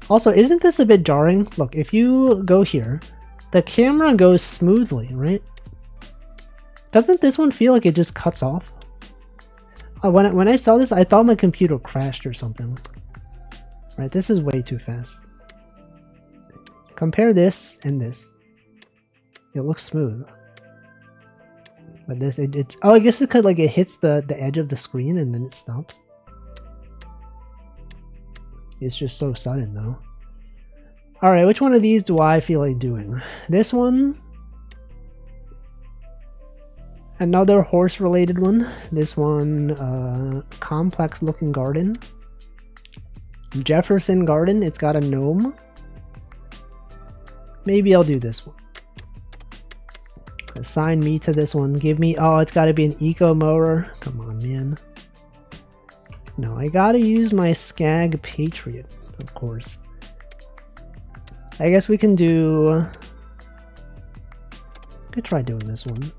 Also, isn't this a bit jarring? Look, if you go here, the camera goes smoothly, right? Doesn't this one feel like it just cuts off? When I saw this, I thought my computer crashed or something. Right, this is way too fast. Compare this and this. It looks smooth. But this, oh, I guess it could, like, it hits the edge of the screen and then it stops. It's just so sudden, though. Alright, which one of these do I feel like doing? This one? Another horse-related one. This one, complex-looking garden. Jefferson Garden. It's got a gnome. Maybe I'll do this one. Assign me to this one. Give me... Oh, it's got to be an eco mower. Come on, man. No, I gotta use my Skag Patriot, of course. I guess we can do... Could try doing this one.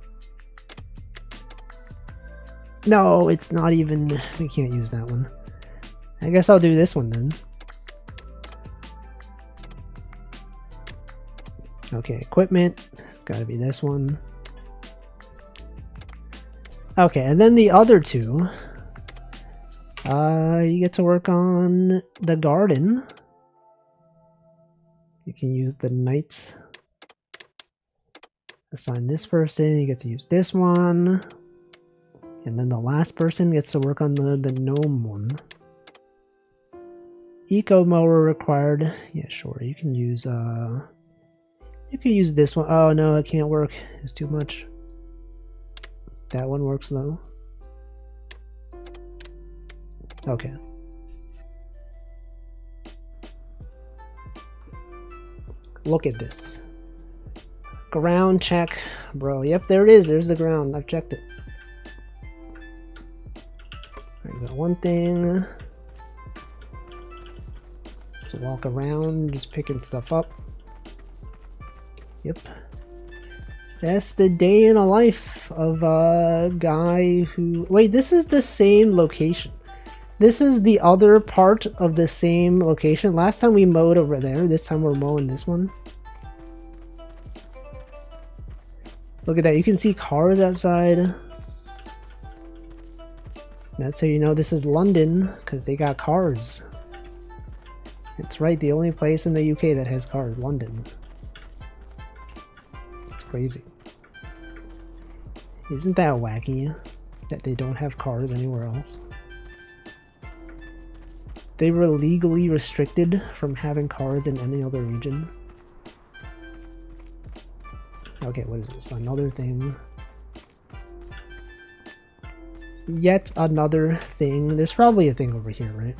No, it's not even... We can't use that one. I guess I'll do this one then. Okay, equipment. It's gotta be this one. Okay, and then the other two. You get to work on the garden. You can use the knights. Assign this person, you get to use this one. And then the last person gets to work on the gnome one. Eco mower required. Yeah, sure. You can use this one. Oh no, it can't work. It's too much. That one works though. Okay. Look at this. Ground check. Bro, yep, there it is. There's the ground. I've checked it. I got one thing. So walk around, just picking stuff up. Yep. That's the day in a life of a guy who... Wait, this is the same location. This is the other part of the same location. Last time we mowed over there. This time we're mowing this one. Look at that. You can see cars outside. That's how you know this is London, because they got cars. It's right, the only place in the UK that has cars, London. It's crazy. Isn't that wacky that they don't have cars anywhere else? They were legally restricted from having cars in any other region. Okay, what is this? Another thing. Yet another thing. There's probably a thing over here, right?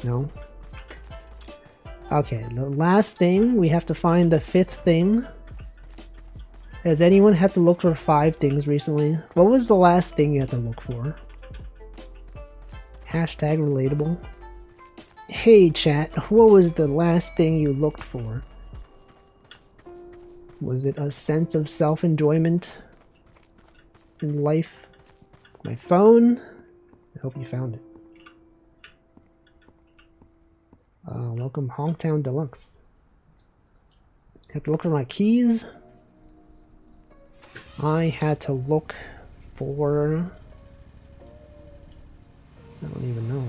No? Okay, the last thing, we have to find the fifth thing. Has anyone had to look for 5 things recently? What was the last thing you had to look for? Hashtag relatable. Hey chat, what was the last thing you looked for? Was it a sense of self-enjoyment in life? My phone? I hope you found it. Welcome Hometown Deluxe. Have to look for my keys. I had to look for... I don't even know.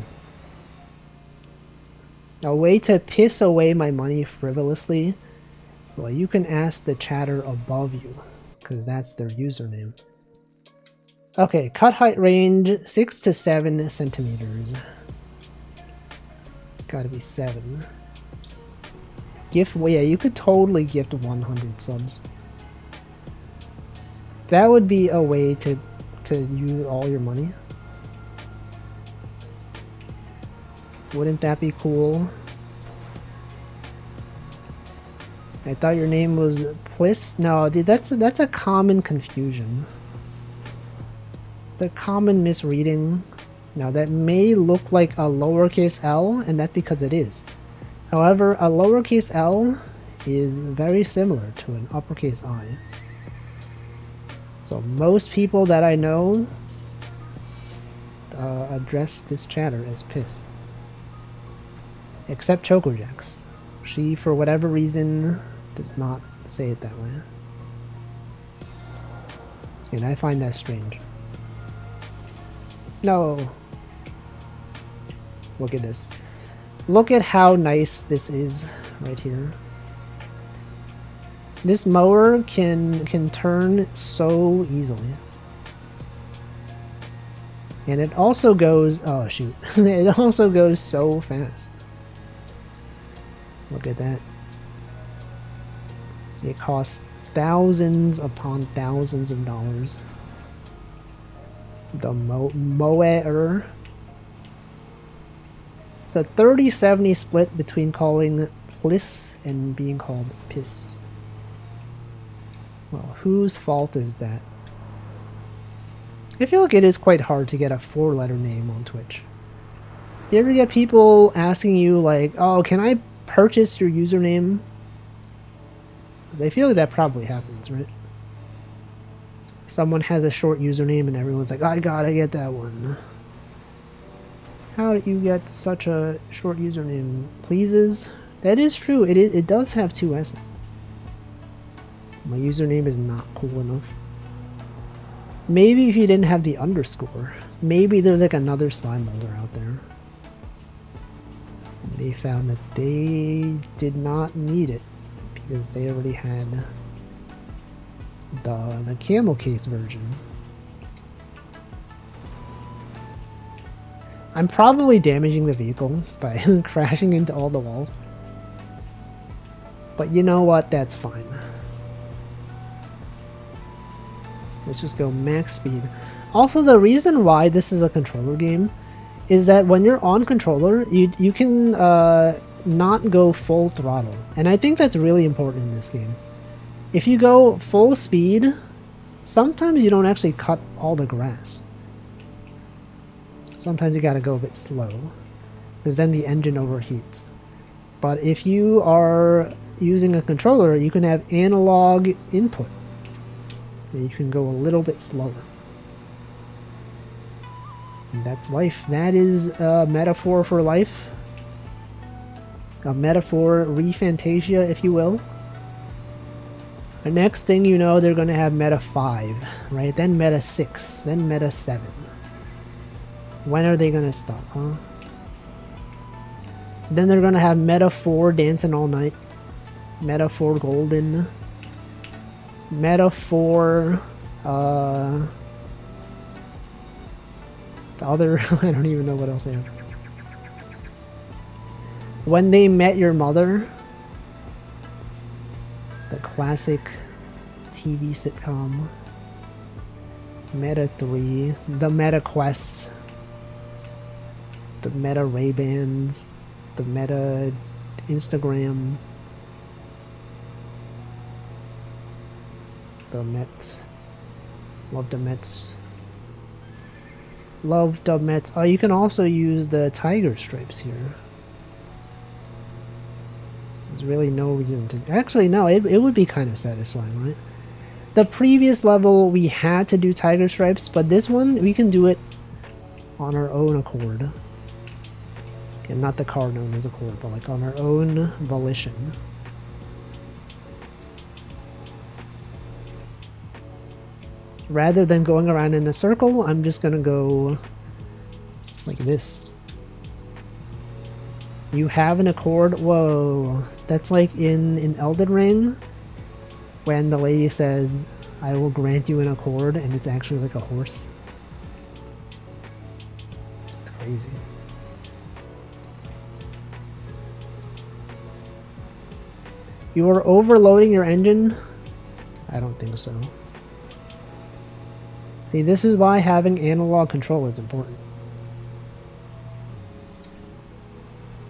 A way to piss away my money frivolously? Well, you can ask the chatter above you, because that's their username. Okay, cut height range 6 to 7 centimeters. It's gotta be 7. Gift, well, yeah, you could totally gift 100 subs. That would be a way to use all your money. Wouldn't that be cool? I thought your name was Pliss. No, dude, that's a common confusion. It's a common misreading. Now that may look like a lowercase l, and that's because it is. However, a lowercase l is very similar to an uppercase I. So most people that I know address this chatter as piss. Except Chocojax. She, for whatever reason, does not say it that way. And I find that strange. No. Look at this. Look at how nice this is right here. This mower can turn so easily. And it also goes, oh shoot, it also goes so fast. Look at that. It costs thousands upon thousands of dollars. The mower. It's a 30-70 split between calling Pliss and being called Piss. Well, whose fault is that? I feel like it is quite hard to get a 4-letter name on Twitch. You ever get people asking you like, oh, can I purchase your username? I feel like that probably happens, right? Someone has a short username and everyone's like, I gotta get that one. How did you get such a short username? Pleases? That is true. It does have 2 S's. My username is not cool enough. Maybe if you didn't have the underscore. Maybe there's like another slime molder out there. And they found that they did not need it because they already had the camel case version. I'm probably damaging the vehicle by crashing into all the walls. But you know what? That's fine. Let's just go max speed. Also, the reason why this is a controller game is that when you're on controller, you can not go full throttle. And I think that's really important in this game. If you go full speed, sometimes you don't actually cut all the grass. Sometimes you gotta go a bit slow, because then the engine overheats. But if you are using a controller, you can have analog input. So you can go a little bit slower. And that's life. That is a metaphor for life. A metaphor re-Fantasia, if you will. The next thing you know, they're going to have Meta 5, right? Then Meta 6, then Meta 7. When are they going to stop, huh? Then they're going to have Meta 4 Dancing All Night. Meta 4 Golden. Meta 4, the other, I don't even know what else they have. When They Met Your Mother, the classic TV sitcom. Meta 3, the Meta Quests, the Meta Ray-Bans, the Meta Instagram, the Mets. Love the Mets. Love the Mets. Oh, you can also use the tiger stripes here. There's really no reason to... Actually, no, it would be kind of satisfying, right? The previous level, we had to do tiger stripes, but this one, we can do it on our own accord. Okay, not the car known as accord, but like on our own volition. Rather than going around in a circle, I'm just gonna go like this. You have an accord? Whoa. That's like in Elden Ring, when the lady says, I will grant you an accord, and it's actually like a horse. It's crazy. You are overloading your engine? I don't think so. See, this is why having analog control is important.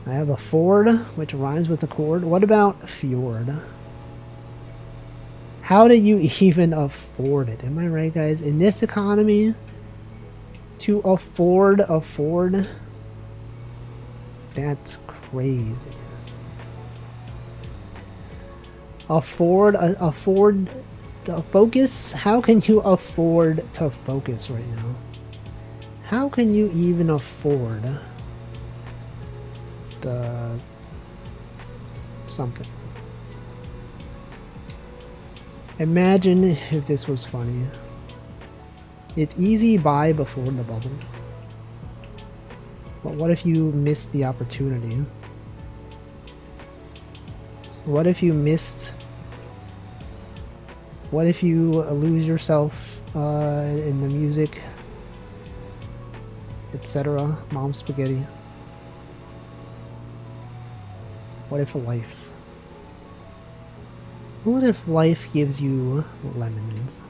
I have a Ford, which rhymes with accord. What about Fjord? How do you even afford it? Am I right, guys? In this economy, to afford a Ford? That's crazy. Afford a Ford to focus? How can you afford to focus right now? How can you even afford the something? Imagine if this was funny. It's easy buy before the bubble. But what if you missed the opportunity? What if you missed... What if you lose yourself in the music, etc.? Mom spaghetti. What if life? What if life gives you lemons?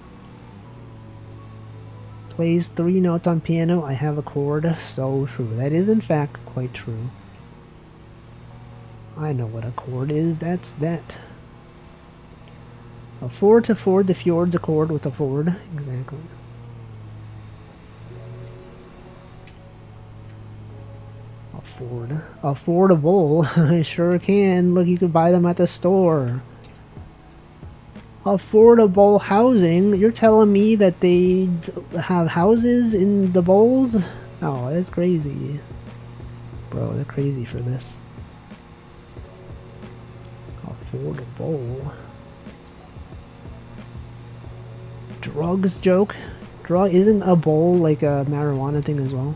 Plays 3 notes on piano, I have a chord. So true. That is in fact quite true. I know what a chord is. That's that. Afford to ford the fjords accord with a Ford. Exactly. Afford. Affordable. I sure can. Look, you can buy them at the store. Affordable housing? You're telling me that they have houses in the bowls? Oh, that's crazy. Bro, they're crazy for this. Affordable. Drugs joke? Drug isn't a bowl like a marijuana thing as well?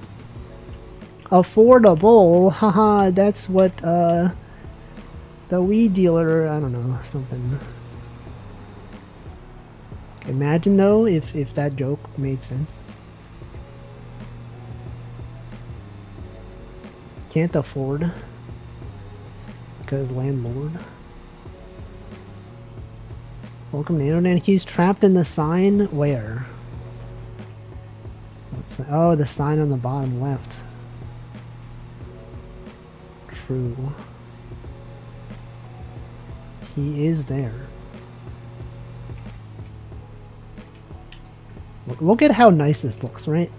Affordable? Haha, that's what the weed dealer, I don't know, something. Imagine though if that joke made sense. Can't afford because landlord. Welcome to Internet. He's trapped in the sign. Where? Oh, the sign on the bottom left. True. He is there. Look at how nice this looks, right?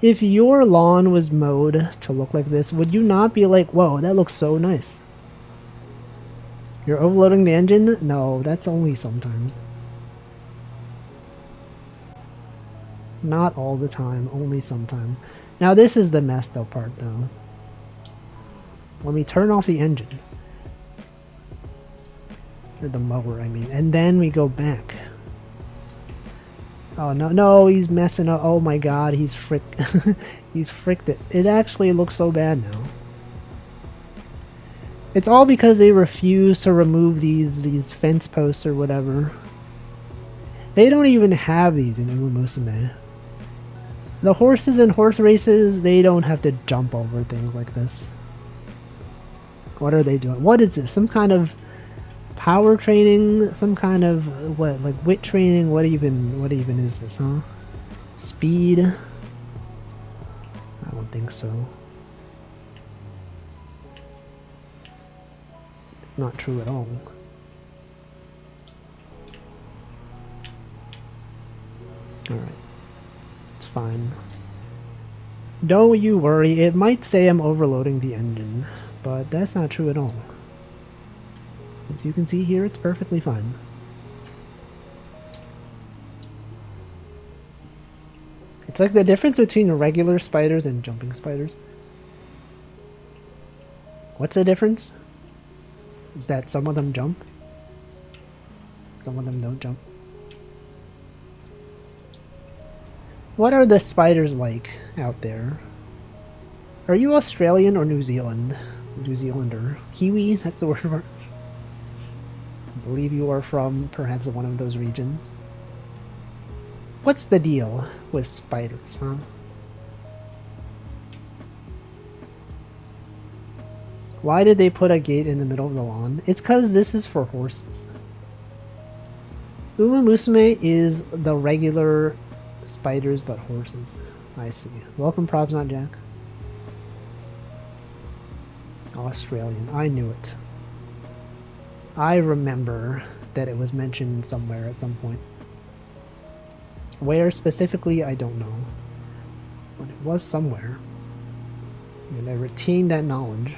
If your lawn was mowed to look like this, would you not be like, whoa, that looks so nice? You're overloading the engine? No, that's only sometimes. Not all the time, only sometime. Now this is the messed up part though. Let me turn off the engine. Or the mower, I mean. And then we go back. Oh no, no, he's messing up. Oh my god, he's he's fricked it. It actually looks so bad now. It's all because they refuse to remove these fence posts or whatever. They don't even have these in Uma Musume. The horses in horse races, they don't have to jump over things like this. What are they doing? What is this? Some kind of power training? Some kind of what? Like wit training? What even is this, huh? Speed? I don't think so. It's not true at all. Alright. It's fine. Don't you worry, it might say I'm overloading the engine, but that's not true at all. As you can see here, it's perfectly fine. It's like the difference between regular spiders and jumping spiders. What's the difference? Is that some of them jump? Some of them don't jump. What are the spiders like out there? Are you Australian or New Zealand? New Zealander. Kiwi? That's the word for it. I believe you are from perhaps one of those regions. What's the deal with spiders, huh? Why did they put a gate in the middle of the lawn? It's because this is for horses. Uma Musume is the regular spiders but horses. I see. Welcome, Probs Not Jack. Australian. I knew it. I remember that it was mentioned somewhere at some point. Where specifically, I don't know. But it was somewhere. And I retained that knowledge.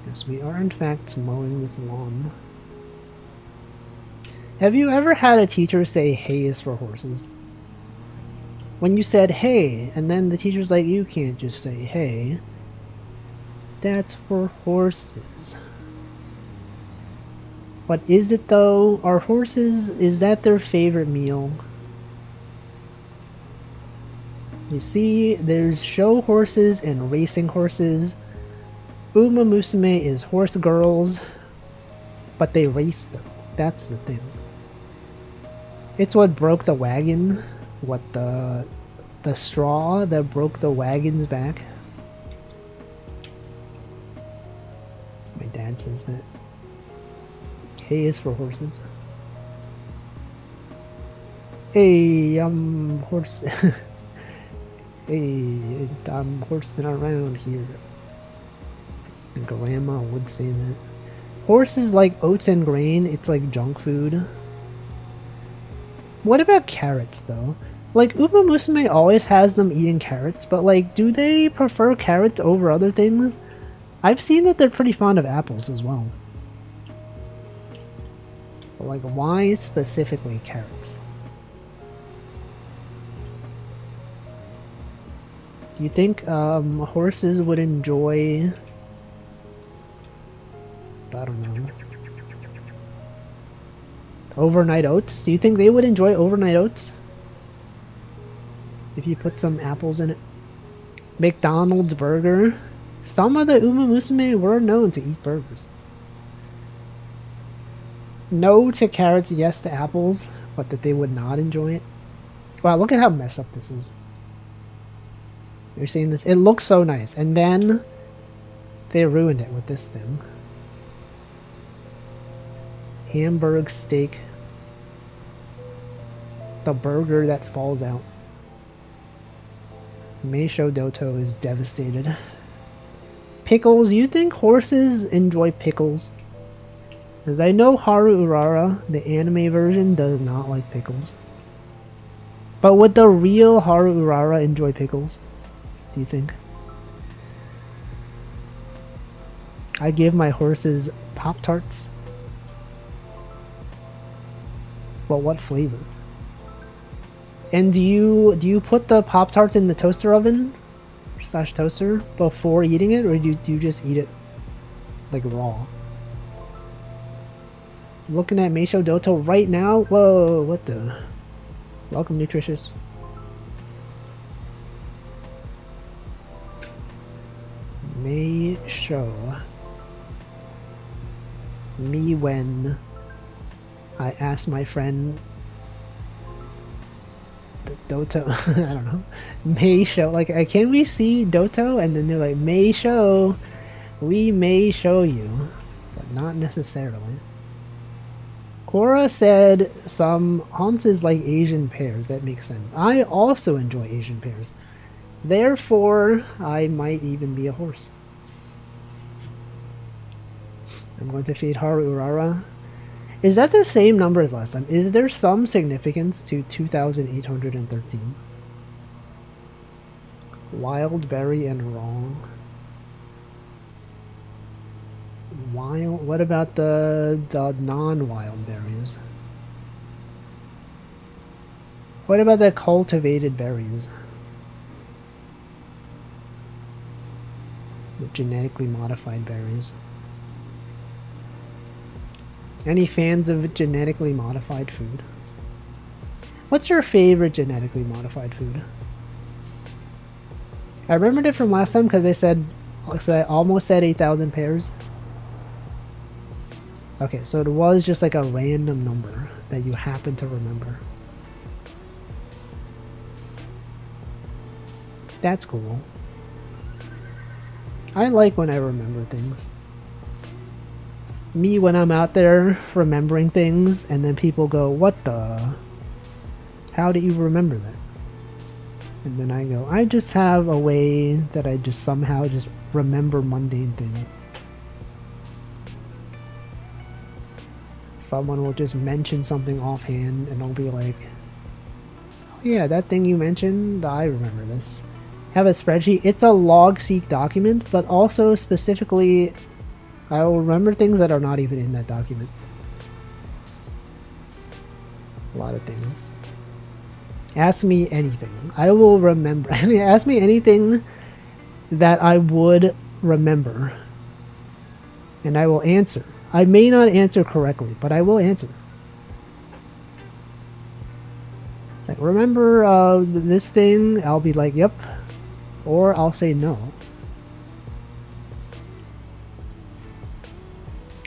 Yes, we are in fact mowing this lawn. Have you ever had a teacher say hay is for horses? When you said hay, and then the teacher's like, you can't just say hay. That's for horses. But is it though? Are horses, is that their favorite meal? You see, there's show horses and racing horses. Uma Musume is horse girls, but they race though. That's the thing. It's what broke the wagon. What the straw that broke the wagon's back. My dad says that hay is for horses. Hey, I'm horse. Hey, I'm horsing around here. Grandma would say that. Horses like oats and grain, it's like junk food. What about carrots though? Like Uma Musume always has them eating carrots, but like do they prefer carrots over other things? I've seen that they're pretty fond of apples as well. But like why specifically carrots? Do you think horses would enjoy, I don't know, overnight oats? Do you think they would enjoy overnight oats? If you put some apples in it. McDonald's burger. Some of the Uma Musume were known to eat burgers. No to carrots, yes to apples, but that they would not enjoy it. Wow, look at how messed up this is. You're seeing this? It looks so nice. And then they ruined it with this thing. Hamburg steak. The burger that falls out. Meisho Doto is devastated. Pickles. You think horses enjoy pickles? Because I know Haru Urara, the anime version, does not like pickles. But would the real Haru Urara enjoy pickles? Do you think? I give my horses Pop-Tarts. Well, what flavor? And do you put the Pop-Tarts in the toaster oven / toaster before eating it, or do you just eat it like raw? I'm looking at Meisho Doto right now. Whoa, what the? Welcome, Nutritious. Meisho. Me when I asked my friend Doto, I don't know, Meisho, like, can we see Doto? And then they're like, Meisho, we may show you, but not necessarily. Cora said some haunts like Asian pears. That makes sense. I also enjoy Asian pears. Therefore, I might even be a horse. I'm going to feed Haru Urara. Is that the same number as last time? Is there some significance to 2,813? Wild berry and wrong. Wild? What about the non-wild berries? What about the cultivated berries? The genetically modified berries. Any fans of genetically modified food? What's your favorite genetically modified food? I remembered it from last time because I almost said 8,000 pairs. Okay, so it was just like a random number that you happen to remember. That's cool. I like when I remember things. Me when I'm out there remembering things and then people go, what the? How do you remember that? And then I go, I just have a way that I just somehow just remember mundane things. Someone will just mention something offhand and I'll be like, oh yeah, that thing you mentioned, I remember this. Have a spreadsheet. It's a log-seek document, but also specifically I will remember things that are not even in that document. A lot of things. Ask me anything. I will remember. Ask me anything that I would remember. And I will answer. I may not answer correctly, but I will answer. It's like, remember this thing? I'll be like, yep. Or I'll say no.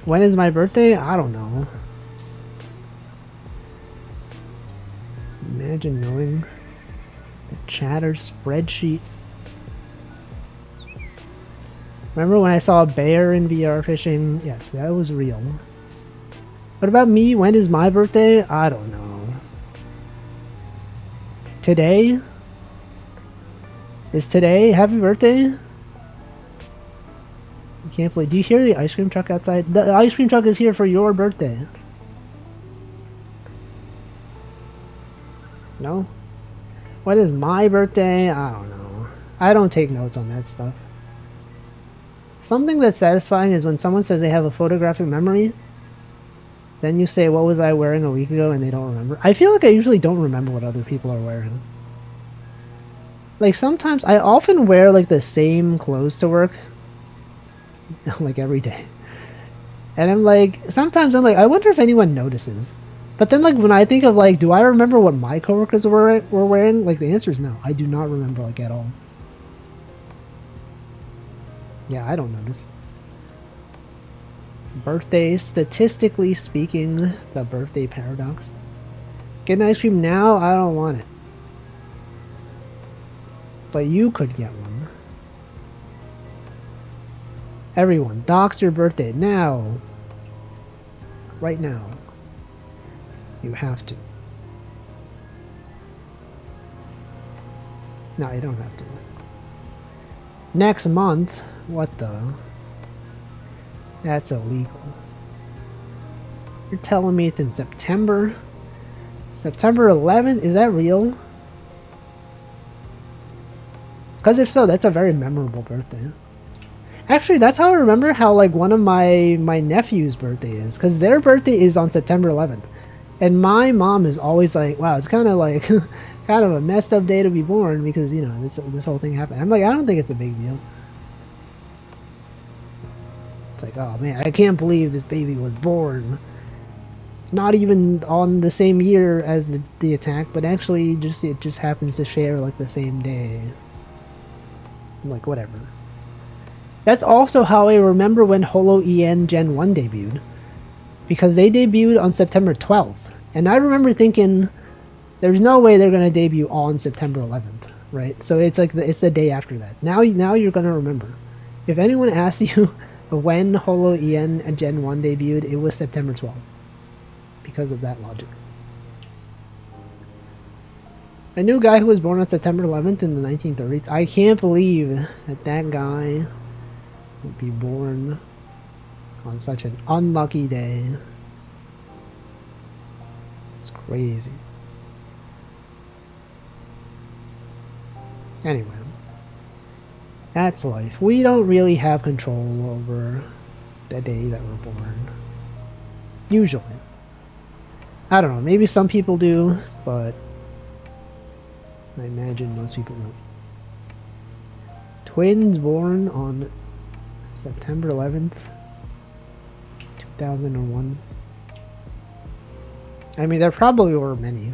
When is my birthday? I don't know. Imagine knowing the chatter spreadsheet. Remember when I saw a bear in VR fishing? Yes, that was real. What about me? When is my birthday? I don't know. Today? Is today? Happy birthday? I can't believe. Do you hear the ice cream truck outside? The ice cream truck is here for your birthday. No? What is my birthday? I don't know. I don't take notes on that stuff. Something that's satisfying is when someone says they have a photographic memory. Then you say, what was I wearing a week ago? And they don't remember. I feel like I usually don't remember what other people are wearing. Like sometimes, I often wear like the same clothes to work. Like every day. And I'm like, sometimes I'm like, I wonder if anyone notices. But then like when I think of like, do I remember what my coworkers were wearing? Like the answer is no. I do not remember like at all. Yeah, I don't notice. Birthday, statistically speaking, the birthday paradox. Get an ice cream now? I don't want it. But you could get one. Everyone, dox your birthday now. Right now. You have to. No, you don't have to. Next month? What the? That's illegal. You're telling me it's in September? September 11th? Is that real? Because if so, that's a very memorable birthday. Actually, that's how I remember how like one of my nephew's birthday is. Because their birthday is on September 11th. And my mom is always like, wow, it's kind of like kind of a messed up day to be born because, you know, this whole thing happened. I'm like, I don't think it's a big deal. It's like, oh man, I can't believe this baby was born. Not even on the same year as the attack, but actually it just happens to share like the same day. I'm like, whatever. That's also how I remember when Holo EN Gen 1 debuted. Because they debuted on September 12th. And I remember thinking, there's no way they're going to debut on September 11th, right? So it's like it's the day after that. Now you're going to remember. If anyone asks you when Holo EN Gen 1 debuted, it was September 12th. Because of that logic. A new guy who was born on September 11th in the 1930s. I can't believe that guy would be born on such an unlucky day. It's crazy. Anyway, that's life. We don't really have control over the day that we're born. Usually. I don't know, maybe some people do, but I imagine most people don't. Twins born on September 11th, 2001. I mean, there probably were many.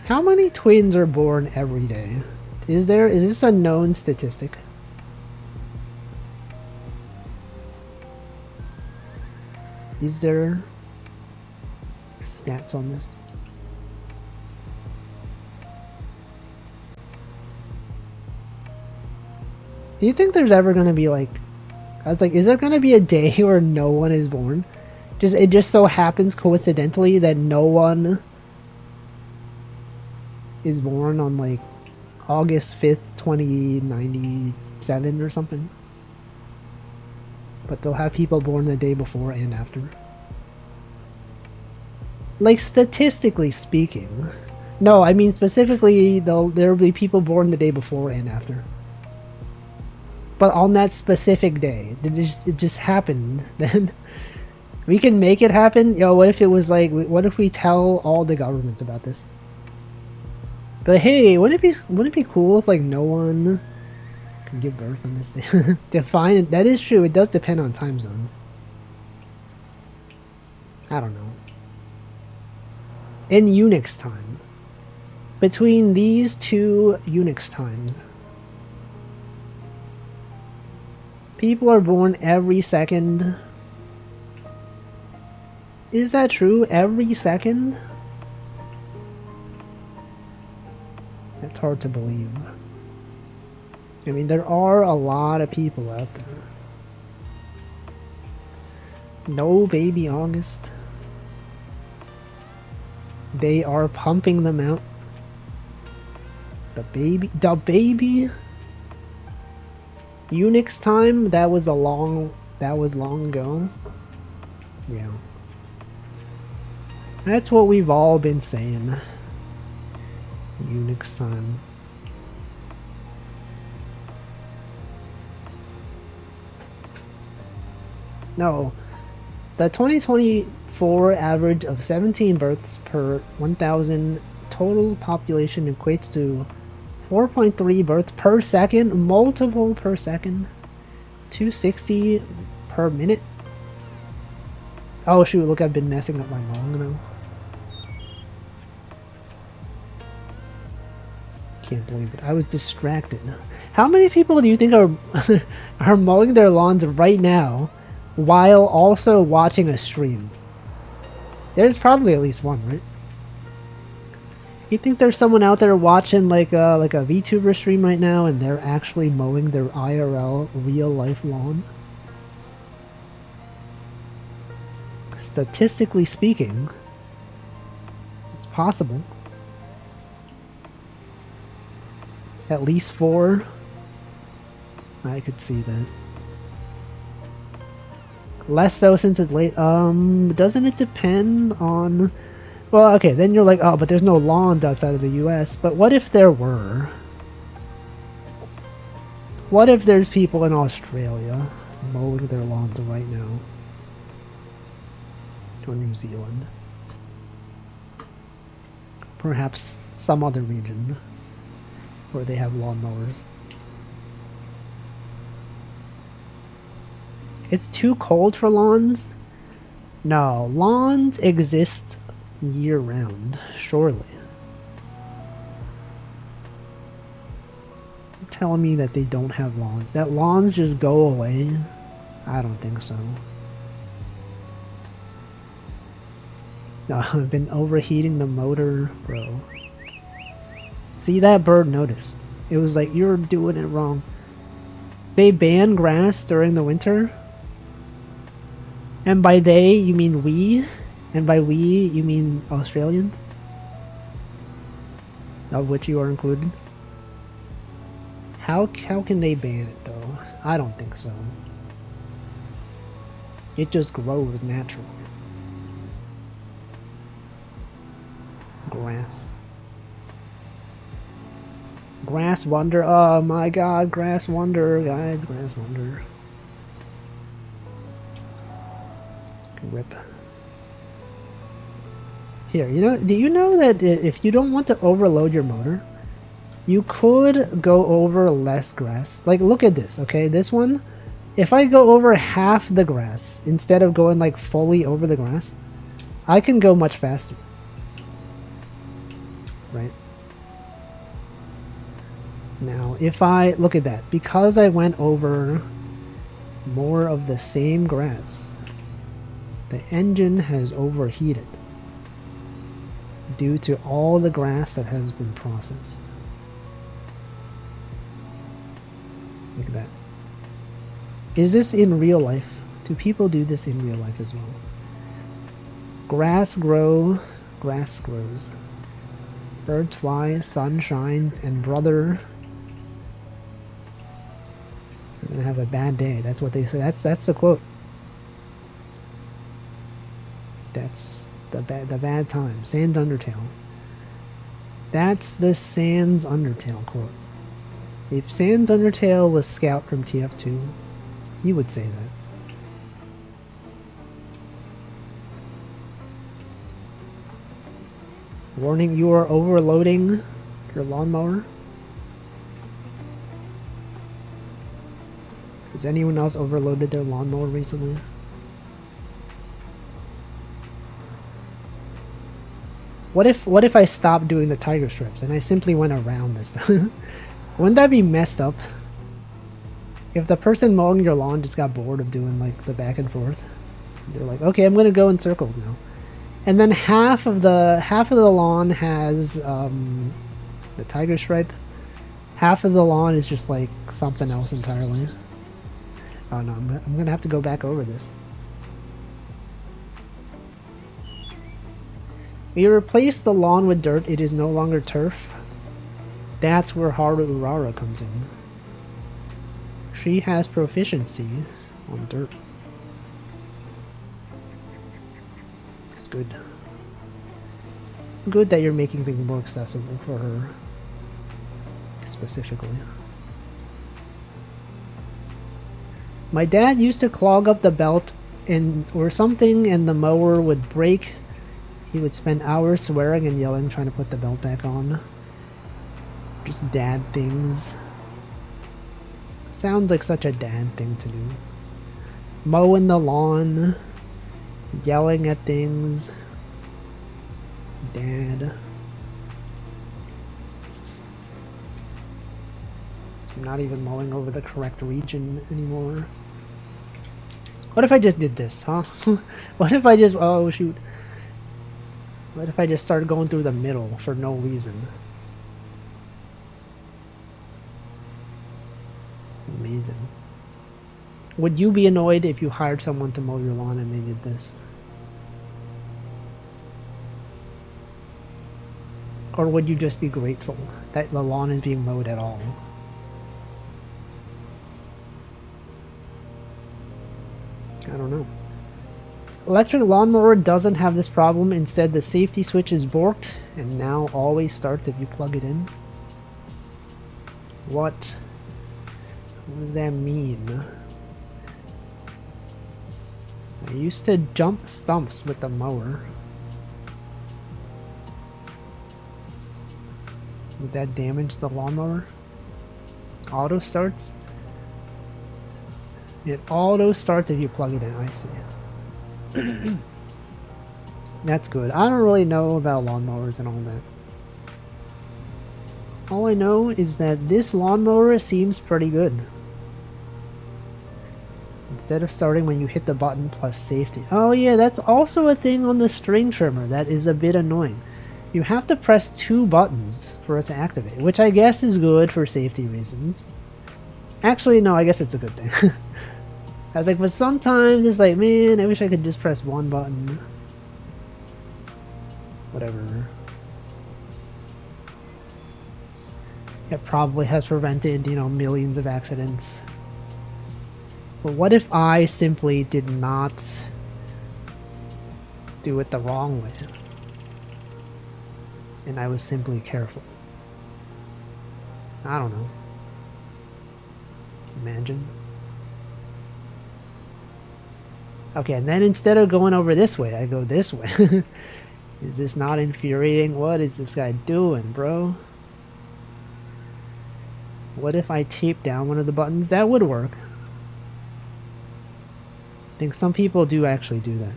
How many twins are born every day? Is this a known statistic? Is there stats on this? Do you think there's ever gonna be like, I was like, is there gonna be a day where no one is born? It just so happens coincidentally that no one is born on like August 5th, 2097 or something. But they'll have people born the day before and after. Like, statistically speaking. No, I mean specifically, there'll be people born the day before and after. But on that specific day, it just happened. Then we can make it happen. Yo, what if it was like, what if we tell all the governments about this? But hey, wouldn't it be cool if like no one can give birth on this day? Define it. That is true. It does depend on time zones. I don't know. In Unix time, between these two Unix times, people are born every second. Is that true? Every second? That's hard to believe. I mean, there are a lot of people out there. No baby August. They are pumping them out. The baby Unix time, that was long ago. Yeah. That's what we've all been saying. Unix time. No. The 2024 average of 17 births per 1,000 total population equates to 4.3 births per second, multiple per second, 260 per minute. Oh shoot, look, I've been messing up my long now. Can't believe it. I was distracted. How many people do you think are are mowing their lawns right now while also watching a stream? There's probably at least one, right? You think there's someone out there watching like a VTuber stream right now and they're actually mowing their IRL real life lawn? Statistically speaking, it's possible. At least 4. I could see that. Less so since it's late. Doesn't it depend on... Well, okay, then you're like, oh, but there's no lawns outside of the US. But what if there were? What if there's people in Australia mowing their lawns right now? Or New Zealand. Perhaps some other region where they have lawnmowers. It's too cold for lawns? No, lawns exist year-round, surely. You're telling me that they don't have lawns? That lawns just go away? I don't think so. No, I've been overheating the motor, bro. See, that bird noticed. It was like, you're doing it wrong. They ban grass during the winter? And by they, you mean we? And by we, you mean Australians? Of which you are included? How can they ban it, though? I don't think so. It just grows naturally. Grass. Grass Wonder. Oh my god, Grass Wonder, guys. Grass Wonder. Rip. Here, do you know that if you don't want to overload your motor, you could go over less grass? Like, look at this, okay? This one, if I go over half the grass, instead of going, like, fully over the grass, I can go much faster. Right? Now, if I, look at that, because I went over more of the same grass, the engine has overheated due to all the grass that has been processed. Look at that. Is this in real life? Do people do this in real life as well? Grass grows. Birds fly, sun shines, and brother, you're gonna have a bad day. That's what they say. That's the quote. That's the bad time. Sans Undertale. That's the Sans Undertale quote. If Sans Undertale was Scout from TF2, he would say that. Warning, you are overloading your lawnmower. Has anyone else overloaded their lawnmower recently? What if I stopped doing the tiger strips and I simply went around this? Wouldn't that be messed up? If the person mowing your lawn just got bored of doing like the back and forth, they're like, okay, I'm gonna go in circles now. And then half of the lawn has the tiger stripe. Half of the lawn is just like something else entirely. Oh no, I'm gonna have to go back over this. You replace the lawn with dirt, it is no longer turf. That's where Haru Urara comes in. She has proficiency on dirt. It's good. Good that you're making things more accessible for her. Specifically. My dad used to clog up the belt or something and the mower would break. He would spend hours swearing and yelling trying to put the belt back on. Just dad things. Sounds like such a dad thing to do. Mowing the lawn. Yelling at things. Dad. I'm not even mowing over the correct region anymore. What if I just did this, huh? What if I just... Oh, shoot. What if I just started going through the middle for no reason? Amazing. Would you be annoyed if you hired someone to mow your lawn and they did this? Or would you just be grateful that the lawn is being mowed at all? I don't know. Electric lawnmower doesn't have this problem. Instead, the safety switch is borked and now always starts if you plug it in. What does that mean? I used to jump stumps with the mower. Would that damage the lawnmower? Auto starts? It auto starts if you plug it in, I see. That's good. I don't really know about lawnmowers and all that. All I know is that this lawnmower seems pretty good. Instead of starting when you hit the button plus safety. Oh yeah, that's also a thing on the string trimmer that is a bit annoying. You have to press 2 buttons for it to activate, which I guess is good for safety reasons. Actually, no, I guess it's a good thing. I was like, but sometimes it's like, man, I wish I could just press 1 button. Whatever. It probably has prevented, millions of accidents. But what if I simply did not do it the wrong way? And I was simply careful. I don't know. Imagine. Okay, and then instead of going over this way, I go this way. Is this not infuriating? What is this guy doing, bro? What if I tape down one of the buttons? That would work. I think some people do actually do that.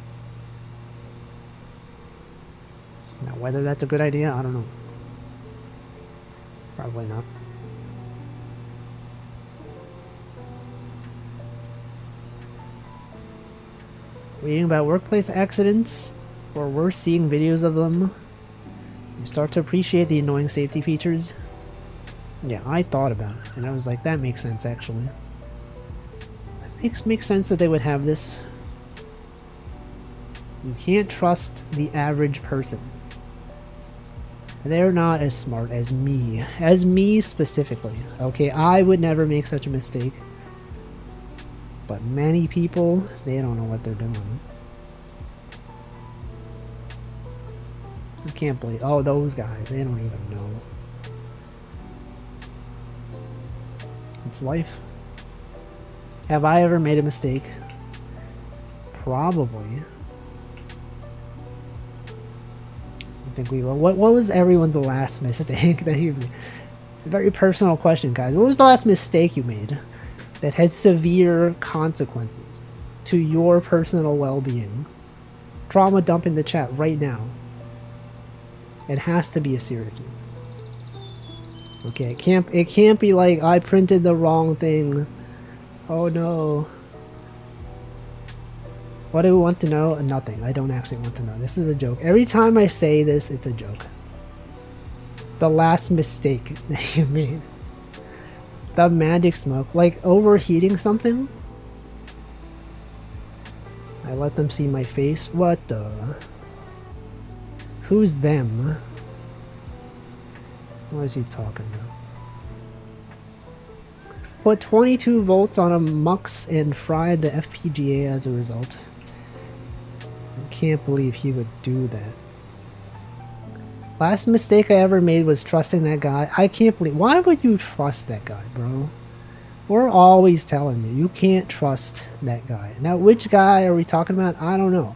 Now, whether that's a good idea, I don't know. Probably not. Reading about workplace accidents, or worse, seeing videos of them, you start to appreciate the annoying safety features. Yeah, I thought about it, and I was like, that makes sense, actually. It makes sense that they would have this. You can't trust the average person. They're not as smart as me. As me specifically. Okay, I would never make such a mistake. But many people, they don't know what they're doing. I can't believe... Oh, those guys, they don't even know. It's life. Have I ever made a mistake? Probably. I think we will. What was everyone's last mistake that you... A very personal question, guys. What was the last mistake you made that had severe consequences to your personal well-being? Trauma dump in the chat right now. It has to be a serious one. Okay, it can't be like I printed the wrong thing. Oh no. What do we want to know? Nothing. I don't actually want to know. This is a joke. Every time I say this, it's a joke. The last mistake that you made. The magic smoke. Like overheating something? I let them see my face? What the? Who's them? What is he talking about? Put 22 volts on a mux and fried the FPGA as a result. I can't believe he would do that. Last mistake I ever made was trusting that guy. I can't believe... Why would you trust that guy, bro? We're always telling you, you can't trust that guy. Now, which guy are we talking about? I don't know.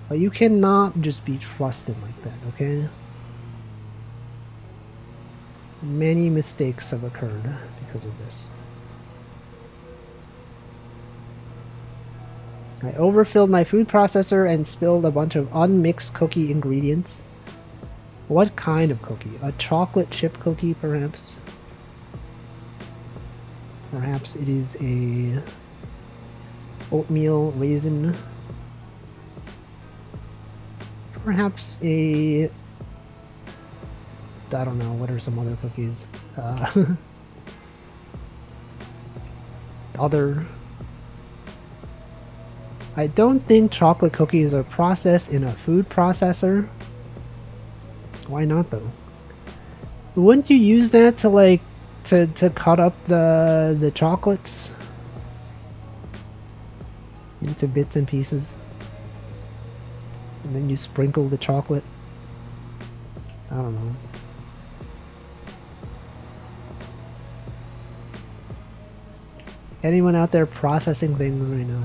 But you cannot just be trusted like that, okay? Many mistakes have occurred because of this. I overfilled my food processor and spilled a bunch of unmixed cookie ingredients. What kind of cookie? A chocolate chip cookie, perhaps? Perhaps it is a oatmeal raisin. Perhaps a... I don't know, what are some other cookies? Other... I don't think chocolate cookies are processed in a food processor. Why not though? Wouldn't you use that to like to cut up the chocolates into bits and pieces? And then you sprinkle the chocolate? I don't know. Anyone out there processing things right now?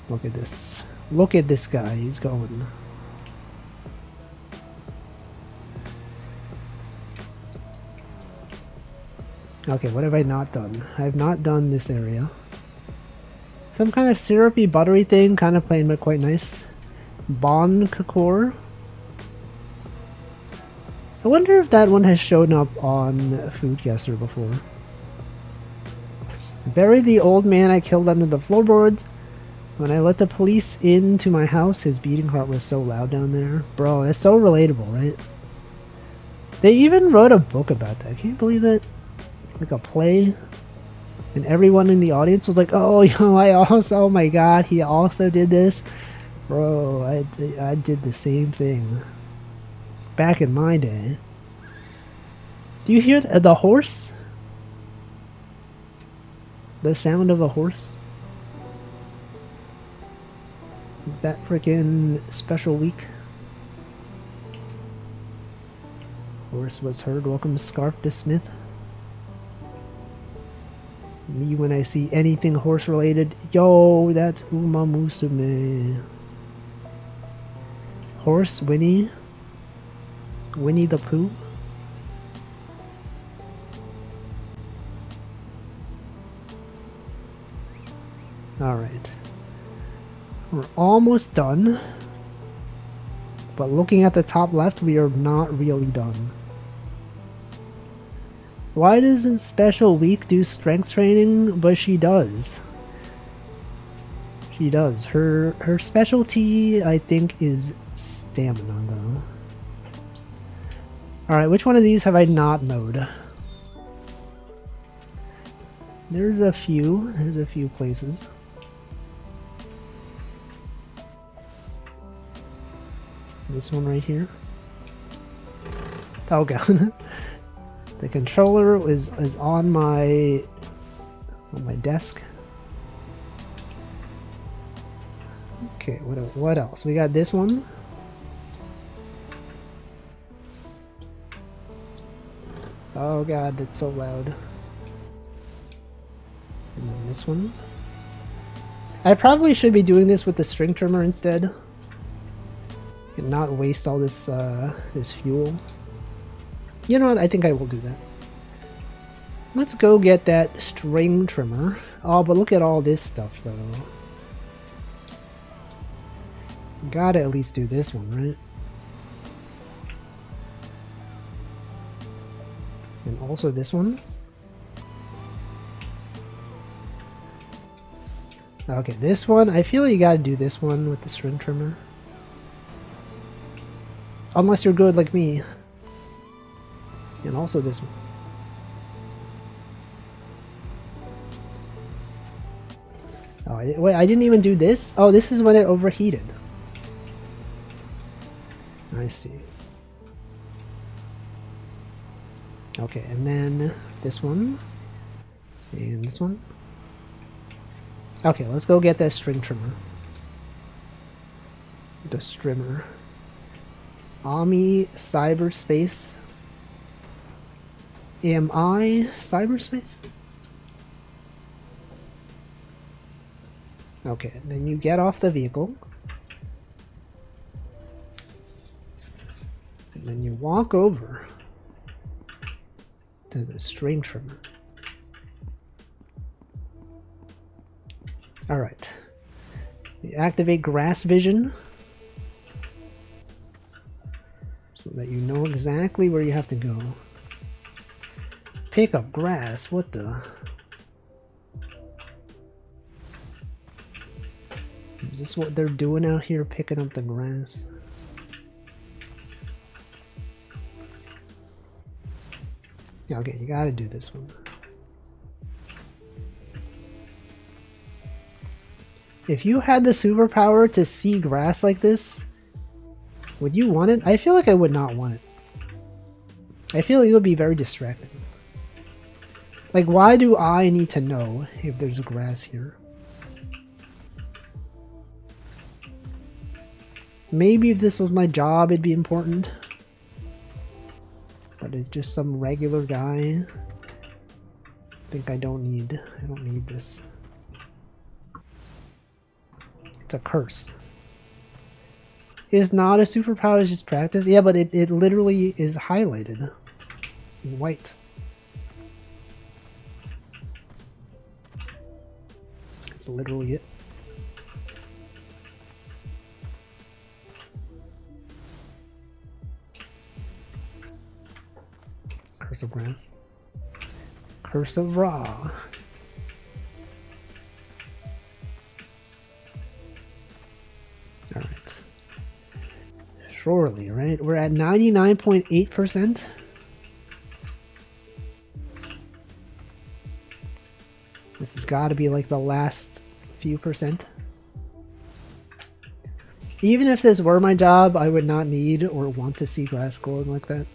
Look at this. Look at this guy. He's going. Okay, what have I not done? I have not done this area. Some kind of syrupy, buttery thing, kind of plain but quite nice. Bon Kakor. I wonder if that one has shown up on Foodcaster before. Bury the old man I killed under the floorboards. When I let the police into my house, his beating heart was so loud down there. Bro, that's so relatable, right? They even wrote a book about that. Can you believe it? Like a play. And everyone in the audience was like, oh, yo, oh my god, he also did this. Bro, I did the same thing. Back in my day. Do you hear the horse? The sound of a horse? Is that freaking special week? Horse was heard. Welcome Scarf to Smith. Me when I see anything horse related. Yo, that's Uma Musume. Horse Winnie? Winnie the Pooh? Alright. We're almost done. But looking at the top left, we are not really done. Why doesn't Special Week do strength training? But she does. She does. Her specialty, I think, is stamina, though. Alright, which one of these have I not mowed? There's a few. There's a few places. This one right here. Oh god. The controller is on my desk. Okay, what else? We got this one. Oh god, that's so loud. And then this one. I probably should be doing this with the string trimmer instead. And not waste all this this fuel. You know what? I think I will do that. Let's go get that string trimmer. Oh, but look at all this stuff, though. Gotta at least do this one, right? And also this one. Okay, this one. I feel like you gotta do this one with the string trimmer. Unless you're good like me. And also this one. Oh, wait, I didn't even do this? Oh, this is when it overheated. I see. Okay, and then this one. And this one. Okay, let's go get that string trimmer. The strimmer. Ami cyberspace. Am I cyberspace? Okay, then you get off the vehicle. And then you walk over to the string trimmer. Alright. You activate grass vision so that you know exactly where you have to go. Pick up grass, what the? Is this what they're doing out here, picking up the grass? Okay, you gotta do this one. If you had the superpower to see grass like this, would you want it? I feel like I would not want it. I feel like it would be very distracting. Like, why do I need to know if there's grass here? Maybe if this was my job, it'd be important. But it's just some regular guy. I think I don't need this. It's a curse. It's not a superpower, it's just practice. Yeah, but it literally is highlighted in white. That's literally it. Curse of grass. Curse of raw. Alright. Surely, right? We're at 99.8%. This has got to be like the last few percent. Even if this were my job, I would not need or want to see grass glowing like that.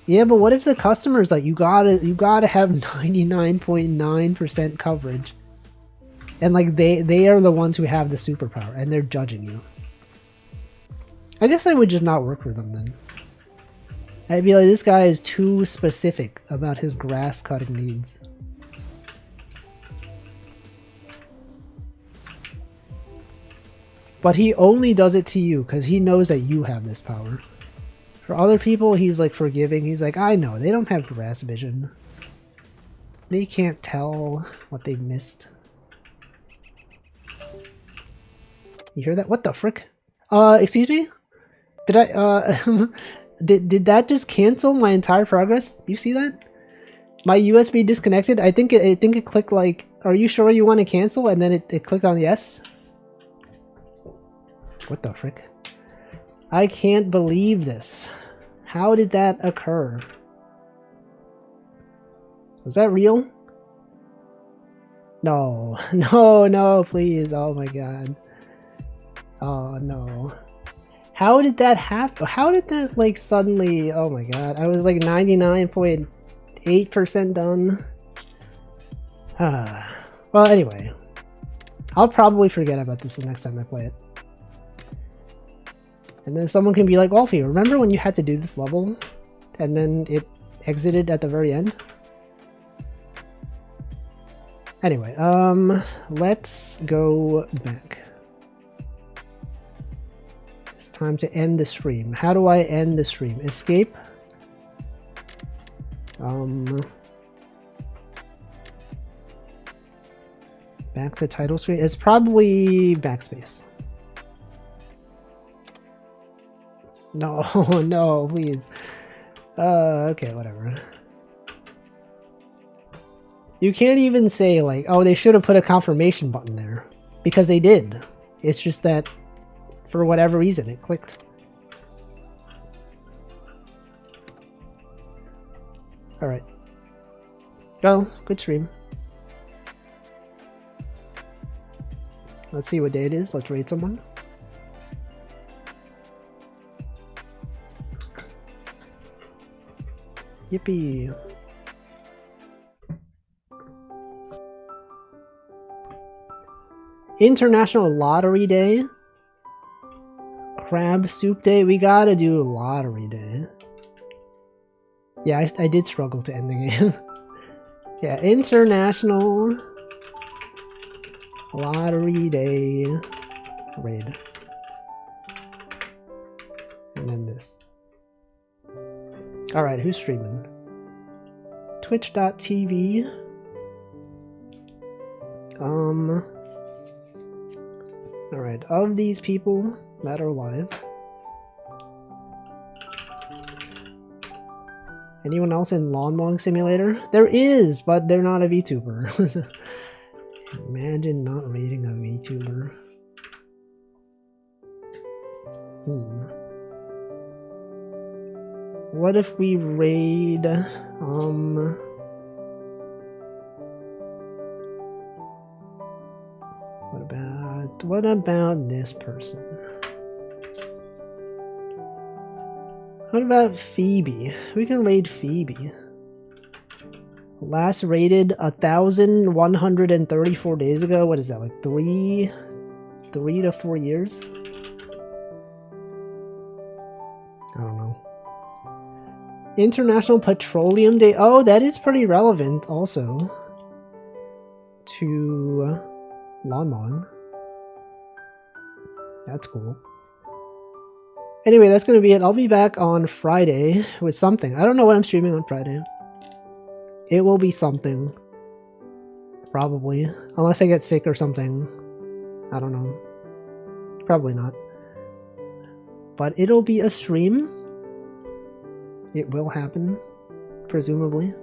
Yeah, but what if the customer's like, you gotta have 99.9% coverage, and like they are the ones who have the superpower, and they're judging you. I guess I would just not work for them then. I'd be like, this guy is too specific about his grass cutting needs. But he only does it to you because he knows that you have this power. For other people, he's like forgiving. He's like, I know, they don't have grass vision. They can't tell what they've missed. You hear that? What the frick? Excuse me? Did I, did that just cancel my entire progress? You see that? My USB disconnected? I think it clicked like, are you sure you want to cancel? And then it clicked on yes. What the frick? I can't believe this. How did that occur? Was that real? No. No, no, please. Oh my god. Oh no. How did that happen? How did that like suddenly... Oh my god. I was like 99.8% done. Well, anyway. I'll probably forget about this the next time I play it. And then someone can be like, Wolfie, remember when you had to do this level? And then it exited at the very end? Anyway, let's go back. It's time to end the stream. How do I end the stream? Escape? Back to title screen? It's probably backspace. No, no, please. Okay, whatever. You can't even say like, oh, they should have put a confirmation button there. Because they did. It's just that, for whatever reason, it clicked. Alright. Well, good stream. Let's see what day it is. Let's raid someone. Yippee. International Lottery Day. Crab Soup Day. We gotta do Lottery Day. Yeah, I did struggle to end the game. Yeah, International Lottery Day raid. And then this. Alright, who's streaming? Twitch.tv. Alright, of these people that are live. Anyone else in Lawn Mowing Simulator? There is, but they're not a VTuber. Imagine not rating a VTuber. What if we raid, what about this person? What about Phoebe? We can raid Phoebe. Last raided 1,134 days ago. What is that, like 3 to 4 years? I don't know. International Petroleum Day. Oh, that is pretty relevant also to lawn mowing. That's cool. Anyway, that's going to be it. I'll be back on Friday with something. I don't know what I'm streaming on Friday. It will be something. Probably. Unless I get sick or something. I don't know. Probably not. But it'll be a stream. It will happen. Presumably.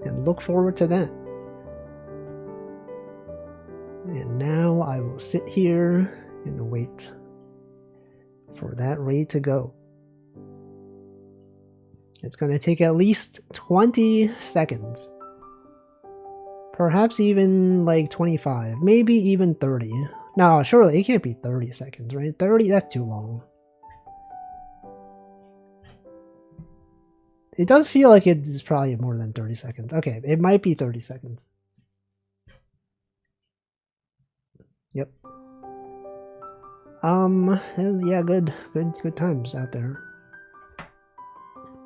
And look forward to that. And now I will sit here and wait for that raid to go. It's going to take at least 20 seconds. Perhaps even like 25. Maybe even 30. No, surely it can't be 30 seconds, right? 30? That's too long. It does feel like it's probably more than 30 seconds. Okay, it might be 30 seconds. Yep. Yeah, good times out there.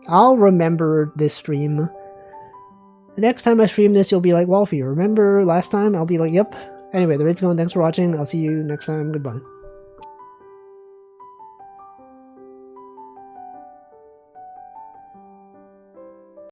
I'll remember this stream. The next time I stream this, you'll be like, Wolfie, remember last time? I'll be like, yep. Anyway, the raid's going. Thanks for watching. I'll see you next time. Goodbye.